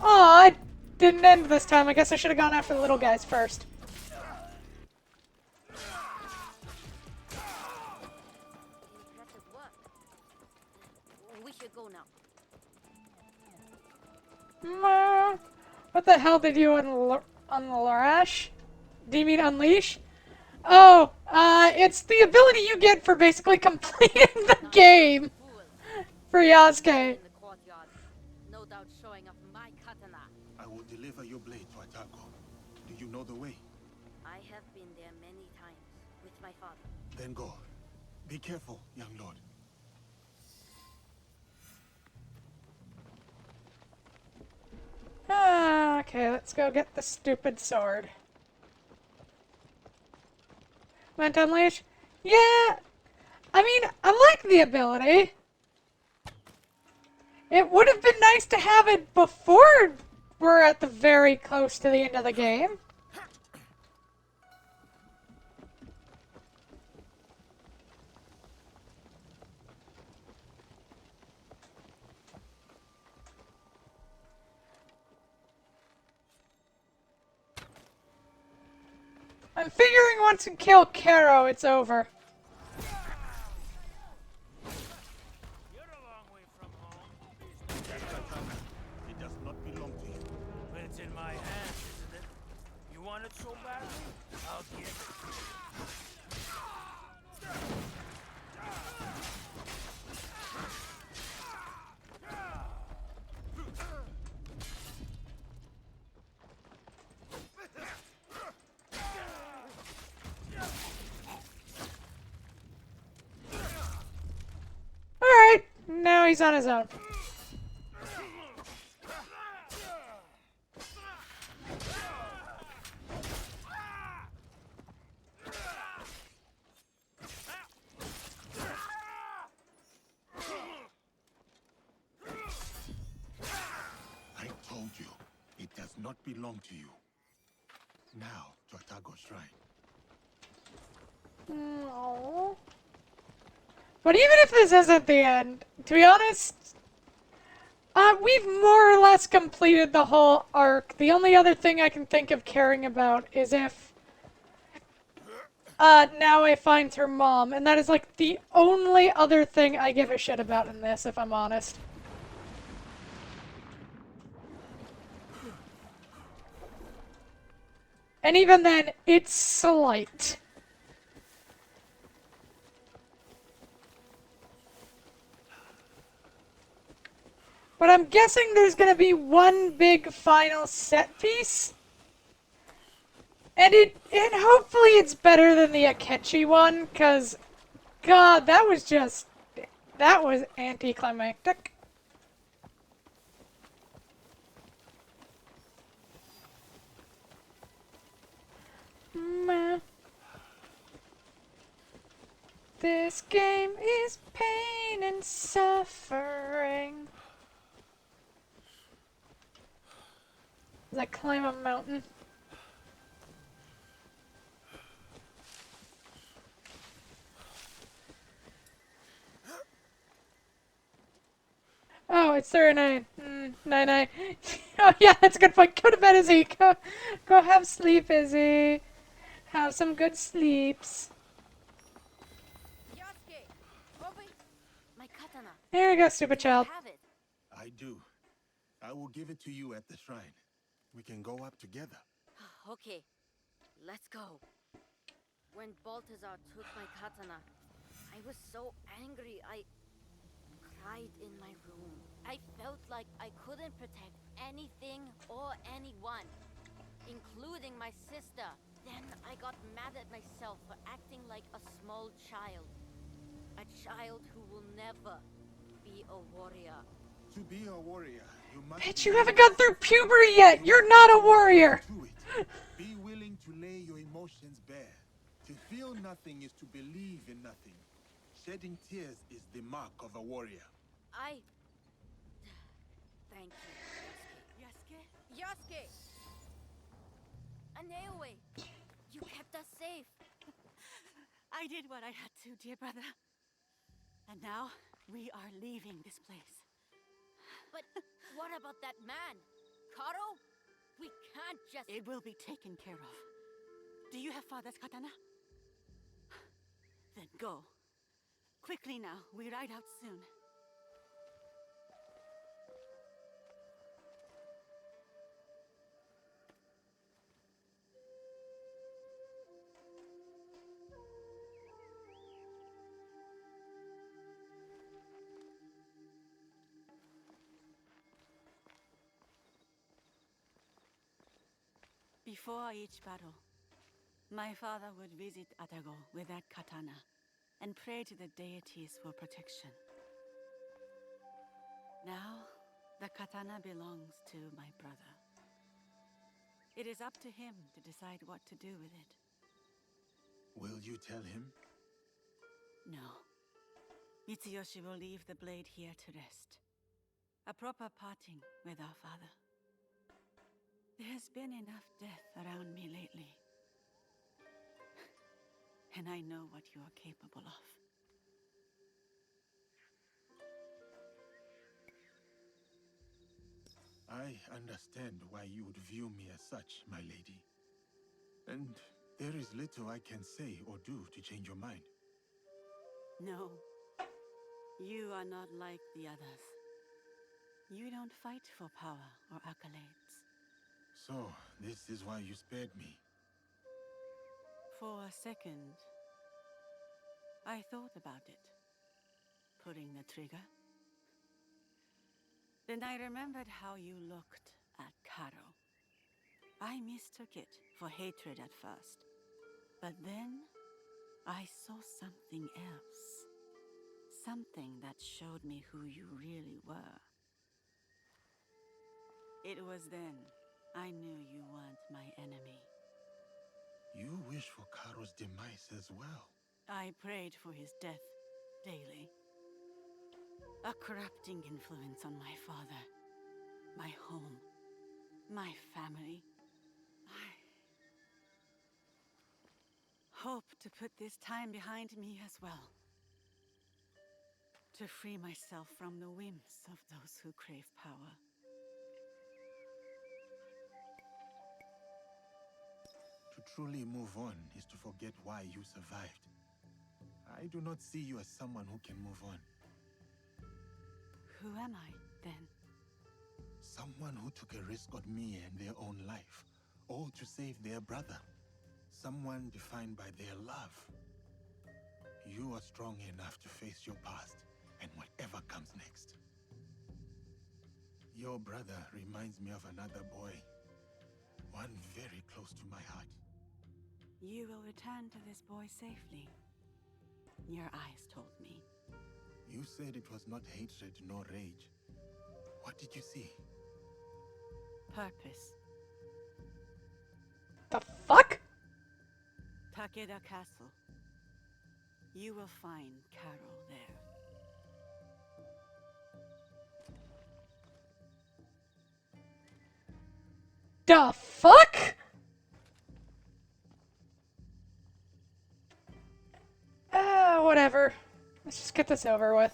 Aw, it didn't end this time. I guess I should have gone after the little guys first. We should go now. What the hell did you unleash? Do you mean unleash? Oh, it's the ability you get for basically completing the game for Yasuke. No doubt showing your blade to Atago. Do you know the way? I have been there many times with my father. Then go. Be careful, young lord. Ah, okay, let's go get the stupid sword. Meant unleash? Yeah! I mean, I like the ability. It would have been nice to have it before we're at the very close to the end of the game. I'm figuring once we kill Kero, it's over. It does not belong to you. But it's in my hands, isn't it? You want it so badly? I'll give it. Alright, now he's on his own. I told you, it does not belong to you. Now, to Atago's shrine. No. But even if this isn't the end, to be honest, we've more or less completed the whole arc. The only other thing I can think of caring about is if now I find her mom, and that is like the only other thing I give a shit about in this, if I'm honest. And even then, it's slight. But I'm guessing there's gonna be one big final set piece. And hopefully it's better than the Akechi one, cause God, that was anticlimactic. Meh. This game is pain and suffering. As I climb a mountain. Oh, it's 39. 9. Oh yeah, that's a good point. Go to bed, Izzy. Go have sleep, Izzy. Have some good sleeps. Yosuke! Obi! My katana. Here we go, stupid child. Have it. I do. I will give it to you at the shrine. We can go up together. Okay, let's go. When Balthazar took my katana, I was so angry I cried in my room. I felt like I couldn't protect anything or anyone, including my sister. Then I got mad at myself for acting like a small child. A child who will never be a warrior. To be a warrior, you must... Bitch, you haven't got through puberty yet! You're not a warrior! Be willing to lay your emotions bare. To feel nothing is to believe in nothing. Shedding tears is the mark of a warrior. Thank you, Yosuke. Yosuke! Aneoe! You kept us safe. I did what I had to, dear brother. And now, we are leaving this place. But what about that man? Karo? We can't just... It will be taken care of. Do you have father's katana? Then go. Quickly now, we ride out soon. Before each battle, my father would visit Atago with that katana and pray to the deities for protection. Now, the katana belongs to my brother. It is up to him to decide what to do with it. Will you tell him? No. Mitsuyoshi will leave the blade here to rest. A proper parting with our father. There's been enough death around me lately. And I know what you are capable of. I understand why you would view me as such, my lady. And there is little I can say or do to change your mind. No. You are not like the others. You don't fight for power or accolades. So, this is why you spared me. For a second, I thought about it. Pulling the trigger. Then I remembered how you looked at Karo. I mistook it for hatred at first. But then, I saw something else. Something that showed me who you really were. It was then I knew you weren't my enemy. You wish for Karo's demise as well. I prayed for his death daily. A corrupting influence on my father, my home, my family. I hope to put this time behind me as well. To free myself from the whims of those who crave power. To truly move on is to forget why you survived. I do not see you as someone who can move on. Who am I, then? Someone who took a risk on me and their own life, all to save their brother. Someone defined by their love. You are strong enough to face your past and whatever comes next. Your brother reminds me of another boy. One very close to my heart. You will return to this boy safely. Your eyes told me. You said it was not hatred nor rage. What did you see? Purpose. The fuck? Takeda Castle. You will find Carol there. The fuck? Whatever. Let's just get this over with.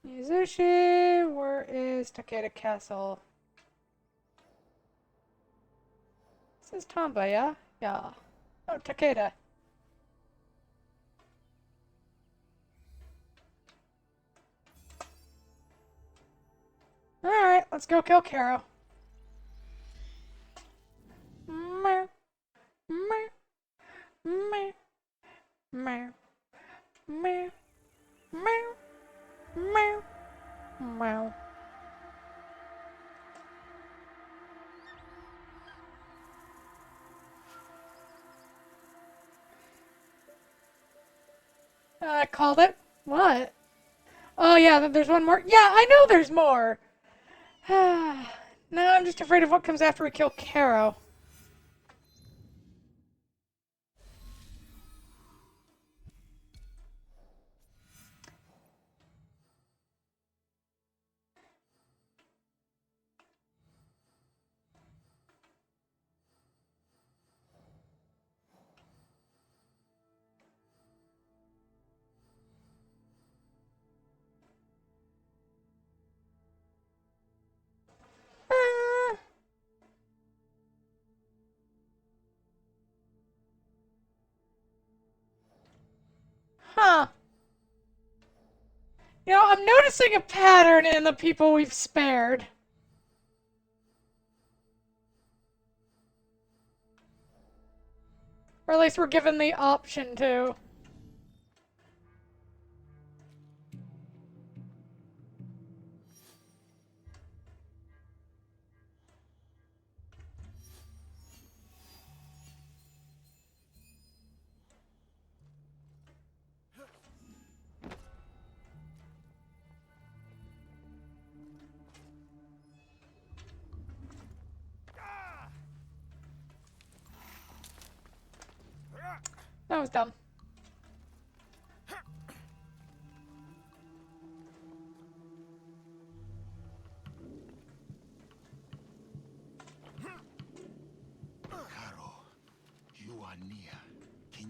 Mizushi, where is Takeda Castle? This is Tamba, yeah? Yeah. Oh, Takeda. Alright, let's go kill Karo. Meow. Meow. Meow. Meow. Meow. Meow. Meow. Meow. I called it. What? Oh yeah, there's one more. Yeah, I know there's more. Now I'm just afraid of what comes after we kill Karo. Huh. You know, I'm noticing a pattern in the people we've spared. Or at least we're given the option to. That was dumb. Caro, you are near.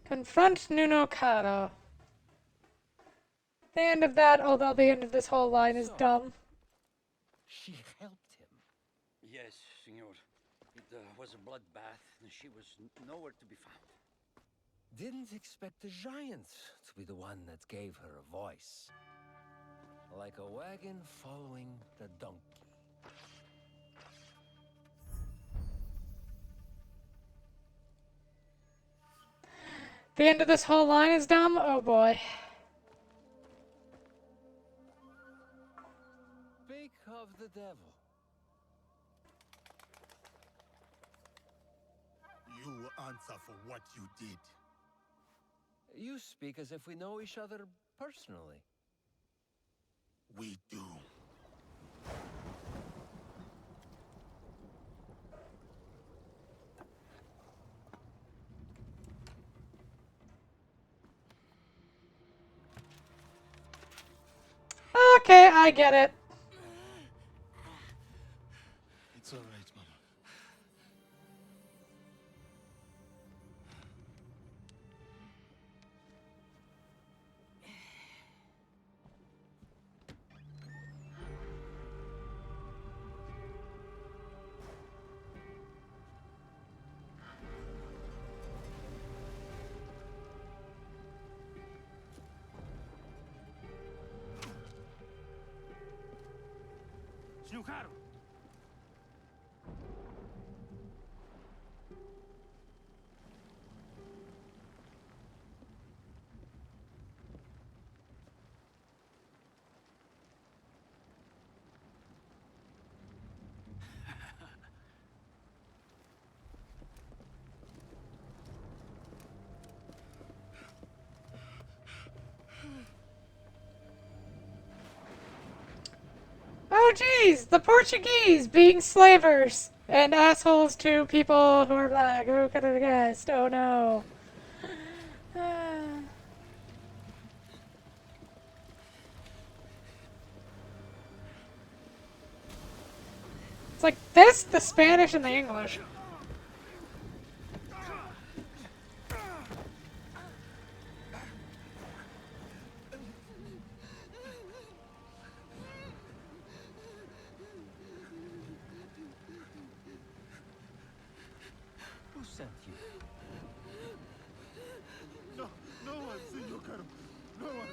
Confront Nuno Caro. The end of that, although the end of this whole line is dumb. She helped him. Yes, senor. It was a bloodbath, and she was nowhere to be found. Didn't expect the giant to be the one that gave her a voice. Like a wagon following the donkey. The end of this whole line is dumb? Oh boy. Speak of the devil. You will answer for what you did. You speak as if we know each other personally. We do. Okay, I get it. It's all right, Mama. Snookaru! Oh geez, the Portuguese being slavers and assholes to people who are black. Who could have guessed? Oh no. It's like this, the Spanish, and the English. Who sent you? No one, Senor Caro. No one.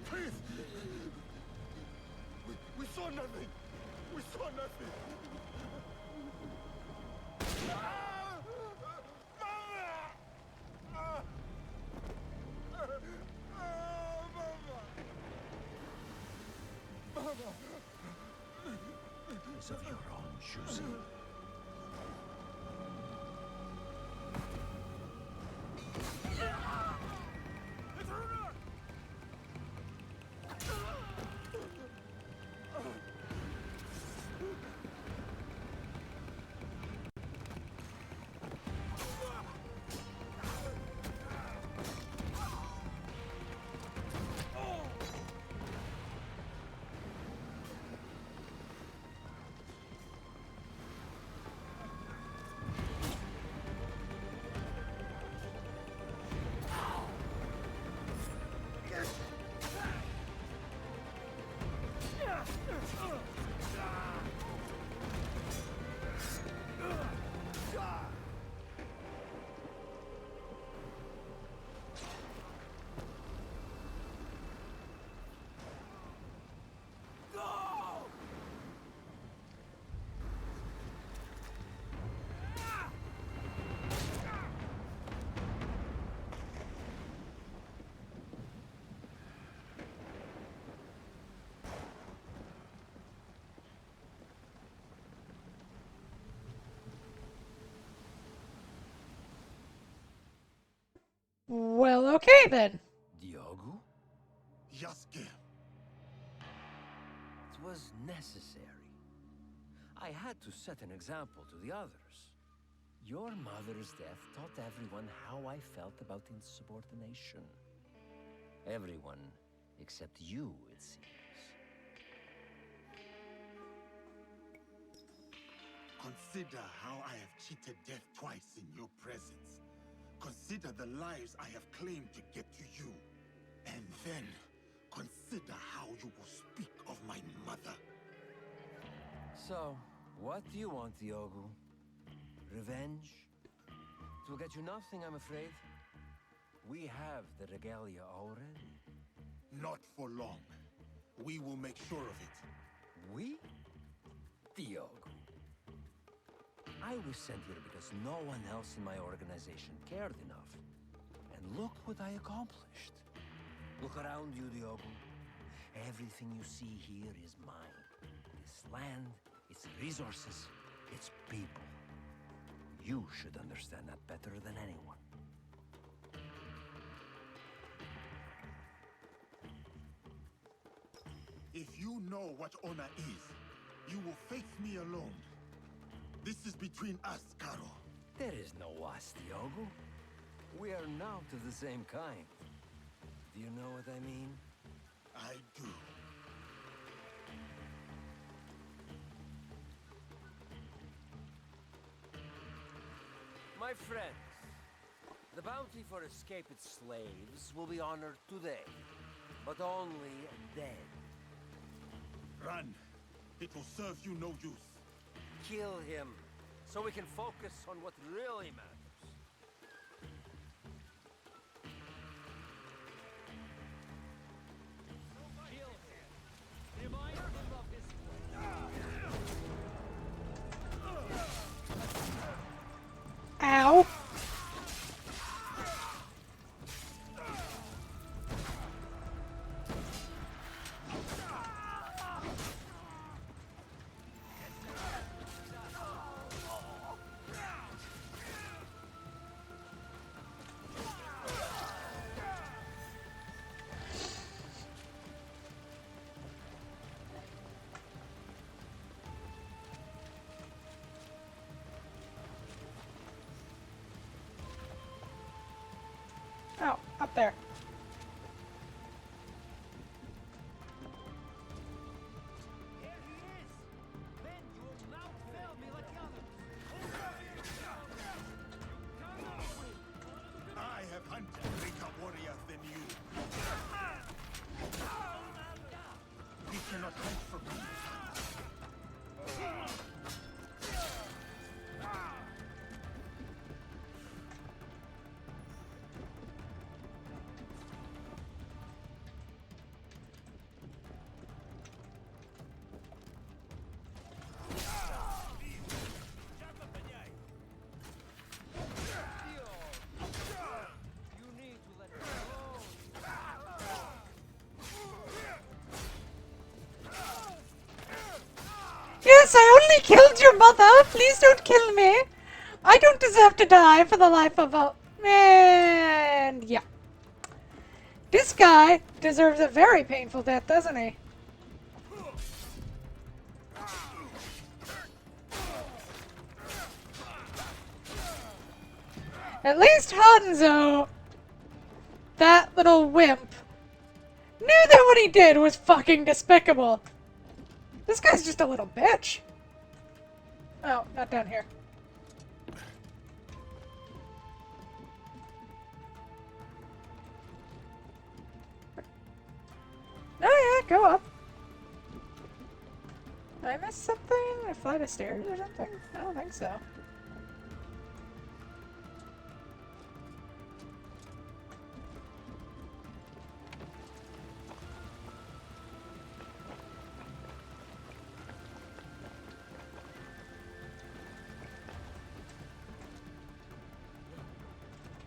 Please! We saw nothing! We saw nothing! It's of your own choosing. Well, okay then. Diogo? Jaskier. It was necessary. I had to set an example to the others. Your mother's death taught everyone how I felt about insubordination. Everyone except you, it seems. Consider how I have cheated death twice in your presence. Consider the lives I have claimed to get to you. And then, consider how you will speak of my mother. So, what do you want, Diogo? Revenge? It will get you nothing, I'm afraid. We have the regalia already. Not for long. We will make sure of it. We? Diogo. I was sent here because no one else in my organization cared enough. And look what I accomplished. Look around you, Diogo. Everything you see here is mine. This land, its resources, its people. You should understand that better than anyone. If you know what honor is, you will face me alone. This is between us, Caro. There is no us, Diogo. We are not of the same kind. Do you know what I mean? I do. My friends, the bounty for escaped slaves will be honored today, but only dead. Run. It will serve you no use. Kill him, so we can focus on what really matters. Kill him. Remind him of his Ow. Oh, up there. I have hunted greater warriors than you. You cannot hide from me. Yes, I only killed your mother. Please don't kill me. I don't deserve to die for the life of a man. Yeah. This guy deserves a very painful death, doesn't he? At least Hanzo, that little wimp, knew that what he did was fucking despicable. This guy's just a little bitch. Oh, not down here. Oh yeah, go up. Did I miss something? A flight of stairs or something? I don't think so.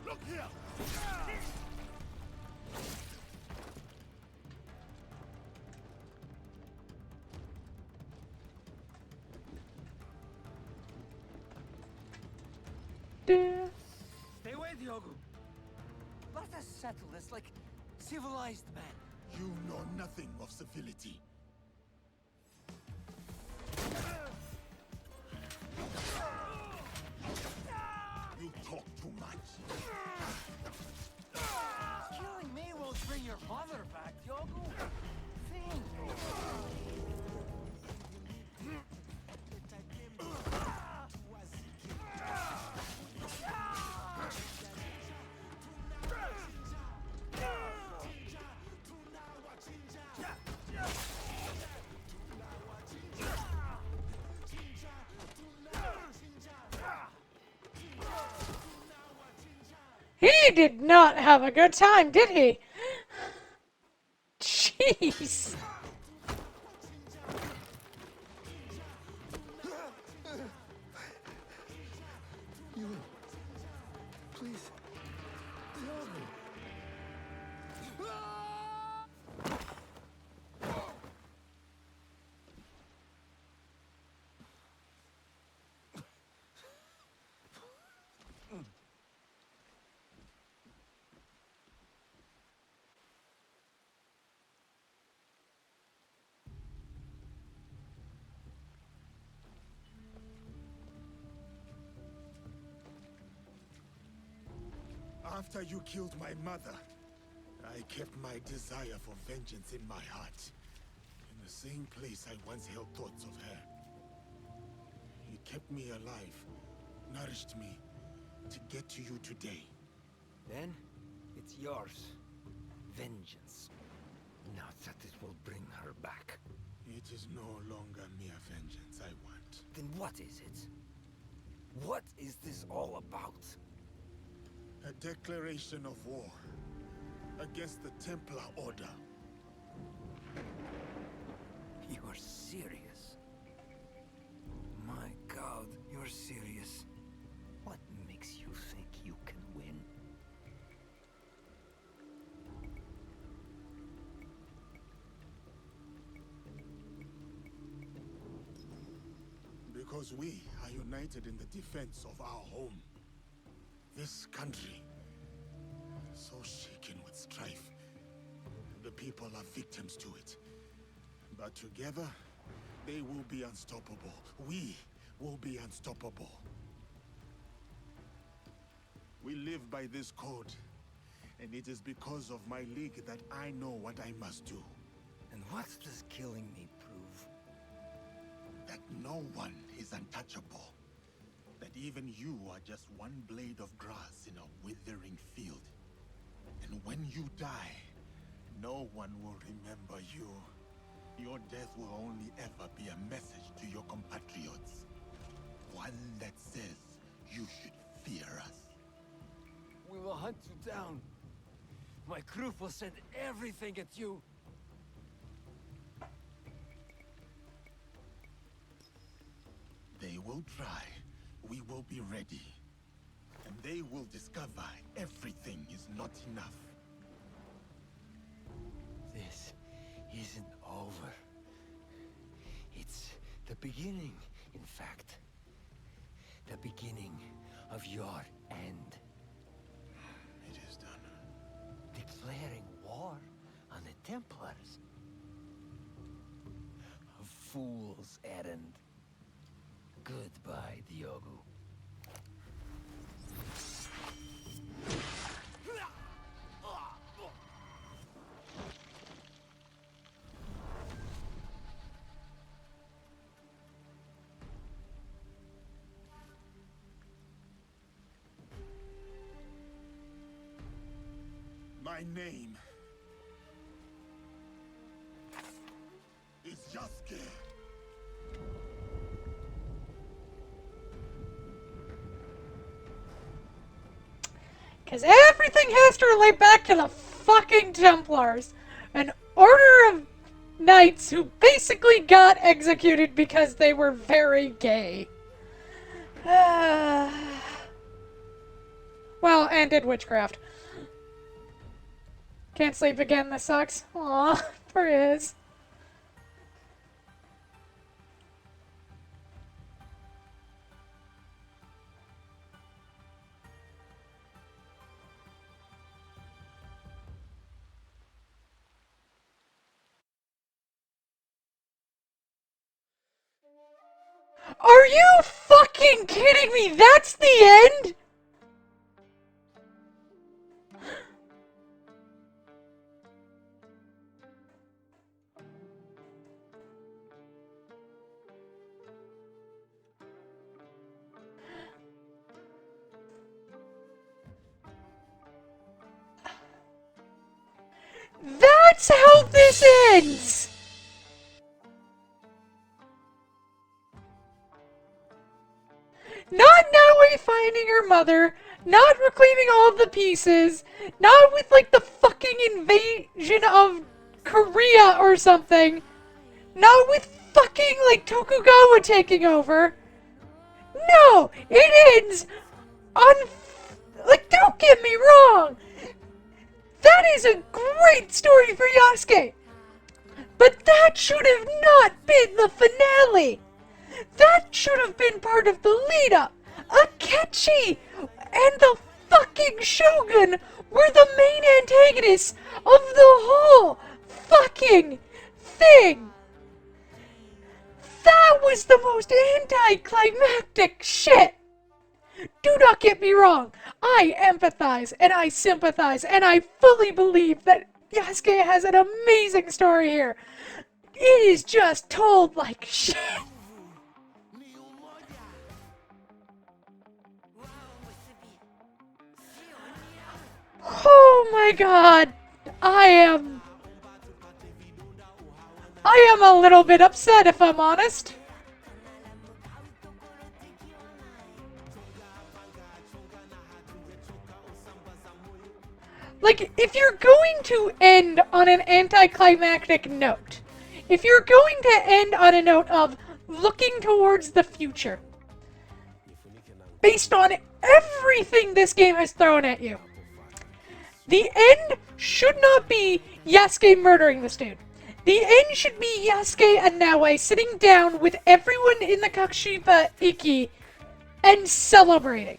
Look here! Stay away, Diogo. Let us settle this like civilized men. You know nothing of civility. You talk too much. Killing me won't bring your mother back, Diogo. Think. He did not have a good time, did he? Jeez. You, please, Diogo. After you killed my mother, I kept my desire for vengeance in my heart. In the same place I once held thoughts of her. You kept me alive, nourished me, to get to you today. Then, it's yours. Vengeance. Not that it will bring her back. It is no longer mere vengeance I want. Then what is it? What is this all about? A declaration of war against the Templar Order. You are serious? My God, you're serious. What makes you think you can win? Because we are united in the defense of our home. This country, so shaken with strife. The people are victims to it. But together, they will be unstoppable. We will be unstoppable. We live by this code. And it is because of my league that I know what I must do. And what does killing me prove? That no one is untouchable. That even you are just one blade of grass in a withering field. And when you die, no one will remember you. Your death will only ever be a message to your compatriots. One that says you should fear us. We will hunt you down. My group will send everything at you. They will try. We will be ready. And they will discover everything is not enough. This isn't over. It's the beginning, in fact. The beginning of your end. It is done. Declaring war on the Templars. A fool's errand. Goodbye, Diogo. My name is Yasuke. Because everything has to relate back to the fucking Templars. An order of knights who basically got executed because they were very gay. Well, and did witchcraft. Can't sleep again, this sucks. Aw, for his. Are you fucking kidding me? That's the end? That's how this ends! Not Naoi finding her mother, not reclaiming all of the pieces, not with like the fucking invasion of Korea or something, not with fucking like Tokugawa taking over. No! It ends on... Like, don't get me wrong! That is a great story for Yasuke! But that should have not been the finale! That should have been part of the lead-up! Akechi and the fucking Shogun were the main antagonists of the whole fucking thing! That was the most anticlimactic shit! Do not get me wrong, I empathize and I sympathize and I fully believe that Yasuke has an amazing story here. It is just told like shit. Oh my god, I am a little bit upset if I'm honest. Like, if you're going to end on an anticlimactic note, if you're going to end on a note of looking towards the future, based on everything this game has thrown at you, the end should not be Yasuke murdering this dude. The end should be Yasuke and Naoi sitting down with everyone in the Kashipa Ikki and celebrating.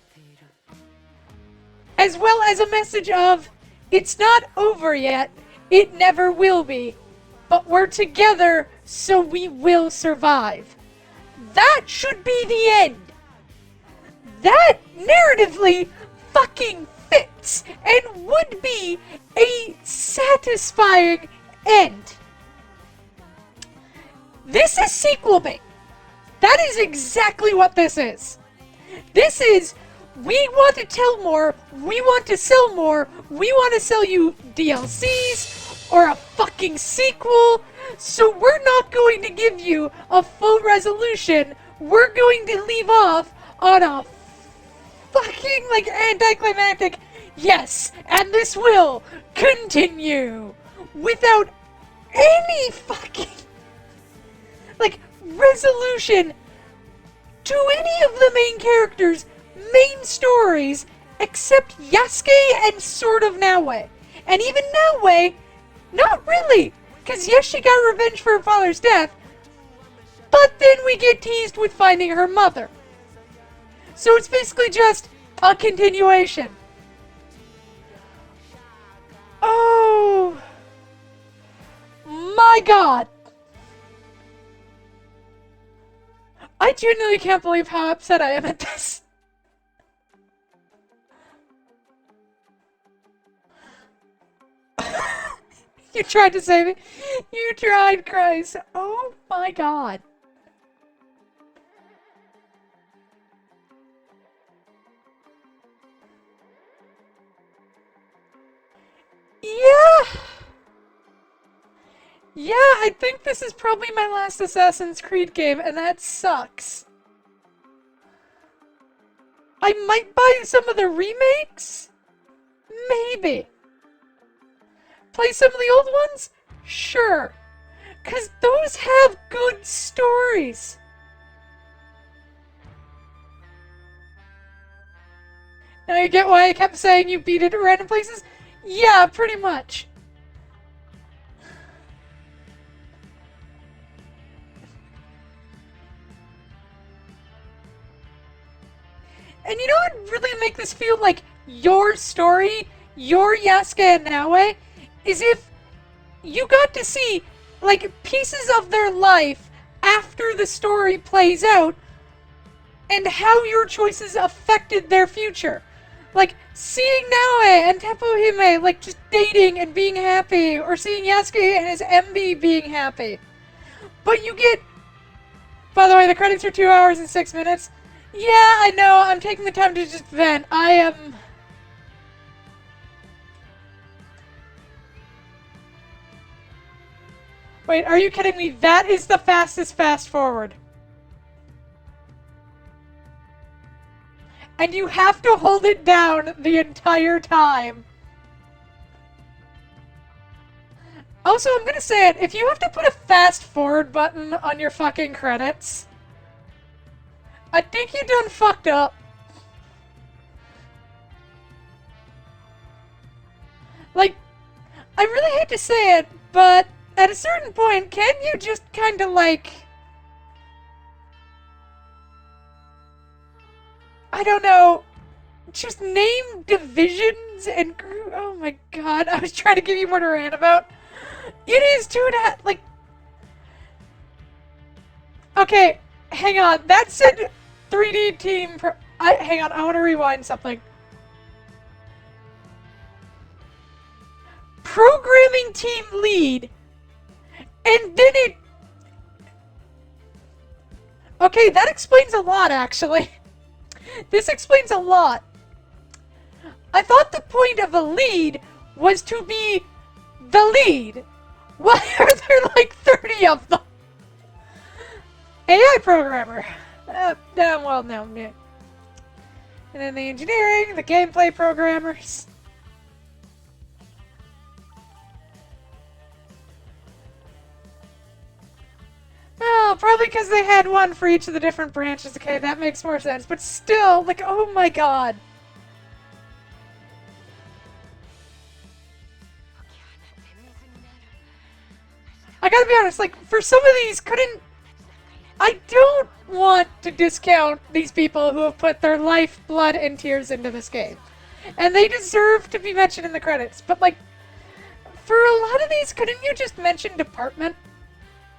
As well as a message of, it's not over yet, it never will be, but we're together so we will survive. That should be the end. That narratively fucking fits and would be a satisfying end. This is sequel bait. That is exactly what this is. This is, we want to tell more, we want to sell more, we want to sell you DLCs or a fucking sequel, so we're not going to give you a full resolution. We're going to leave off on a fucking like anticlimactic yes, and this will continue without any fucking like resolution to any of the main characters' main stories except Yasuke and sort of Naoi. And even Naoi, not really, because yes, she got revenge for her father's death, but then we get teased with finding her mother. So it's basically just a continuation. Oh my god. I genuinely can't believe how upset I am at this. You tried to save me. You tried, Christ. Oh my god. Yeah. Yeah, I think this is probably my last Assassin's Creed game, and that sucks. I might buy some of the remakes? Maybe. Play some of the old ones? Sure. 'Cause those have good stories. Now you get why I kept saying you beat it at random places? Yeah, pretty much. And you know what would really make this feel like your story, your Yasuke and Naoi, is if you got to see, like, pieces of their life after the story plays out and how your choices affected their future. Like, seeing Naoe and Tepuhime, like, just dating and being happy, or seeing Yasuke and his MB being happy. But you get... By the way, the credits are 2 hours and 6 minutes. Yeah, I know, I'm taking the time to just vent. I am... Wait, are you kidding me? That is the fastest fast forward. And you have to hold it down the entire time. Also, I'm gonna say it, if you have to put a fast forward button on your fucking credits, I think you done fucked up. Like, I really hate to say it, but at a certain point, can you just kinda like... I don't know, just name divisions and group. Oh my god, I was trying to give you more to rant about. It is 2.5, like... Okay, hang on, that said 3D team hang on, I want to rewind something. Programming team lead, and then it... Okay, that explains a lot, actually. This explains a lot. I thought the point of a lead was to be the lead. Why are there like 30 of them? AI programmer. Well, no. And then the engineering, the gameplay programmers. Oh, probably because they had one for each of the different branches. Okay, that makes more sense. But still, like, oh my god. I gotta be honest, like, for some of these, I don't want to discount these people who have put their life, blood, and tears into this game. And they deserve to be mentioned in the credits. But, like, for a lot of these, couldn't you just mention department?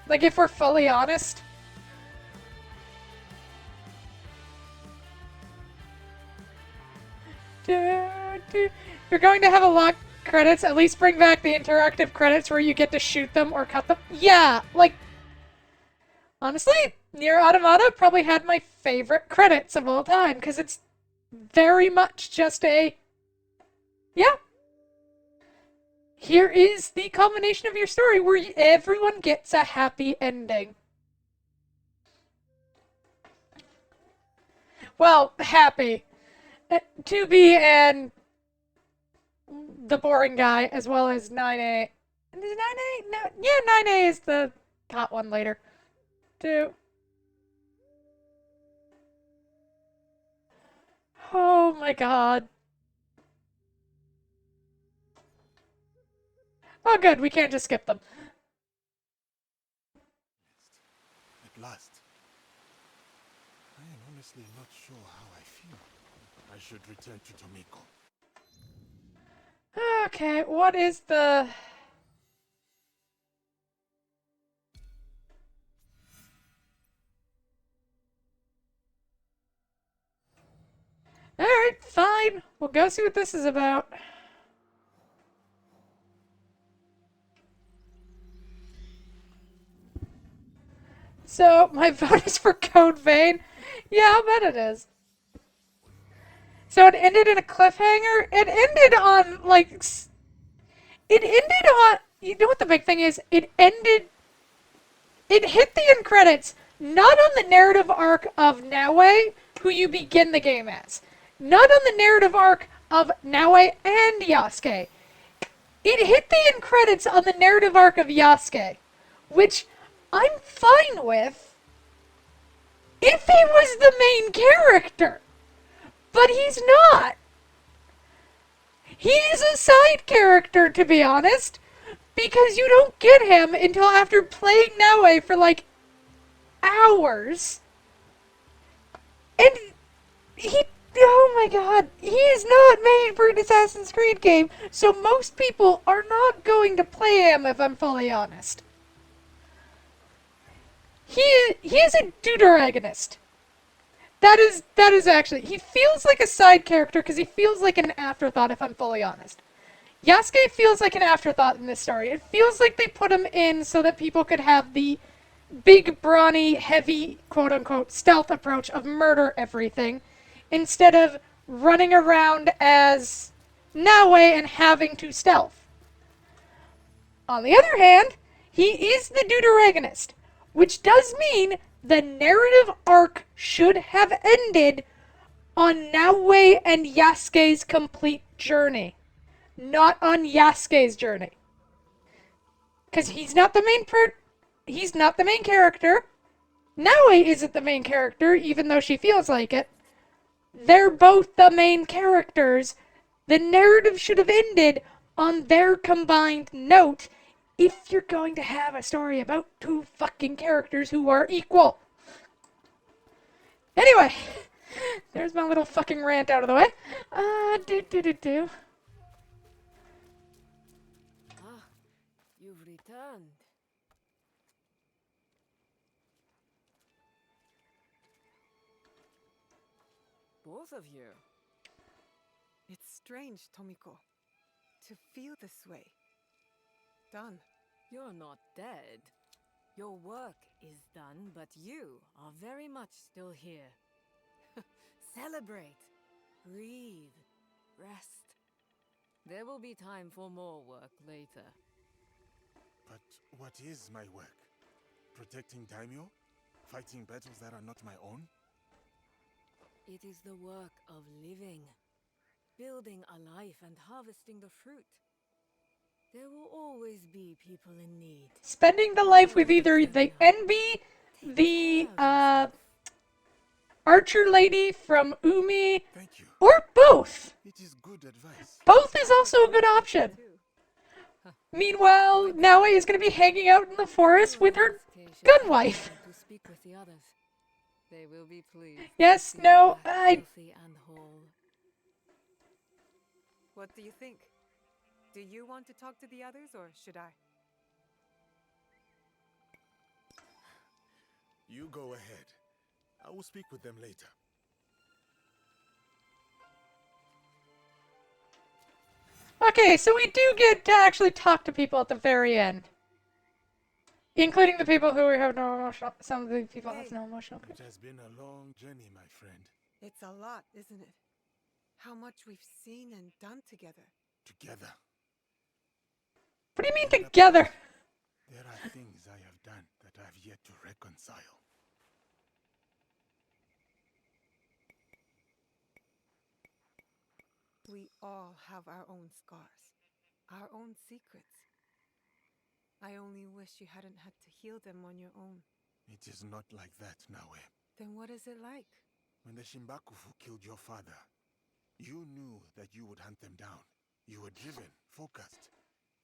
Like, if we're fully honest. If you're going to have a lock credits, at least bring back the interactive credits where you get to shoot them or cut them. Yeah, like, honestly, Nier Automata probably had my favorite credits of all time, because it's very much just a... Yeah. Here is the culmination of your story where everyone gets a happy ending. Well, happy. 2B and the boring guy, as well as 9A. Is it 9A? No, yeah, 9A is the hot one later. 2. Oh my god. Oh good, we can't just skip them. At last. I am honestly not sure how I feel. I should return to Tomiko. Okay, what is the... Alright, fine. We'll go see what this is about. So, my vote is for Code Vein. Yeah, I'll bet it is. So it ended in a cliffhanger? It ended on, like... It ended on... You know what the big thing is? It ended... It hit the end credits, not on the narrative arc of Naoe, who you begin the game as. Not on the narrative arc of Naoe and Yasuke. It hit the end credits on the narrative arc of Yasuke, which I'm fine with if he was the main character. But he's not. He is a side character, to be honest, because you don't get him until after playing Naoe for, like, hours. And he... Oh my god, he is not made for an Assassin's Creed game, so most people are not going to play him, if I'm fully honest. He is a deuteragonist. that is actually, he feels like a side character because he feels like an afterthought, if I'm fully honest. Yasuke feels like an afterthought in this story. It feels like they put him in so that people could have the big, brawny, heavy, quote-unquote, stealth approach of murder everything, instead of running around as Naue and having to stealth. On the other hand, he is the deuteragonist, which does mean the narrative arc should have ended on Naue and Yasuke's complete journey, not on Yasuke's journey. Because he's not the main character. Naue isn't the main character, even though she feels like it. They're both the main characters. The narrative should have ended on their combined note if you're going to have a story about two fucking characters who are equal. Anyway, there's my little fucking rant out of the way. You've returned. Both of you. It's strange, Tomiko, to feel this way. Done. You're not dead. Your work is done, but you are very much still here. Celebrate. Breathe. Rest. There will be time for more work later. But what is my work? Protecting Daimyo? Fighting battles that are not my own? It is the work of living. Building a life and harvesting the fruit. There will always be people in need. Spending the life with either the NB, the archer lady from Umi, or both. It is good advice. Both is also a good option. Meanwhile, Naue is going to be hanging out in the forest with her gun wife. To speak with the others. They will be pleased. Yes, no, Healthy and whole. What do you think? Do you want to talk to the others, or should I? You go ahead. I will speak with them later. Okay, so we do get to actually talk to people at the very end. Including the people who have no emotional... Some of the people have no emotional... It has been a long journey, my friend. It's a lot, isn't it? How much we've seen and done together. Together. What do you mean together? There are things I have done that I have yet to reconcile. We all have our own scars, our own secrets. I only wish you hadn't had to heal them on your own. It is not like that, Naue. Then what is it like? When the Shimbakufu killed your father, you knew that you would hunt them down. You were driven, focused.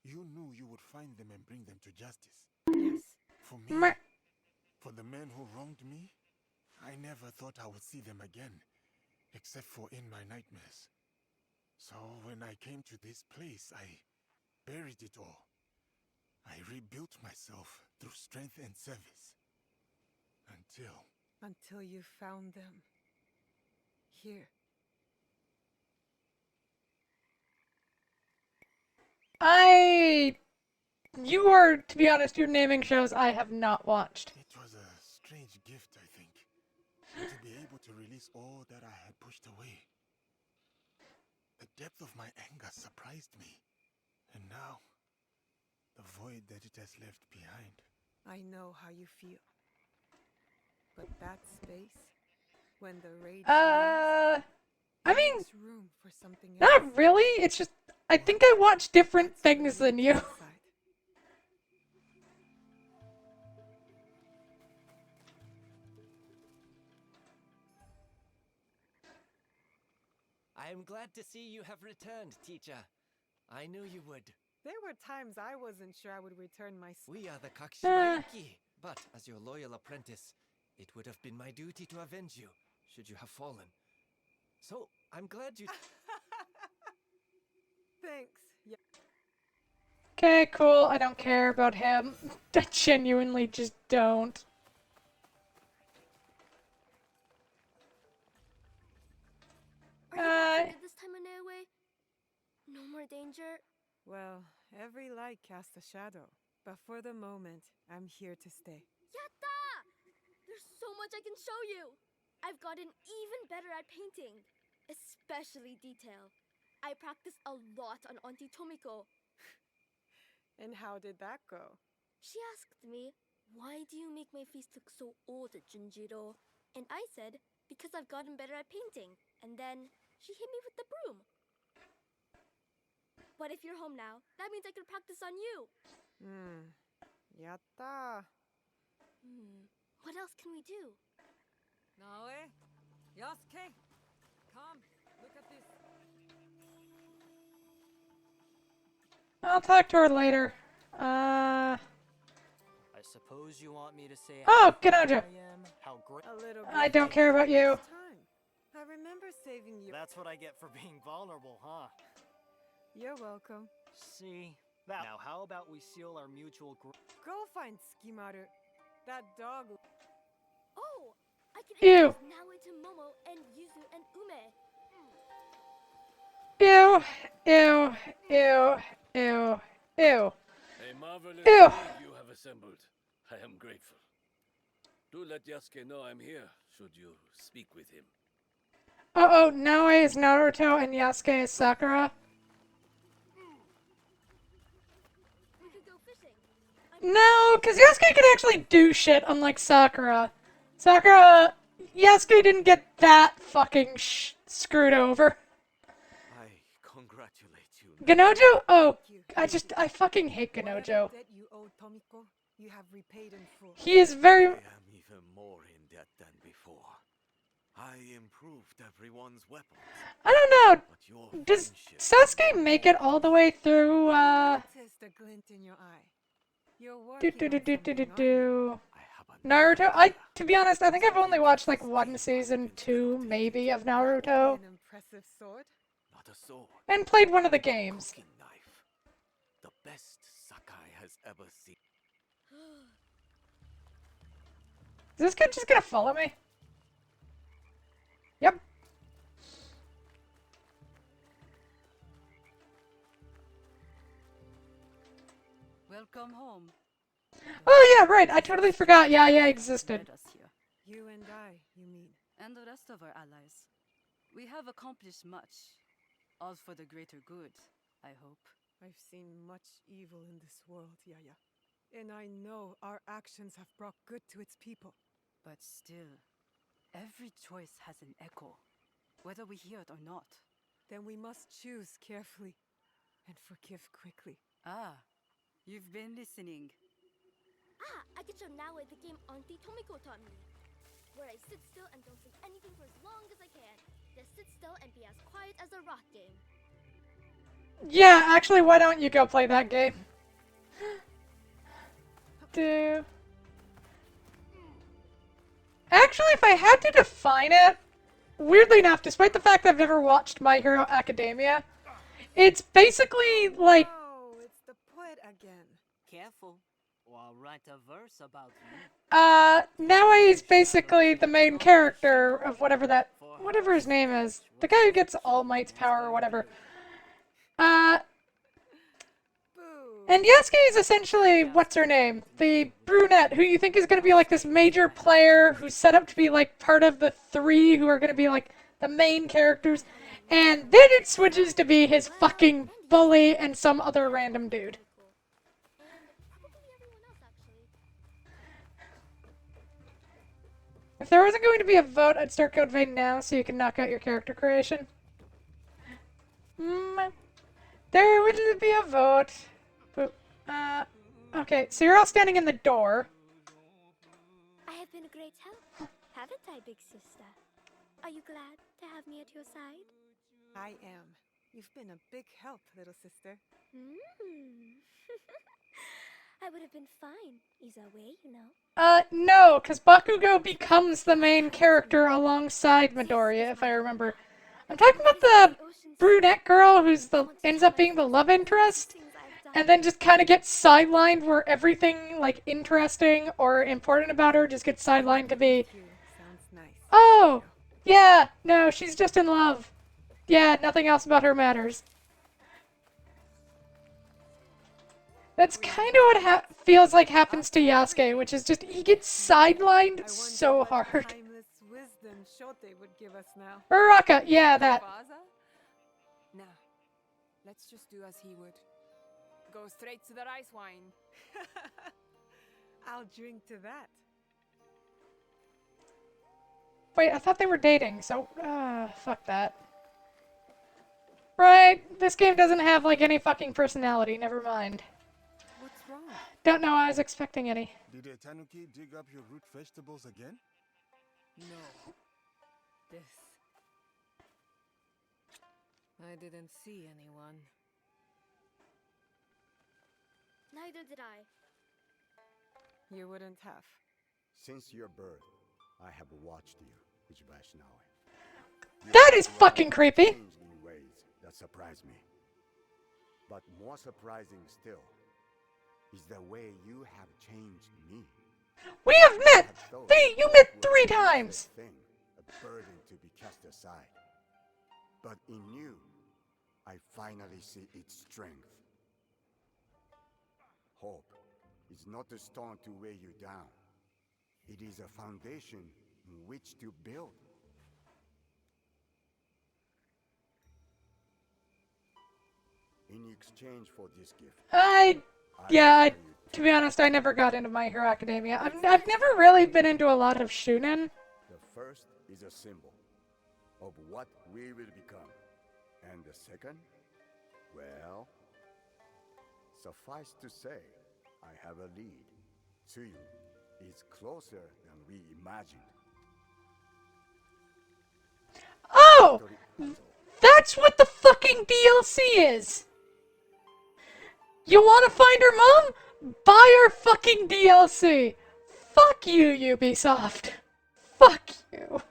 You knew you would find them and bring them to justice. Yes. For me, for the men who wronged me, I never thought I would see them again, except for in my nightmares. So when I came to this place, I buried it all. I rebuilt myself through strength and service. Until you found them. Here. You are, to be honest, you're naming shows I have not watched. It was a strange gift, I think. To be able to release all that I had pushed away. The depth of my anger surprised me. And now, the void that it has left behind. I know how you feel. But that space, when the rage I mean, makes room for something else. not really. It's just, I think I watch different things than you. I am glad to see you have returned, teacher. I knew you would. There were times I wasn't sure I would return my... We are the Kakushimaiki, but as your loyal apprentice, it would have been my duty to avenge you, should you have fallen. So, I'm glad you... Thanks. Yeah. Okay, cool. I don't care about him. I genuinely just don't. No more danger? Well, every light casts a shadow. But for the moment, I'm here to stay. Yatta! There's so much I can show you! I've gotten even better at painting. Especially detail. I practiced a lot on Auntie Tomiko. And how did that go? She asked me, "Why do you make my face look so old, Junjiro?" And I said, "Because I've gotten better at painting." And then she hit me with the broom. But if you're home now, that means I can practice on you. Yatta. What else can we do? Naoe? Yasuke? Come, look at this. I'll talk to her later. I suppose you want me to say Oh, how Genojo. I am, how great. A little bit. I don't care about you. Time. I remember saving you. That's what I get for being vulnerable, huh? You're welcome. See that. Now, how about we seal our mutual Go find Skimaru. That dog. Oh, I can Ew. introduce Naoe to Momo and Yuzu and Ume. Ew, ew, ew, ew, ew. A marvelous Ew. league you have assembled. I am grateful. Do let Yasuke know I'm here, should you speak with him. Uh-oh, Naoe is Naruto and Yasuke is Sakura. We could go fishing. No, because Yasuke can actually do shit, unlike Sakura. Yasuke didn't get that fucking screwed over. I congratulate you. Genojo? Oh, I fucking hate Whatever Genojo. debt you owe Tomiko, you have repaid in full. He is very... I am even more in debt than before. I improved everyone's weapons. I don't know. But your Does friendship Sasuke make it all the way through, Noticed a glint in your eye. You're do working do on do do do something, do aren't do. you? Naruto? To be honest, I think I've only watched like one season, two maybe, of Naruto. An impressive sword. Not a sword. And played one of the games. Cooking knife. The best Sakai has ever seen. Is this kid just gonna follow me? Yep. Welcome home. Oh yeah, right. I totally forgot. Yeah, existed. Led us here. You and I, you mean? And the rest of our allies. We have accomplished much. All for the greater good, I hope. I've seen much evil in this world, Yaya. And I know our actions have brought good to its people. But still, every choice has an echo, whether we hear it or not. Then we must choose carefully and forgive quickly. Ah, you've been listening. I can show Naoe the game Auntie Tomiko taught me. Where I sit still and don't say anything for as long as I can. Just sit still and be as quiet as a rock game. Yeah, actually, why don't you go play that game? Actually, if I had to define it, weirdly enough, despite the fact that I've never watched My Hero Academia, it's basically like... Oh, it's the poet again. Careful, or I'll write a verse about you. Naoe is basically the main character of whatever his name is. The guy who gets All Might's power or whatever. And Yasuke is essentially, what's her name? The brunette, who you think is going to be like this major player who's set up to be like part of the three who are going to be like the main characters. And then it switches to be his fucking bully and some other random dude. If there wasn't going to be a vote, I'd start Code Vein now so you can knock out your character creation. There would be a vote. Okay, so you're all standing in the door. I have been a great help, haven't I, big sister? Are you glad to have me at your side? I am. You've been a big help, little sister. I would have been fine either way, you know. No, because Bakugo becomes the main character alongside Midoriya, if I remember. I'm talking about the brunette girl who's ends up being the love interest, and then just kind of gets sidelined where everything, like, interesting or important about her just gets sidelined to be, oh, yeah, no, she's just in love. Yeah, nothing else about her matters. That's kind of what feels like happens to Yasuke, which is just he gets sidelined so hard. Timeless wisdom Shote would give us now. Uraraka, yeah, that. Nah, let's just do as he would. Go straight to the rice wine. I'll drink to that. Wait, I thought they were dating, so, fuck that. Right, this game doesn't have, like, any fucking personality, never mind. What's wrong? Don't know, I was expecting any. Did a tanuki dig up your root vegetables again? No. This. I didn't see anyone. Neither did I. You wouldn't have. Since your birth, I have watched you, Uchibashinawe. That is fucking creepy! Changed in ways that surprise me. But more surprising still is the way you have changed me. We have met! You met 3 times! Thing, a burden to be cast aside. But in you, I finally see its strength. Hope is not a stone to weigh you down. It is a foundation in which to build. In exchange for this gift, to be honest, I never got into My Hero Academia. I've never really been into a lot of shounen. The first is a symbol of what we will become. And the second, well, suffice to say, I have a lead. Tsuyu is closer than we imagined. Oh! That's what the fucking DLC is! You wanna find her mom? Buy her fucking DLC! Fuck you, Ubisoft! Fuck you!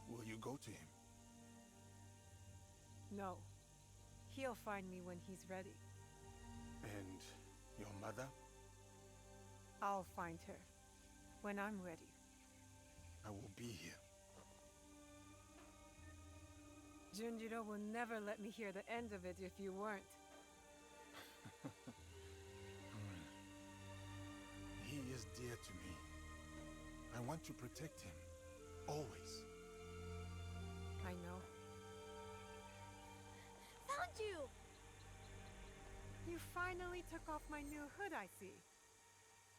Will you go to him? No. He'll find me when he's ready. And your mother? I'll find her when I'm ready. I will be here. Junjiro will never let me hear the end of it if you weren't. He is dear to me. I want to protect him. Always. I know. Found you! You finally took off my new hood, I see.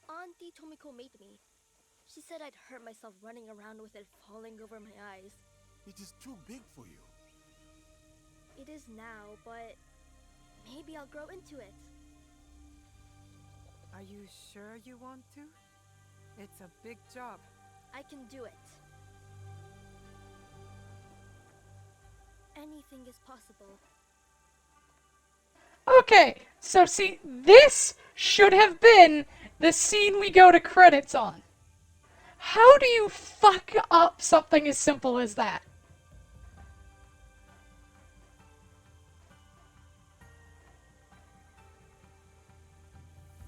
Auntie Tomiko made me. She said I'd hurt myself running around with it falling over my eyes. It is too big for you. It is now, but maybe I'll grow into it. Are you sure you want to? It's a big job. I can do it. Anything is possible. Okay, so see, this should have been the scene we go to credits on. How do you fuck up something as simple as that?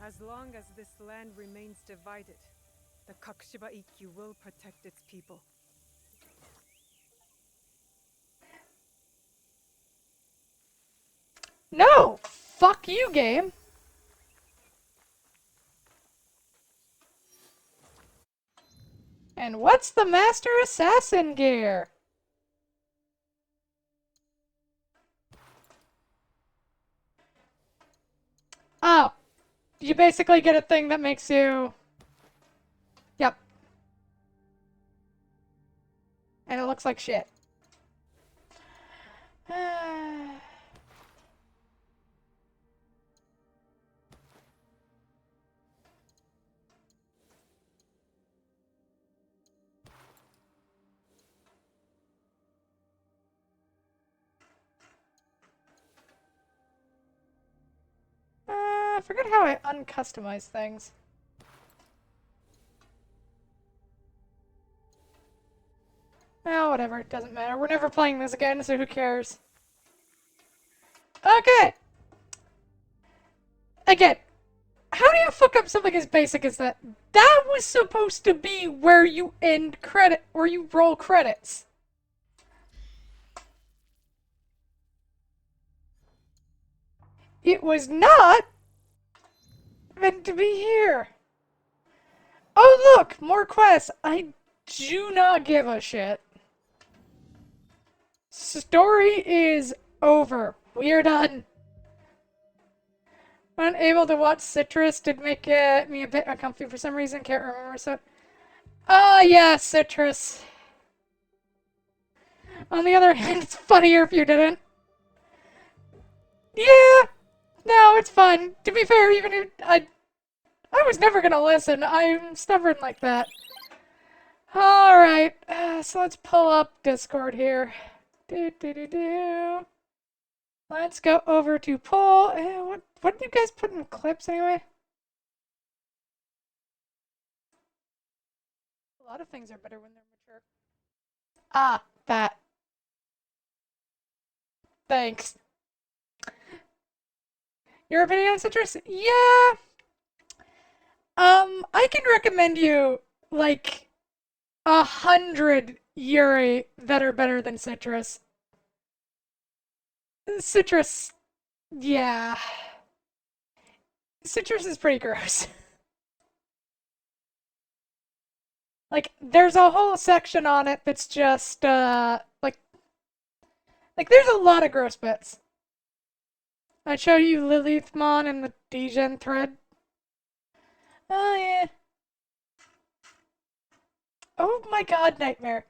As long as this land remains divided, the Kakushiba Ikkyu will protect its people. No! Fuck you, game! And what's the Master Assassin gear? Oh. You basically get a thing that makes you... Yep. And it looks like shit. I forget how I uncustomize things. Oh, whatever, it doesn't matter. We're never playing this again, so who cares? Okay! again, how do you fuck up something as basic as that? That was supposed to be where you where you roll credits. It was not meant to be here. Oh look, more quests. I do not give a shit. Story is over. We are done. Unable to watch Citrus did make me a bit uncomfy for some reason. Can't remember. So, yeah, Citrus. On the other hand, it's funnier if you didn't. Yeah. No, it's fun. To be fair, even if I was never gonna listen. I'm stubborn like that. All right. So let's pull up Discord here. Let's go over to poll. What do you guys put in clips anyway? A lot of things are better when they're mature. Ah, that. Thanks. Your opinion on Citrus? Yeah. I can recommend you like 100 Yuri that are better than Citrus. Citrus, yeah. Citrus is pretty gross. Like, there's a whole section on it that's just, like there's a lot of gross bits. I showed you Lilithmon in the Degen thread. Oh, yeah. Oh my god, Nightmare.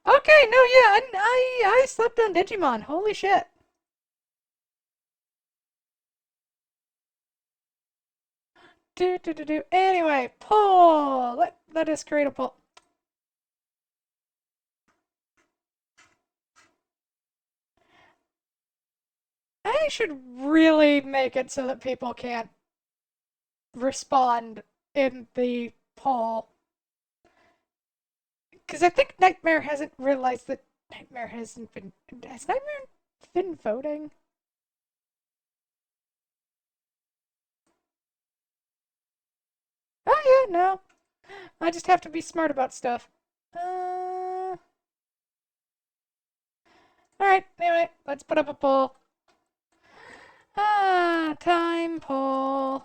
Okay, no, yeah, I slept on Digimon. Holy shit. Anyway, poll. Let us create a poll. I should really make it so that people can't respond in the poll. Because I think Nightmare hasn't realized that Nightmare hasn't been... Has Nightmare been voting? Oh yeah, no. I just have to be smart about stuff. Alright, anyway, let's put up a poll. Time poll.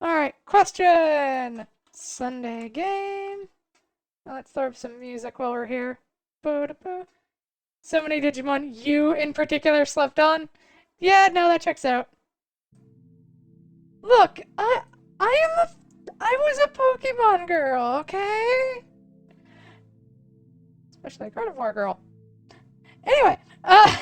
Alright, question! Sunday game. Let's throw up some music while we're here. So many Digimon you in particular slept on? Yeah, no, that checks out. Look, I was a Pokemon girl, okay? Especially a Carnivore girl. Anyway, I'll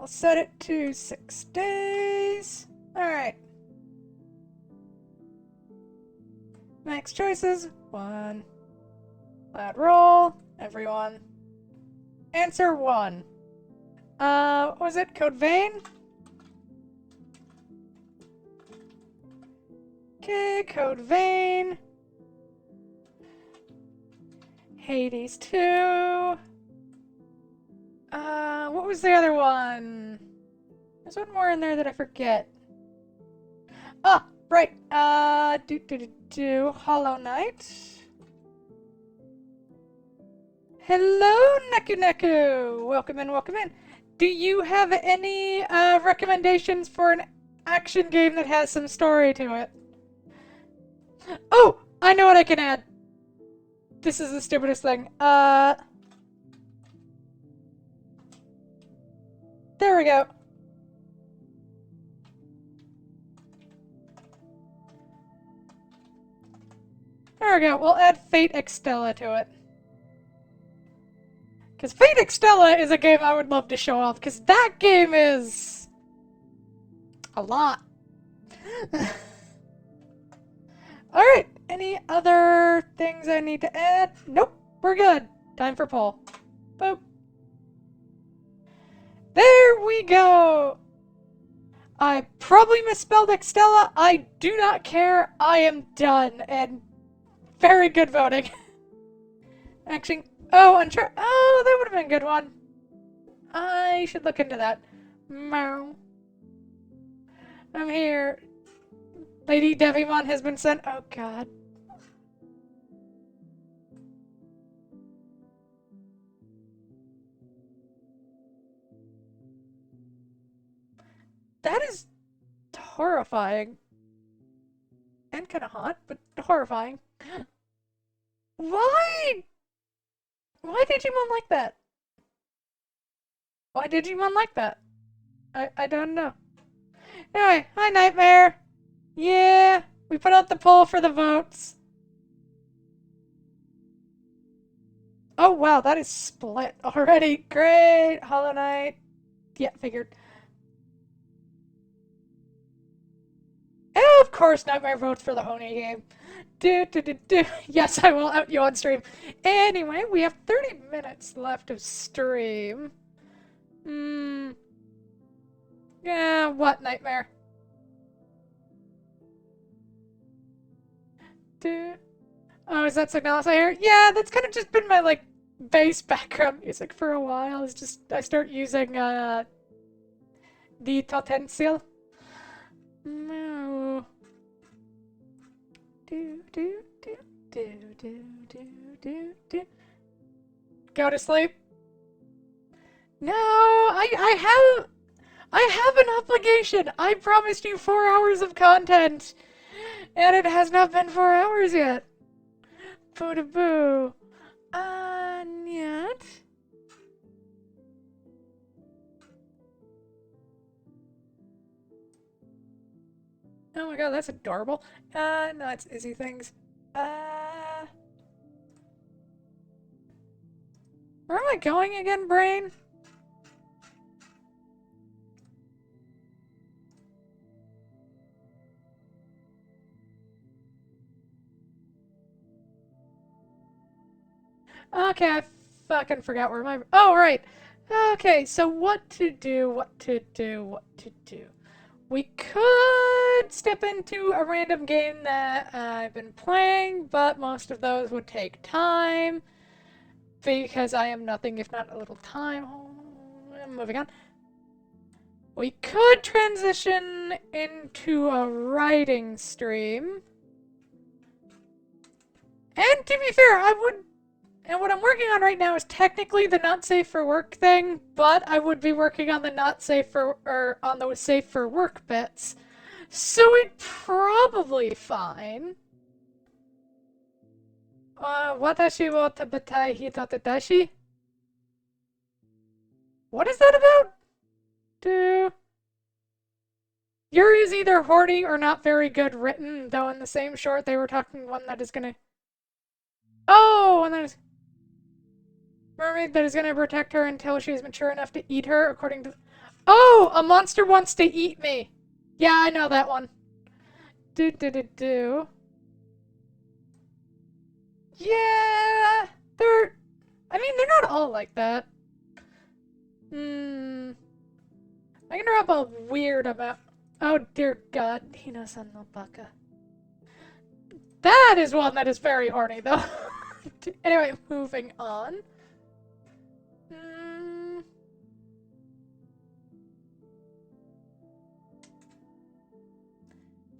set it to 6 days. Alright. Max choices. 1. Loud roll. Everyone. Answer 1. What was it? Code Vein? Okay, Code Vein. Hades 2. What was the other one? There's one more in there that I forget. Ah, right. Hollow Knight. Hello, Neku Neku. Welcome in, welcome in. Do you have any recommendations for an action game that has some story to it? Oh, I know what I can add. This is the stupidest thing. There we go. There we go. We'll add Fate Extella to it. Because Fate Extella is a game I would love to show off, because that game is... a lot. Alright, any other things I need to add? Nope, we're good. Time for poll. Boop. There we go! I probably misspelled Extella. I do not care. I am done. And very good voting. Actually, oh, unsure. Oh, that would have been a good one. I should look into that. Meow. I'm here. Lady Devimon has been sent. Oh, God. That is horrifying. And kind of hot, but horrifying. Why? Why did Digimon like that? Why did Digimon like that? I don't know. Anyway, hi Nightmare! Yeah, we put out the poll for the votes. Oh wow, that is split already. Great! Hollow Knight. Yeah, figured. And of course, Nightmare votes for the Honey game. Yes, I will out you on stream. Anyway, we have 30 minutes left of stream. Yeah, what, Nightmare? Oh, is that Signalis I hear? Yeah, that's kind of just been my, like, bass background music for a while. It's just, I start using, the Totensil. No. Go to sleep. No, I have an obligation. I promised you 4 hours of content, and it has not been 4 hours yet. Boo to boo. Yet. Oh my god, that's adorable. No, it's Izzy things. Where am I going again, brain? Okay, I fucking forgot where my... Oh, right. Okay, so what to do. We could step into a random game that I've been playing, but most of those would take time. Because I am nothing if not a little time. Moving on. We could transition into a writing stream. And to be fair, I would... And what I'm working on right now is technically the not safe for work thing, but I would be working on the not safe for, or on the safe for work bits. So it'd probably fine. Watashi wo tabetai hitote dashi? What is that about? Yuri is either horny or not very good written, though in the same short they were talking one that is gonna... Oh, and that is... Mermaid that is going to protect her until she is mature enough to eat her, according to... Oh! A monster wants to eat me! Yeah, I know that one. Yeah! They're... I mean, they're not all like that. I can drop a weird amount... Oh, dear God. Hino-san no baka. That is one that is very horny, though. Anyway, moving on.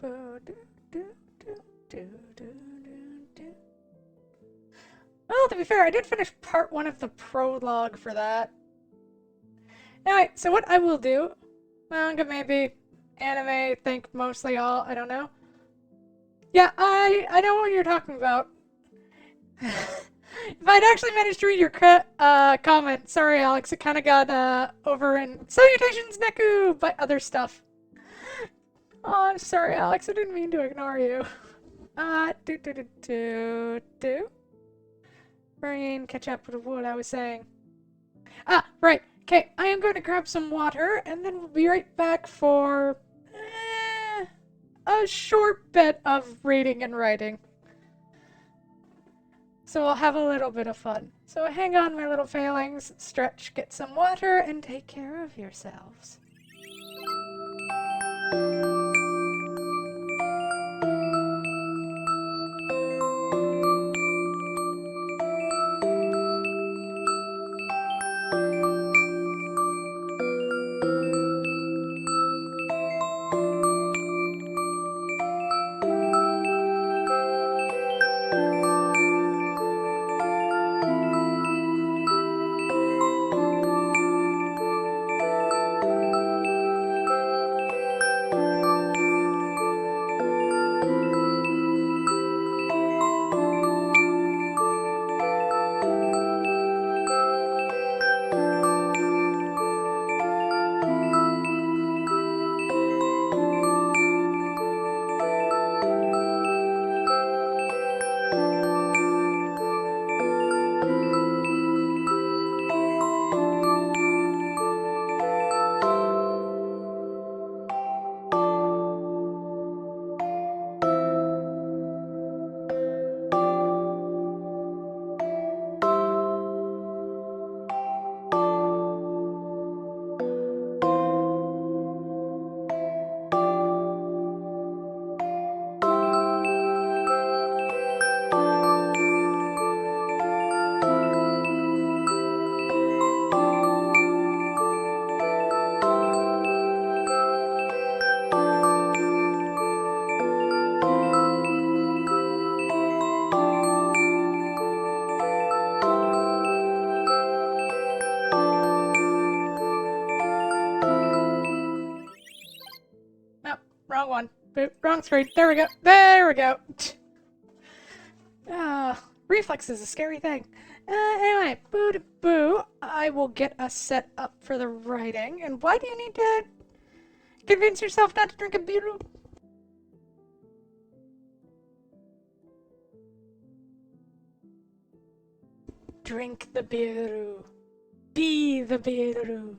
Well, to be fair, I did finish part 1 of the prologue for that. Anyway, so what I will do, manga maybe, anime, think mostly all, I don't know. Yeah, I know what you're talking about. If I'd actually managed to read your comment, sorry Alex, it kind of got over in salutations Neku, but other stuff. Oh, I'm sorry Alex, I didn't mean to ignore you. Brain, catch up with what I was saying. Ah, right. Okay, I am going to grab some water, and then we'll be right back for a short bit of reading and writing. So we'll have a little bit of fun. So hang on, my little failings, stretch, get some water, and take care of yourselves. Wrong one. Boop. Wrong screen. There we go. There we go. Reflex is a scary thing. Anyway, boo to boo. I will get us set up for the writing. And why do you need to convince yourself not to drink a beer? Drink the beer. Be the beer.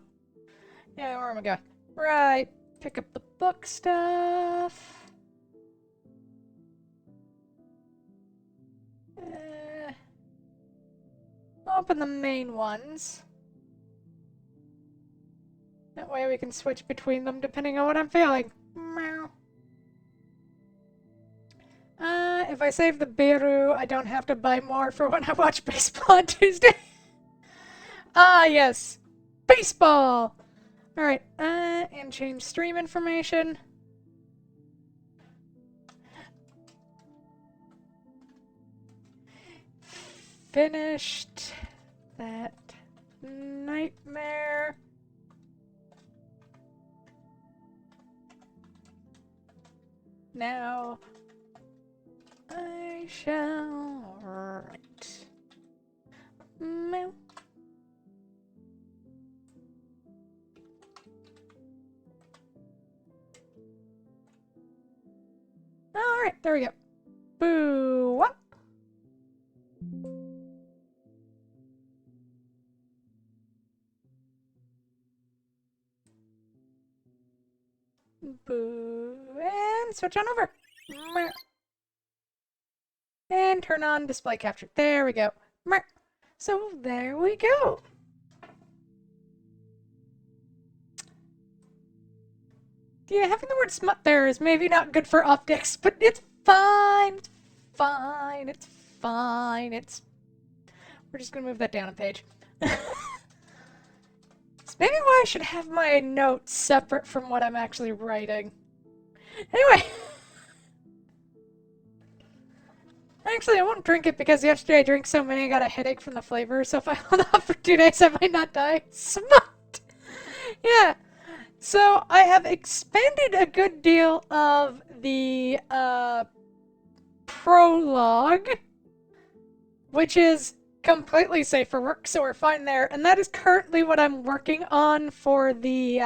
Yeah, where am I going? Right. Pick up the book stuff. Open the main ones. That way we can switch between them depending on what I'm feeling. Meow. If I save the Beru, I don't have to buy more for when I watch baseball on Tuesday. Ah, yes. Baseball! Alright, and change stream information. Finished that nightmare. Now I shall write. Meow. Alright, there we go. Boo! What? Boo! And switch on over. And turn on display capture. There we go. So there we go. Yeah, having the word smut there is maybe not good for optics, but it's fine. It's fine. It's fine. We're just gonna move that down a page. It's maybe why I should have my notes separate from what I'm actually writing. Anyway. Actually, I won't drink it because yesterday I drank so many I got a headache from the flavor, so if I hold off for 2 days I might not die. Smut! Yeah. So, I have expanded a good deal of the, prologue, which is completely safe for work, so we're fine there. And that is currently what I'm working on for the,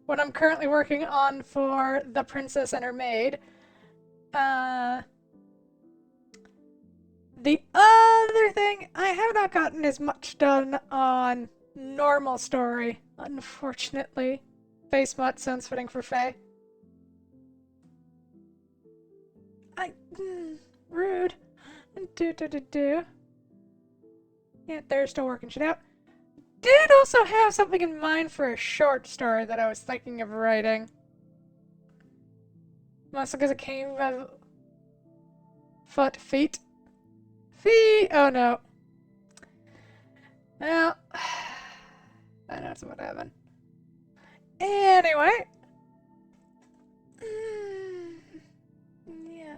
what I'm currently working on for The Princess and Her Maid. The other thing, I have not gotten as much done on normal story, unfortunately. Face smut sounds fitting for Faye. Rude. Yeah, they're still working shit out. did also have something in mind for a short story that I was thinking of writing. Mostly because it came of feet. Oh no. Well, I know it's what happened. Anyway. Yeah.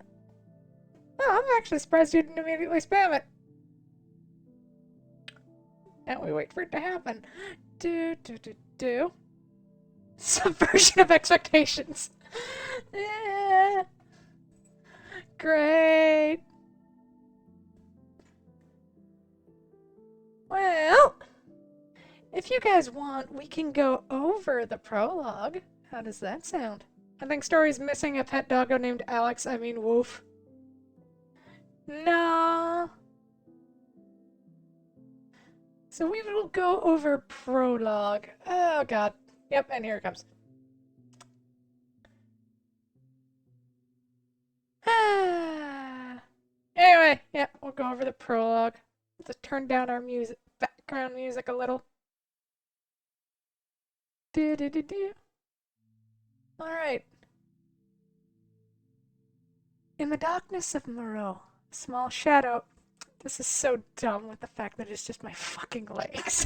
Oh, I'm actually surprised you didn't immediately spam it. Now we wait for it to happen. Do. Subversion of expectations. Yeah. Great. Well, if you guys want, we can go over the prologue. How does that sound? I think story's missing a pet doggo named Alex, Woof. No. So we will go over prologue. Oh god. Yep, and here it comes. Anyway, yeah, we'll go over the prologue. Let's turn down our music, background music a little. Alright. In the darkness of Moreau, a small shadow. This is so dumb with the fact that it's just my fucking legs.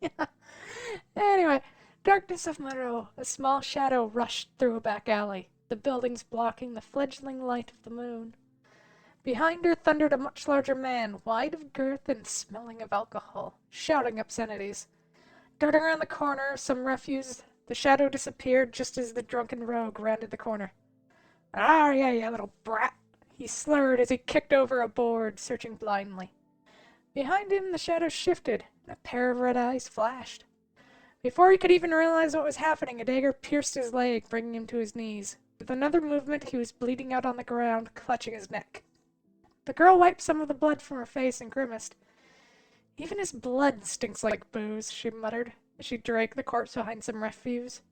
Yeah. Anyway, darkness of Moreau, a small shadow rushed through a back alley, the buildings blocking the fledgling light of the moon. Behind her thundered a much larger man, wide of girth and smelling of alcohol, shouting obscenities. Darting around the corner, some refuse, the shadow disappeared just as the drunken rogue rounded the corner. "Ah, yeah, you little brat," he slurred as he kicked over a board, searching blindly. Behind him, the shadow shifted, and a pair of red eyes flashed. Before he could even realize what was happening, a dagger pierced his leg, bringing him to his knees. With another movement, he was bleeding out on the ground, clutching his neck. The girl wiped some of the blood from her face and grimaced. "Even his blood stinks like booze," she muttered, as she dragged the corpse behind some refuse.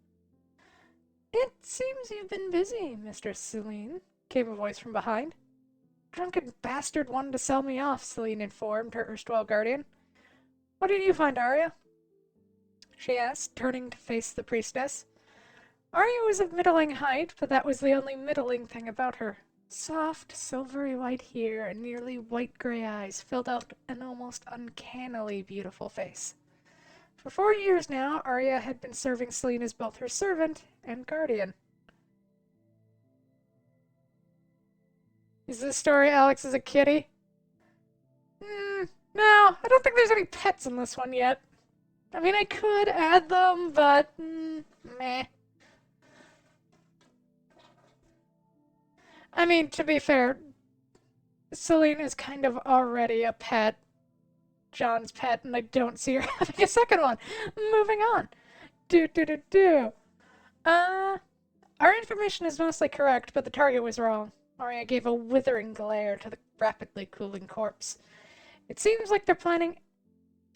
"It seems you've been busy, Mistress Celine," came a voice from behind. "Drunken bastard wanted to sell me off," Celine informed her erstwhile guardian. "What did you find, Arya?" she asked, turning to face the priestess. Arya was of middling height, but that was the only middling thing about her. Soft, silvery white hair and nearly white-gray eyes filled out an almost uncannily beautiful face. For 4 years now, Arya had been serving Celine as both her servant and guardian. Is this story Alex is a kitty? No, I don't think there's any pets in this one yet. I mean, I could add them, but meh. I mean, to be fair, Celine is kind of already a pet. John's pet, and I don't see her having a second one. Moving on. Our information is mostly correct, but the target was wrong. Arya gave a withering glare to the rapidly cooling corpse. It seems like they're planning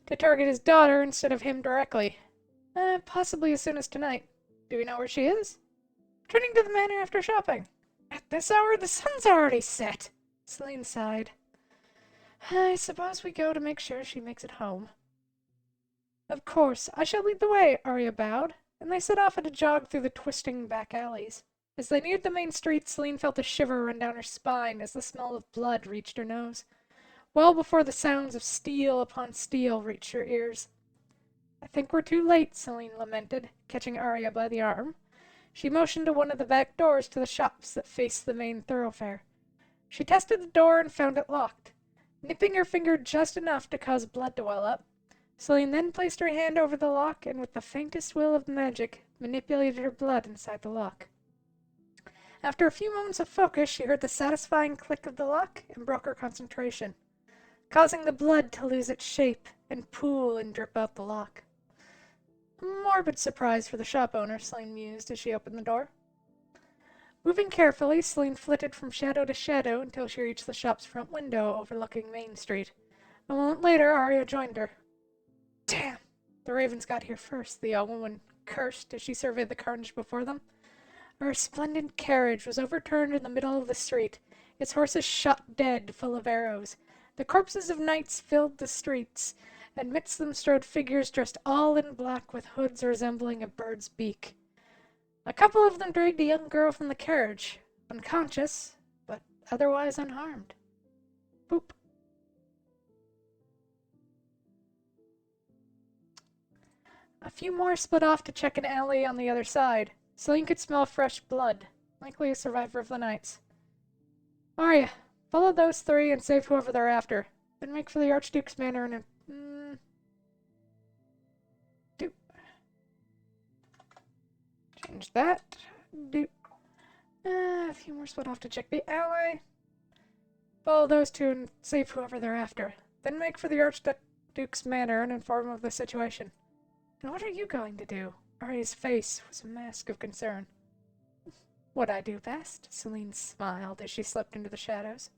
to target his daughter instead of him directly. Possibly as soon as tonight. Do we know where she is? Returning to the manor after shopping. At this hour, the sun's already set. Celine sighed. I suppose we go to make sure she makes it home. Of course, I shall lead the way, Arya bowed, and they set off at a jog through the twisting back alleys. As they neared the main street, Celine felt a shiver run down her spine as the smell of blood reached her nose, well before the sounds of steel upon steel reached her ears. I think we're too late, Celine lamented, catching Arya by the arm. She motioned to one of the back doors to the shops that faced the main thoroughfare. She tested the door and found it locked. Nipping her finger just enough to cause blood to well up, Celine then placed her hand over the lock and with the faintest will of magic manipulated her blood inside the lock. After a few moments of focus, she heard the satisfying click of the lock and broke her concentration, causing the blood to lose its shape and pool and drip out the lock. A morbid surprise for the shop owner, Celine mused as she opened the door. Moving carefully, Celine flitted from shadow to shadow until she reached the shop's front window overlooking Main Street. A moment later, Arya joined her. Damn! The Ravens got here first, the young woman cursed as she surveyed the carnage before them. A resplendent carriage was overturned in the middle of the street, its horses shot dead, full of arrows. The corpses of knights filled the streets, Amidst them strode figures dressed all in black with hoods resembling a bird's beak. A couple of them dragged a young girl from the carriage, unconscious, but otherwise unharmed. Boop. A few more split off to check an alley on the other side. Celine could smell fresh blood, likely a survivor of the nights. Arya, follow those three and save whoever they're after. Then make for the Archduke's manor and... Change that. A few more split off to check the alley. Follow those two and save whoever they're after. Then make for the Archduke's manor and inform him of the situation. And what are you going to do? Arya's face was a mask of concern. What I do best, Celine smiled as she slipped into the shadows.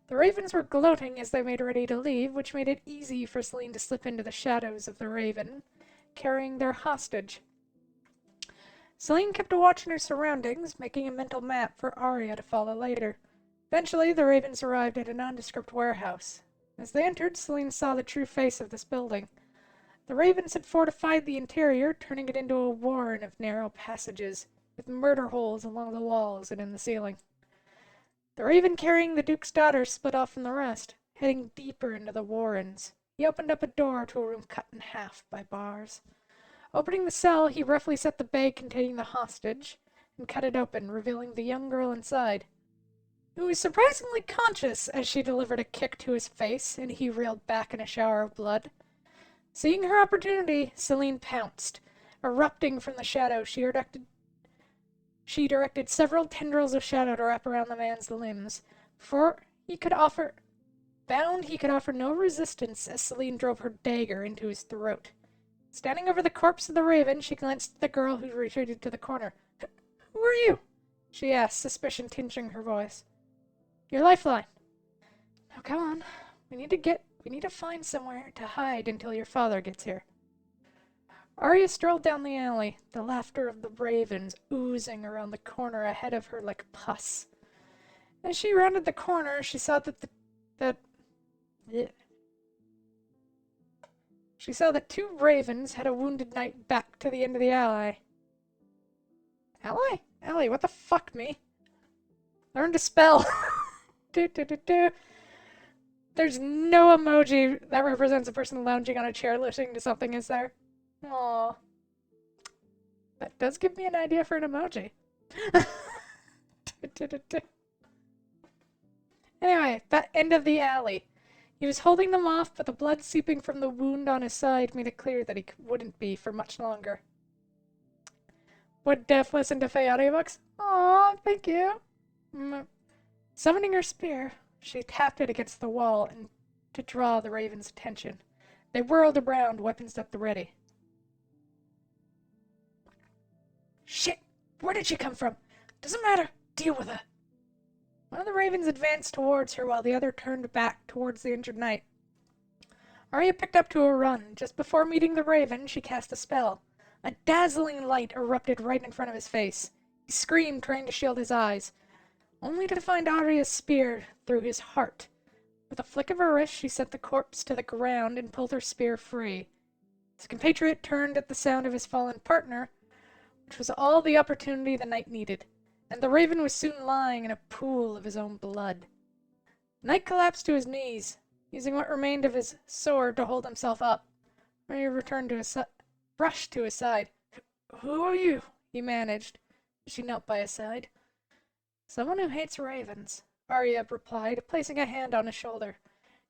The ravens were gloating as they made ready to leave, which made it easy for Celine to slip into the shadows of the raven, carrying their hostage. Celine kept a watch on her surroundings, making a mental map for Arya to follow later. Eventually, the ravens arrived at a nondescript warehouse. As they entered, Celine saw the true face of this building. The ravens had fortified the interior, turning it into a warren of narrow passages, with murder holes along the walls and in the ceiling. The raven carrying the Duke's daughter split off from the rest, heading deeper into the warrens. He opened up a door to a room cut in half by bars. Opening the cell, he roughly set the bag containing the hostage, and cut it open, revealing the young girl inside, who was surprisingly conscious as she delivered a kick to his face, and he reeled back in a shower of blood. Seeing her opportunity, Celine pounced. Erupting from the shadow, she directed several tendrils of shadow to wrap around the man's limbs. Before he could offer no resistance as Celine drove her dagger into his throat. Standing over the corpse of the raven, she glanced at the girl who retreated to the corner. "Who are you?" she asked, suspicion tinging her voice. "Your lifeline." "Now come on. We need to find somewhere to hide until your father gets here." Arya strolled down the alley, the laughter of the ravens oozing around the corner ahead of her like pus. As she rounded the corner, she saw that two ravens had a wounded knight back to the end of the alley. Alley, what the fuck, me? Learn to spell. There's no emoji that represents a person lounging on a chair listening to something, is there? Aww. That does give me an idea for an emoji. Anyway, that end of the alley. He was holding them off, but the blood seeping from the wound on his side made it clear that he wouldn't be for much longer. Would Def listen to Faye audiobooks? Aw, thank you. Summoning her spear, she tapped it against the wall and to draw the raven's attention. They whirled around, weapons at the ready. Shit! Where did she come from? Doesn't matter. Deal with her. One of the ravens advanced towards her while the other turned back towards the injured knight. Arya picked up to a run. Just before meeting the raven, she cast a spell. A dazzling light erupted right in front of his face. He screamed, trying to shield his eyes, only to find Arya's spear through his heart. With a flick of her wrist, she sent the corpse to the ground and pulled her spear free. His compatriot turned at the sound of his fallen partner, which was all the opportunity the knight needed, and the raven was soon lying in a pool of his own blood. The knight collapsed to his knees, using what remained of his sword to hold himself up. Arya returned to his rushed to his side. "Who are you?" he managed, as she knelt by his side. "Someone who hates ravens," Arya replied, placing a hand on his shoulder.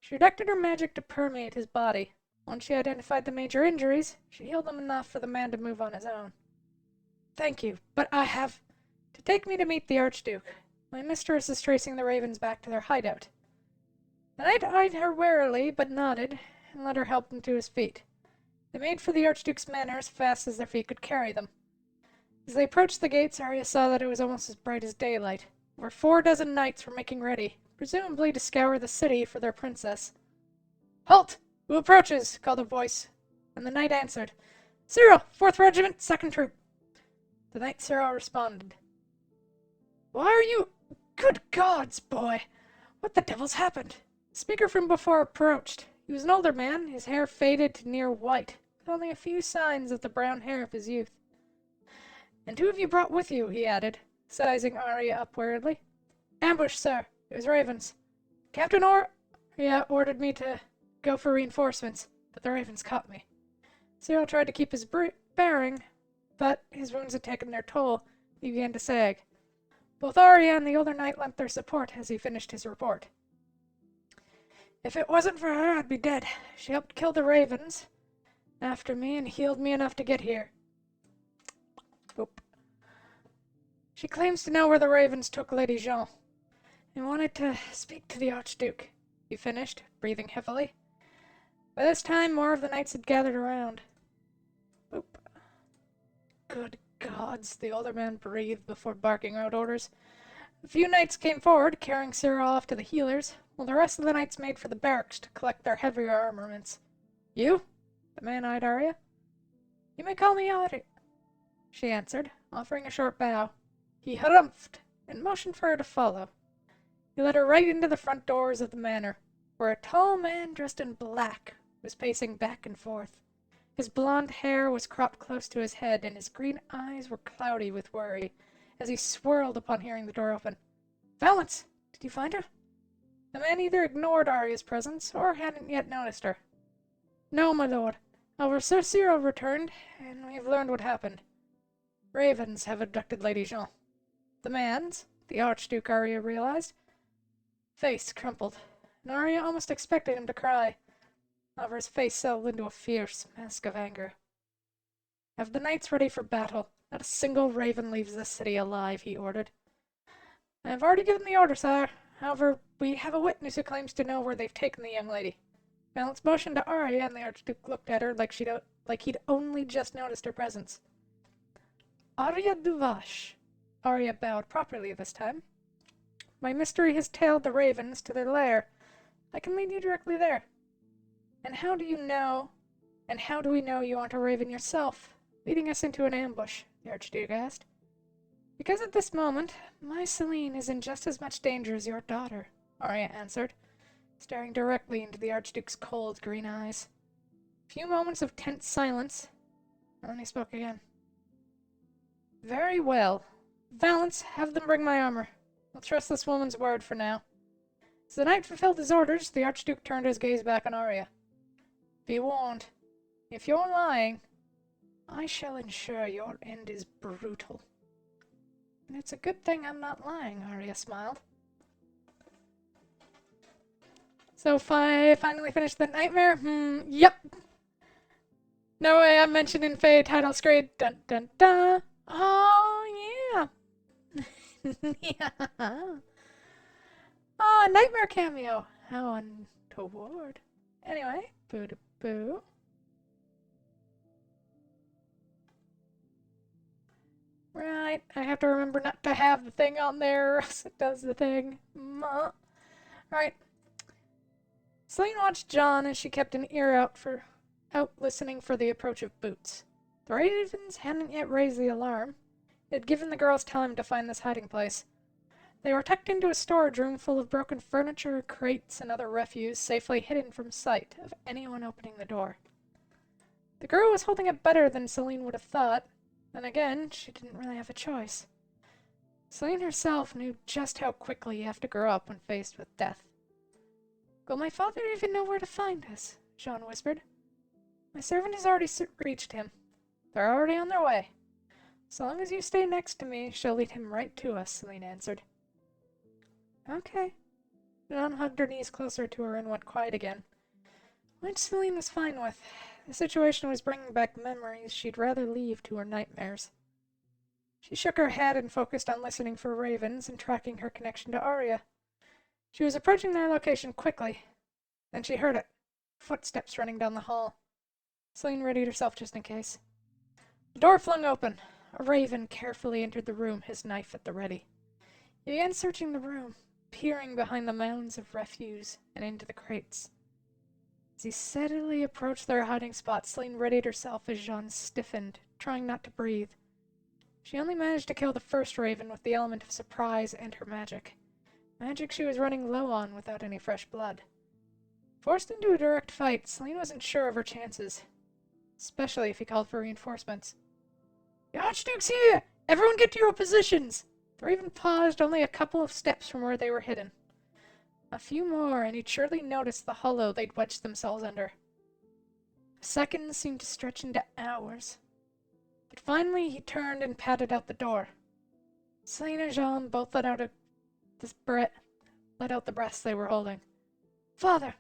She directed her magic to permeate his body. Once she identified the major injuries, she healed them enough for the man to move on his own. "Thank you, but I have to take me to meet the Archduke. My mistress is tracing the ravens back to their hideout." The knight eyed her warily, but nodded, and let her help him to his feet. They made for the Archduke's manor as fast as their feet could carry them. As they approached the gates, Arya saw that it was almost as bright as daylight. Over 4 dozen knights were making ready, presumably to scour the city for their princess. "Halt! Who approaches?" called a voice, and the knight answered, "Cyril, 4th Regiment, 2nd Troop." The knight Cyril responded. "Why are you... Good gods, boy! What the devil's happened?" The speaker from before approached. He was an older man, his hair faded to near white, with only a few signs of the brown hair of his youth. "And who have you brought with you?" he added, sizing Arya up worriedly. "Ambush, sir. It was ravens. Captain Arya ordered me to go for reinforcements, but the ravens caught me." Cyril tried to keep his bearing, but his wounds had taken their toll. He began to sag. Both Arya and the older knight lent their support as he finished his report. "If it wasn't for her, I'd be dead. She helped kill the ravens after me and healed me enough to get here." Boop. "She claims to know where the ravens took Lady Jean, and wanted to speak to the Archduke," he finished, breathing heavily. By this time, more of the knights had gathered around. Boop. "Good gods," the older man breathed before barking out orders. A few knights came forward, carrying Cyril off to the healers, while the rest of the knights made for the barracks to collect their heavier armaments. "You?" The man eyed Arya. "You may call me Arya," she answered, offering a short bow. He harumphed and motioned for her to follow. He led her right into the front doors of the manor, where a tall man dressed in black was pacing back and forth. His blonde hair was cropped close to his head, and his green eyes were cloudy with worry as he swirled upon hearing the door open. "Valence, did you find her?" The man either ignored Arya's presence or hadn't yet noticed her. "No, my lord. However, Sir Cyril returned, and we've learned what happened. Ravens have abducted Lady Jean." The man's, the Archduke, Arya realized, face crumpled, and Arya almost expected him to cry. However, his face settled into a fierce mask of anger. "Have the knights ready for battle. Not a single raven leaves this city alive," he ordered. "I have already given the order, sire. However, we have a witness who claims to know where they've taken the young lady." Valence motioned to Arya, and the Archduke looked at her like he'd only just noticed her presence. "Arya Duvash." Arya bowed properly this time. "My mystery has tailed the ravens to their lair. I can lead you directly there." And how do we know you aren't a raven yourself, leading us into an ambush?" the Archduke asked. "Because at this moment, my Celine is in just as much danger as your daughter," Arya answered, staring directly into the Archduke's cold green eyes. A few moments of tense silence, and then he spoke again. "Very well. Valence, have them bring my armor. I'll trust this woman's word for now." As the knight fulfilled his orders, the Archduke turned his gaze back on Arya. "Be warned. If you're lying, I shall ensure your end is brutal." "And it's a good thing I'm not lying," Arya smiled. "So I finally finished the nightmare? Yep. No way I'm mentioned in Fae title screen. Dun dun dun. Oh, yeah. Yeah. Oh, nightmare cameo. How untoward. Anyway, boo-da-boo. Right, I have to remember not to have the thing on there, or else it does the thing. Alright. Celine watched John as she kept an ear out listening for the approach of boots. The ravens hadn't yet raised the alarm. It had given the girls time to find this hiding place. They were tucked into a storage room full of broken furniture, crates, and other refuse, safely hidden from sight of anyone opening the door. The girl was holding it better than Celine would have thought. Then again, she didn't really have a choice. Celine herself knew just how quickly you have to grow up when faced with death. "Will my father even know where to find us?" Jean whispered. "My servant has already reached him. They're already on their way. So long as you stay next to me, she'll lead him right to us," Celine answered. "Okay." Jean hugged her knees closer to her and went quiet again, which Celine was fine with. The situation was bringing back memories she'd rather leave to her nightmares. She shook her head and focused on listening for ravens and tracking her connection to Arya. She was approaching their location quickly. Then she heard it. Footsteps running down the hall. Celine readied herself just in case. The door flung open. A raven carefully entered the room, his knife at the ready. He began searching the room, peering behind the mounds of refuse and into the crates. As he steadily approached their hiding spot, Celine readied herself as Jean stiffened, trying not to breathe. She only managed to kill the first raven with the element of surprise and her magic. Magic she was running low on without any fresh blood. Forced into a direct fight, Celine wasn't sure of her chances, especially if he called for reinforcements. The Archduke's here! Everyone get to your positions! The Raven paused only a couple of steps from where they were hidden. A few more, and he'd surely noticed the hollow they'd wedged themselves under. Seconds seemed to stretch into hours. But finally he turned and padded out the door. Celine and Jean both let out the breaths they were holding. Father!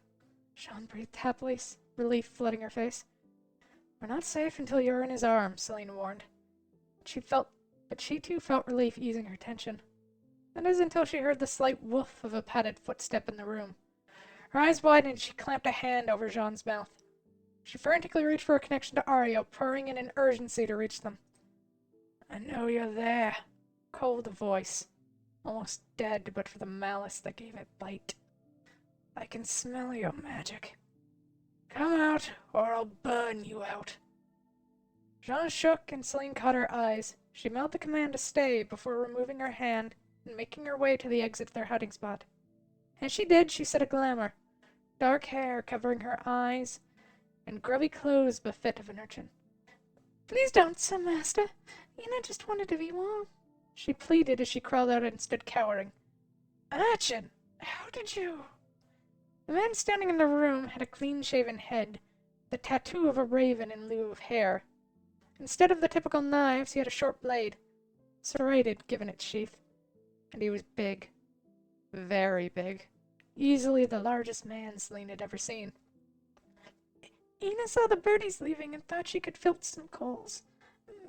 Jean breathed happily, relief flooding her face. We're not safe until you're in his arms, Celine warned. But she too felt relief easing her tension. That is until she heard the slight woof of a padded footstep in the room. Her eyes widened and she clamped a hand over Jean's mouth. She frantically reached for a connection to Ario, purring in an urgency to reach them. I know you're there. Cold voice. Almost dead, but for the malice that gave it bite. I can smell your magic. Come out, or I'll burn you out. Jean shook and Celine caught her eyes. She mouthed the command to stay before removing her hand and making her way to the exit of their hiding spot. As she did, she said a glamour. Dark hair covering her eyes, and grubby clothes befit of an urchin. Please don't, Sir Master. Ina just wanted to be warm. She pleaded as she crawled out and stood cowering. Urchin, how did you... The man standing in the room had a clean-shaven head, the tattoo of a raven in lieu of hair. Instead of the typical knives, he had a short blade, serrated given its sheath. And he was big. Very big. Easily the largest man Celine had ever seen. Ina saw the birdies leaving and thought she could filch some coals.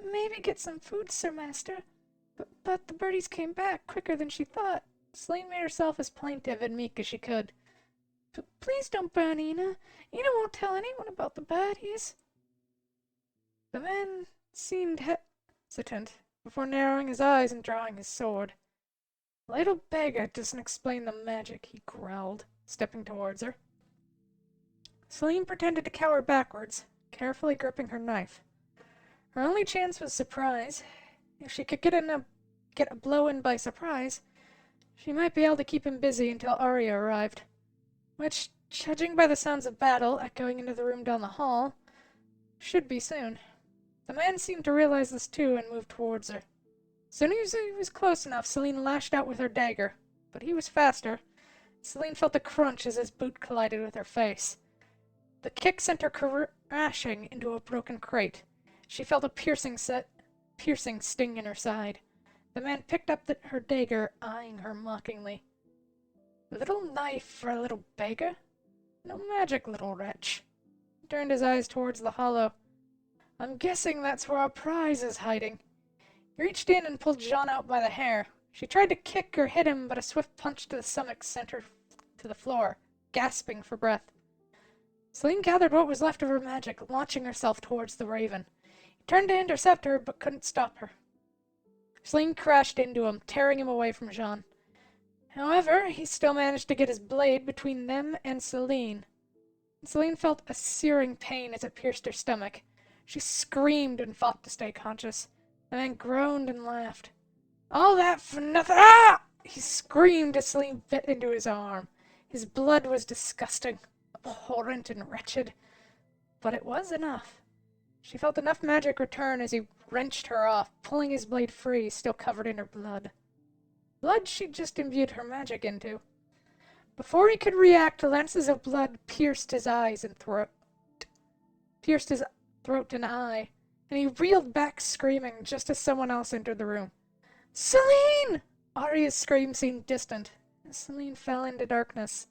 Maybe get some food, Sir Master. But the birdies came back quicker than she thought. Celine made herself as plaintive and meek as she could. Please don't burn Ina. Ina won't tell anyone about the birdies. The man seemed hesitant before narrowing his eyes and drawing his sword. Little beggar doesn't explain the magic, he growled, stepping towards her. Celine pretended to cower backwards, carefully gripping her knife. Her only chance was surprise. If she could get a blow in by surprise, she might be able to keep him busy until Arya arrived. Which, judging by the sounds of battle echoing into the room down the hall, should be soon. The man seemed to realize this too and moved towards her. As soon as he was close enough, Celine lashed out with her dagger, but he was faster. Celine felt a crunch as his boot collided with her face. The kick sent her crashing into a broken crate. She felt a piercing sting in her side. The man picked up her dagger, eyeing her mockingly. A little knife for a little beggar? No magic, little wretch. He turned his eyes towards the hollow. I'm guessing that's where our prize is hiding. He reached in and pulled Jean out by the hair. She tried to kick or hit him, but a swift punch to the stomach sent her to the floor, gasping for breath. Celine gathered what was left of her magic, launching herself towards the raven. He turned to intercept her, but couldn't stop her. Celine crashed into him, tearing him away from Jean. However, he still managed to get his blade between them and Celine. Celine felt a searing pain as it pierced her stomach. She screamed and fought to stay conscious. The man groaned and laughed. All that for nothing! Ah! He screamed as Celine bit into his arm. His blood was disgusting, abhorrent and wretched. But it was enough. She felt enough magic return as he wrenched her off, pulling his blade free, still covered in her blood. Blood she'd just imbued her magic into. Before he could react, lances of blood pierced his eyes and throat. Pierced his throat and eye, and he reeled back screaming just as someone else entered the room. Celine! Arya's scream seemed distant, and Celine fell into darkness.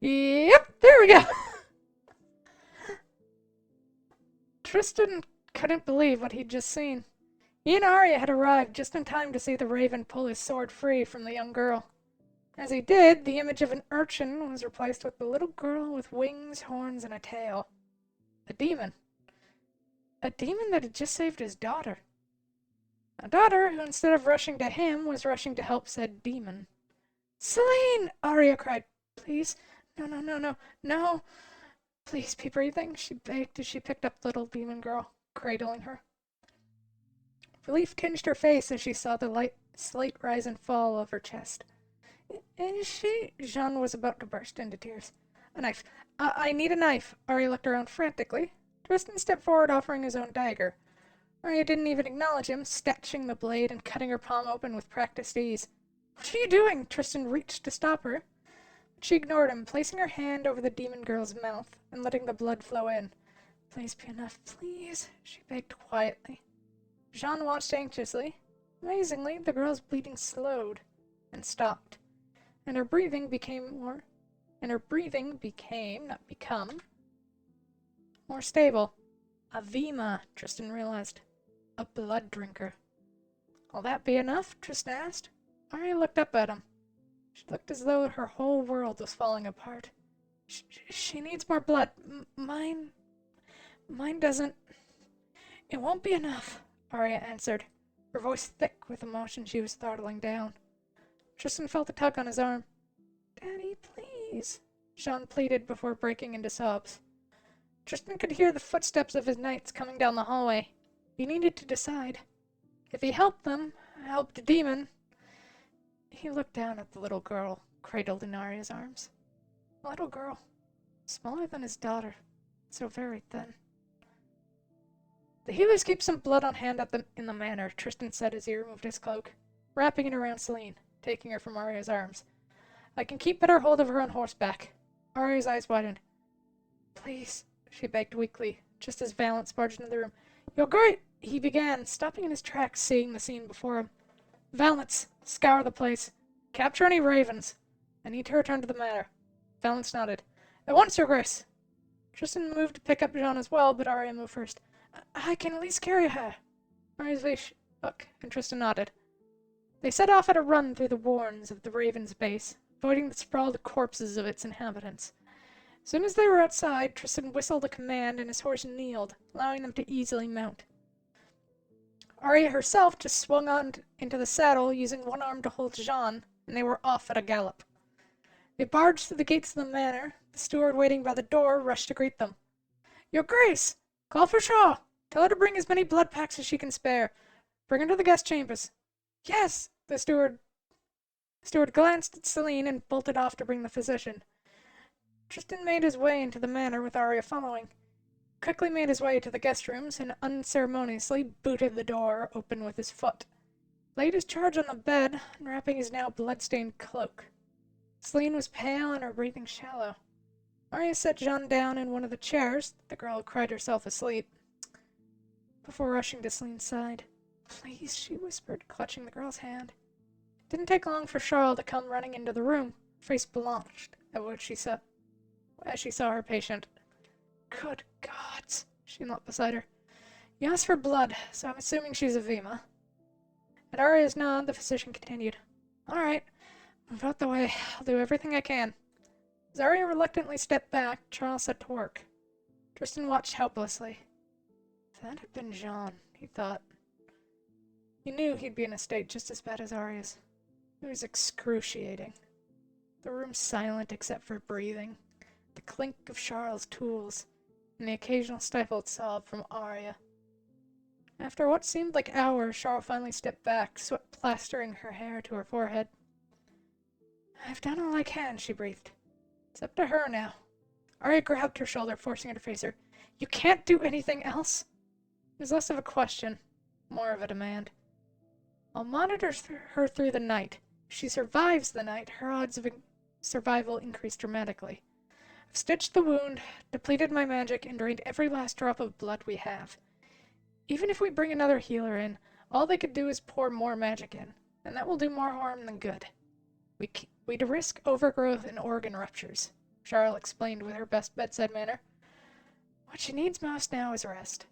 Yep, there we go! Tristan couldn't believe what he'd just seen. He and Arya had arrived just in time to see the raven pull his sword free from the young girl. As he did, the image of an urchin was replaced with the little girl with wings, horns, and a tail. A demon. A demon that had just saved his daughter. A daughter who, instead of rushing to him, was rushing to help said demon. Celine! Arya cried. Please. No. Please be breathing, she begged as she picked up the little demon girl, cradling her. Relief tinged her face as she saw the slight rise and fall of her chest. Is she? Jean was about to burst into tears. A knife. I need a knife. Arya looked around frantically. Tristan stepped forward, offering his own dagger. Arya didn't even acknowledge him, snatching the blade and cutting her palm open with practiced ease. What are you doing? Tristan reached to stop her. But she ignored him, placing her hand over the demon girl's mouth and letting the blood flow in. Please be enough, please, she begged quietly. Jean watched anxiously. Amazingly, the girl's bleeding slowed and stopped, and her breathing became, not become, more stable. A Vima, Tristan realized. A blood drinker. Will that be enough? Tristan asked. Arya looked up at him. She looked as though her whole world was falling apart. She needs more blood. Mine doesn't. It won't be enough, Arya answered, her voice thick with emotion she was throttling down. Tristan felt a tug on his arm. Daddy, please, Jean pleaded before breaking into sobs. Tristan could hear the footsteps of his knights coming down the hallway. He needed to decide. If he helped them, helped the demon... He looked down at the little girl, cradled in Arya's arms. A little girl, smaller than his daughter, so very thin. The healers keep some blood on hand in the manor, Tristan said as he removed his cloak, wrapping it around Celine, taking her from Arya's arms. I can keep better hold of her on horseback. Arya's eyes widened. Please, she begged weakly, just as Valence barged into the room. You're great, he began, stopping in his tracks, seeing the scene before him. Valence, scour the place. Capture any ravens. I need to return to the manor. Valence nodded. At once, Your Grace. Tristan moved to pick up Jean as well, but Arya moved first. I can at least carry her. Arya's face shook, and Tristan nodded. They set off at a run through the warrens of the Raven's base, avoiding the sprawled corpses of its inhabitants. As soon as they were outside, Tristan whistled a command and his horse kneeled, allowing them to easily mount. Arya herself just swung on into the saddle, using one arm to hold Jean, and they were off at a gallop. They barged through the gates of the manor. The steward waiting by the door rushed to greet them. Your Grace! Call for Shaw! Tell her to bring as many blood packs as she can spare. Bring her to the guest chambers. Yes! The steward glanced at Celine and bolted off to bring the physician. Tristan made his way into the manor with Arya following. Quickly made his way to the guest rooms and unceremoniously booted the door open with his foot. Laid his charge on the bed, unwrapping his now blood-stained cloak. Celine was pale and her breathing shallow. Arya set Jean down in one of the chairs. The girl cried herself asleep. Before rushing to Celine's side. Please, she whispered, clutching the girl's hand. It didn't take long for Charles to come running into the room, face blanched at what she saw as she saw her patient. Good gods, she knelt beside her. You asked for blood, so I'm assuming she's a Vima. At Arya's nod, the physician continued. All right, move out the way. I'll do everything I can. As Arya reluctantly stepped back, Charles set to work. Tristan watched helplessly. If that had been Jean, he thought. He knew he'd be in a state just as bad as Arya's. It was excruciating. The room silent except for breathing, the clink of Charles' tools, and the occasional stifled sob from Arya. After what seemed like hours, Charles finally stepped back, sweat plastering her hair to her forehead. I've done all I can, she breathed. It's up to her now. Arya grabbed her shoulder, forcing her to face her. You can't do anything else? It was less of a question, more of a demand. I'll monitor her through the night. If she survives the night, her odds of survival increase dramatically. I've stitched the wound, depleted my magic, and drained every last drop of blood we have. Even if we bring another healer in, all they could do is pour more magic in, and that will do more harm than good. We'd risk overgrowth and organ ruptures, Charlotte explained with her best bedside manner. What she needs most now is rest.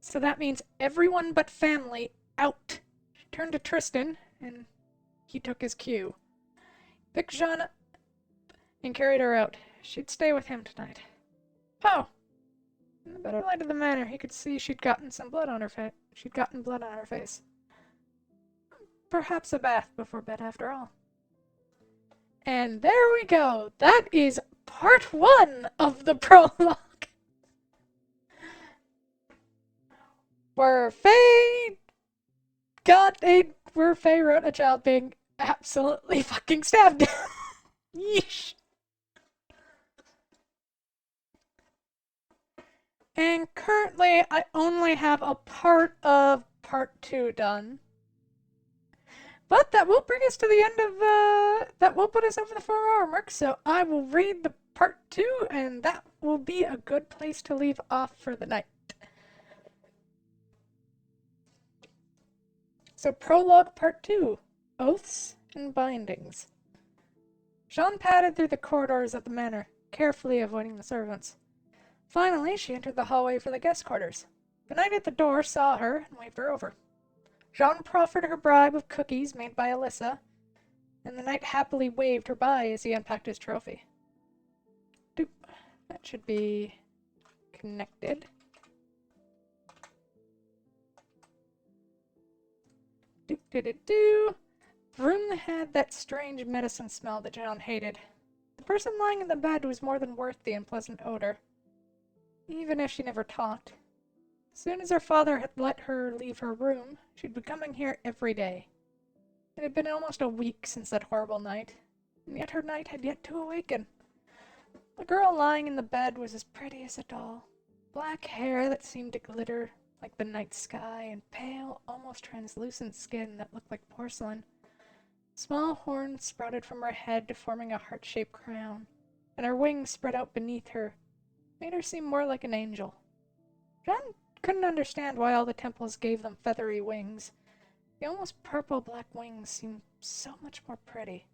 So that means everyone but family out. She turned to Tristan, and he took his cue. Picked Jean up and carried her out. She'd stay with him tonight. Oh! In the better light of the manor, he could see she'd gotten blood on her face. Perhaps a bath before bed, after all. And there we go. That is part 1 of the prologue. Where Faye got a where Faye wrote a child being absolutely fucking stabbed. Yeesh. And currently, I only have a part of part 2 done. But that will bring us to the end of, that will put us over the 4-hour mark, so I will read the part 2, and that will be a good place to leave off for the night. So, Prologue Part 2, Oaths and Bindings. Jean padded through the corridors of the manor, carefully avoiding the servants. Finally, she entered the hallway for the guest quarters. The knight at the door saw her and waved her over. Jean proffered her bribe of cookies made by Alyssa, and the knight happily waved her by as he unpacked his trophy. Doop. That should be connected. Doop-doo-doo-doo. The room had that strange medicine smell that Jean hated. The person lying in the bed was more than worth the unpleasant odor, even if she never talked. As soon as her father had let her leave her room, she'd be coming here every day. It had been almost a week since that horrible night, and yet her knight had yet to awaken. The girl lying in the bed was as pretty as a doll. Black hair that seemed to glitter like the night sky, and pale, almost translucent skin that looked like porcelain. Small horns sprouted from her head, forming a heart-shaped crown, and her wings spread out beneath her, made her seem more like an angel. Jean couldn't understand why all the temples gave them feathery wings. The almost purple-black wings seemed so much more pretty.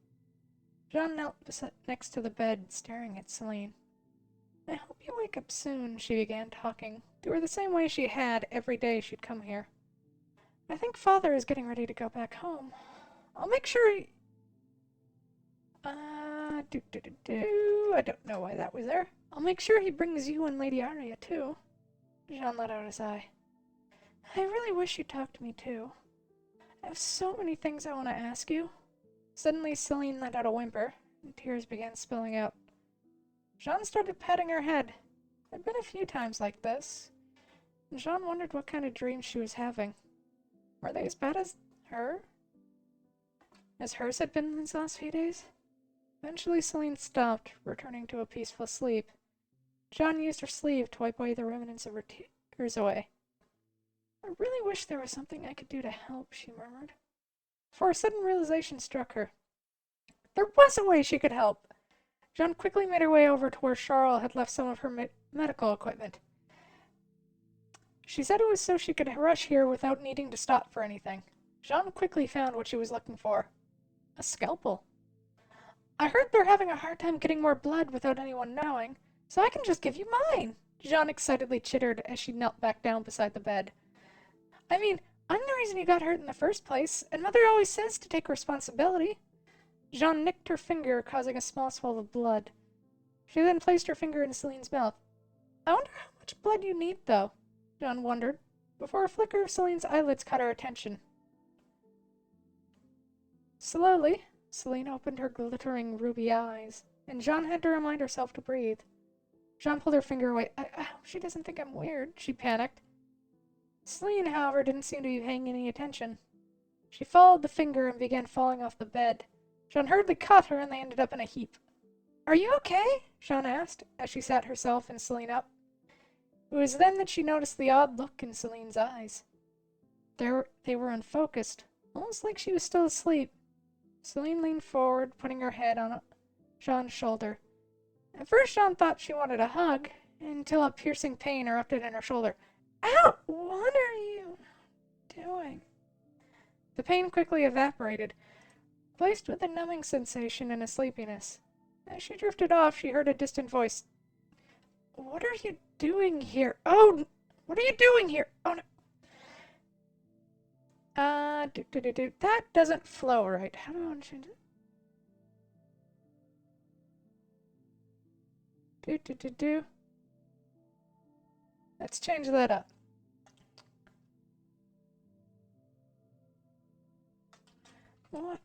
Jean knelt next to the bed, staring at Celine. "I hope you wake up soon," she began, talking to her the same way she had every day she'd come here. "I think Father is getting ready to go back home. I'll make sure he... I don't know why that was there. I'll make sure he brings you and Lady Arya, too." Jean let out a sigh. "I really wish you'd talk to me, too. I have so many things I want to ask you." Suddenly, Celine let out a whimper, and tears began spilling out. Jean started patting her head. There'd been a few times like this, and Jean wondered what kind of dreams she was having. Were they as bad as hers had been these last few days? Eventually, Celine stopped, returning to a peaceful sleep. Jean used her sleeve to wipe away the remnants of her tears away. "I really wish there was something I could do to help," she murmured. For a sudden realization struck her. There was a way she could help! Jean quickly made her way over to where Charles had left some of her medical equipment. She said it was so she could rush here without needing to stop for anything. Jean quickly found what she was looking for. A scalpel. "I heard they're having a hard time getting more blood without anyone knowing, so I can just give you mine," Jean excitedly chittered as she knelt back down beside the bed. "I mean, I'm the reason you got hurt in the first place, and Mother always says to take responsibility." Jean nicked her finger, causing a small swell of blood. She then placed her finger in Celine's mouth. "I wonder how much blood you need, though," Jean wondered, before a flicker of Celine's eyelids caught her attention. Slowly, Celine opened her glittering ruby eyes, and Jean had to remind herself to breathe. Jean pulled her finger away. I hope she doesn't think I'm weird," she panicked. Celine, however, didn't seem to be paying any attention. She followed the finger and began falling off the bed. Jean hurriedly caught her, and they ended up in a heap. "Are you okay?" Jean asked, as she sat herself and Celine up. It was then that she noticed the odd look in Celine's eyes. They were unfocused, almost like she was still asleep. Celine leaned forward, putting her head on Jean's shoulder. At first, Jean thought she wanted a hug, until a piercing pain erupted in her shoulder. "Ow! What are you doing?" The pain quickly evaporated, replaced with a numbing sensation and a sleepiness. As she drifted off, she heard a distant voice. "What are you doing here? Oh, what are you doing here? Oh, no." That doesn't flow right. How do I want to change it? Let's change that up. What?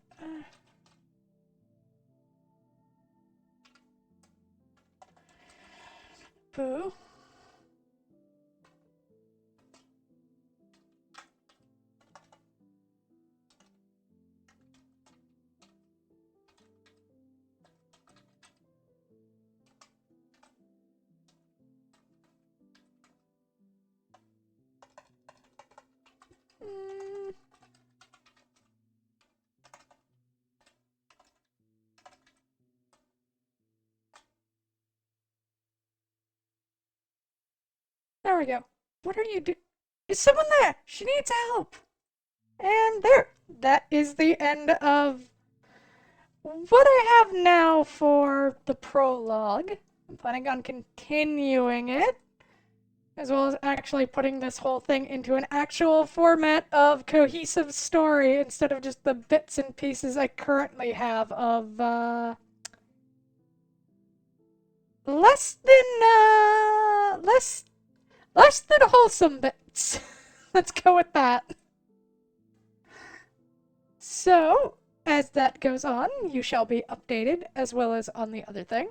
Pooh. There we go. What are you doing? Is someone there? She needs help. And there. That is the end of what I have now for the prologue. I'm planning on continuing it, as well as actually putting this whole thing into an actual format of cohesive story instead of just the bits and pieces I currently have of, less than wholesome bits. Let's go with that. So, as that goes on, you shall be updated, as well as on the other thing.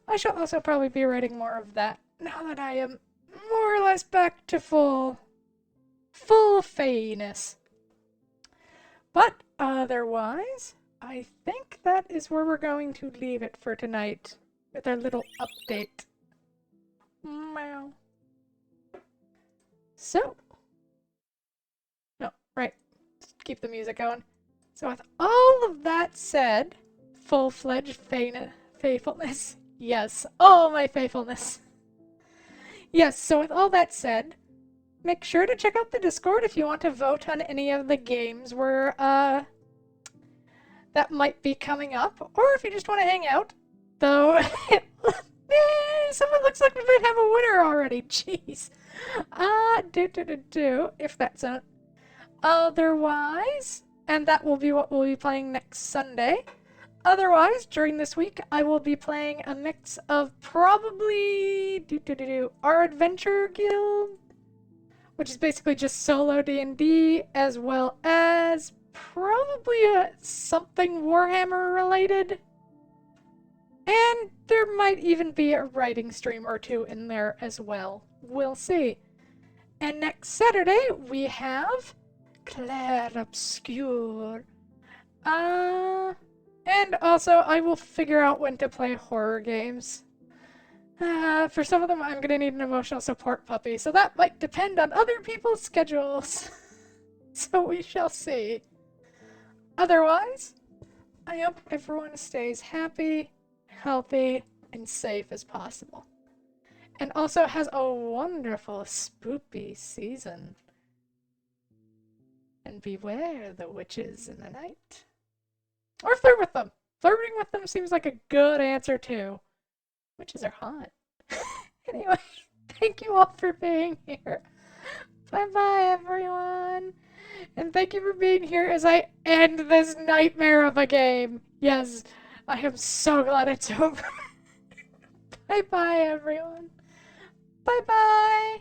I shall also probably be writing more of that, now that I am more or less back to full fayness. But, otherwise, I think that is where we're going to leave it for tonight, with our little update. Meow. So, no, right, let's keep the music going. So with all of that said, full-fledged faithfulness, yes, oh my faithfulness. Yes, so with all that said, make sure to check out the Discord if you want to vote on any of the games where, that might be coming up, or if you just want to hang out, though, someone looks like we might have a winner already, jeez. If that's not. Otherwise, and that will be what we'll be playing next Sunday. Otherwise, during this week, I will be playing a mix of probably our Adventure Guild, which is basically just solo D&D, as well as probably something Warhammer related. And there might even be a writing stream or two in there as well. We'll see. And next Saturday, we have Claire Obscure. And also, I will figure out when to play horror games. For some of them, I'm gonna need an emotional support puppy, so that might depend on other people's schedules. So we shall see. Otherwise, I hope everyone stays happy, healthy, and safe as possible. And also has a wonderful spoopy season. And beware the witches in the night. Or flirt with them. Flirting with them seems like a good answer too. Witches are hot. Anyway, thank you all for being here. Bye-bye, everyone. And thank you for being here as I end this nightmare of a game. Yes, I am so glad it's over. Bye-bye, everyone. Bye-bye.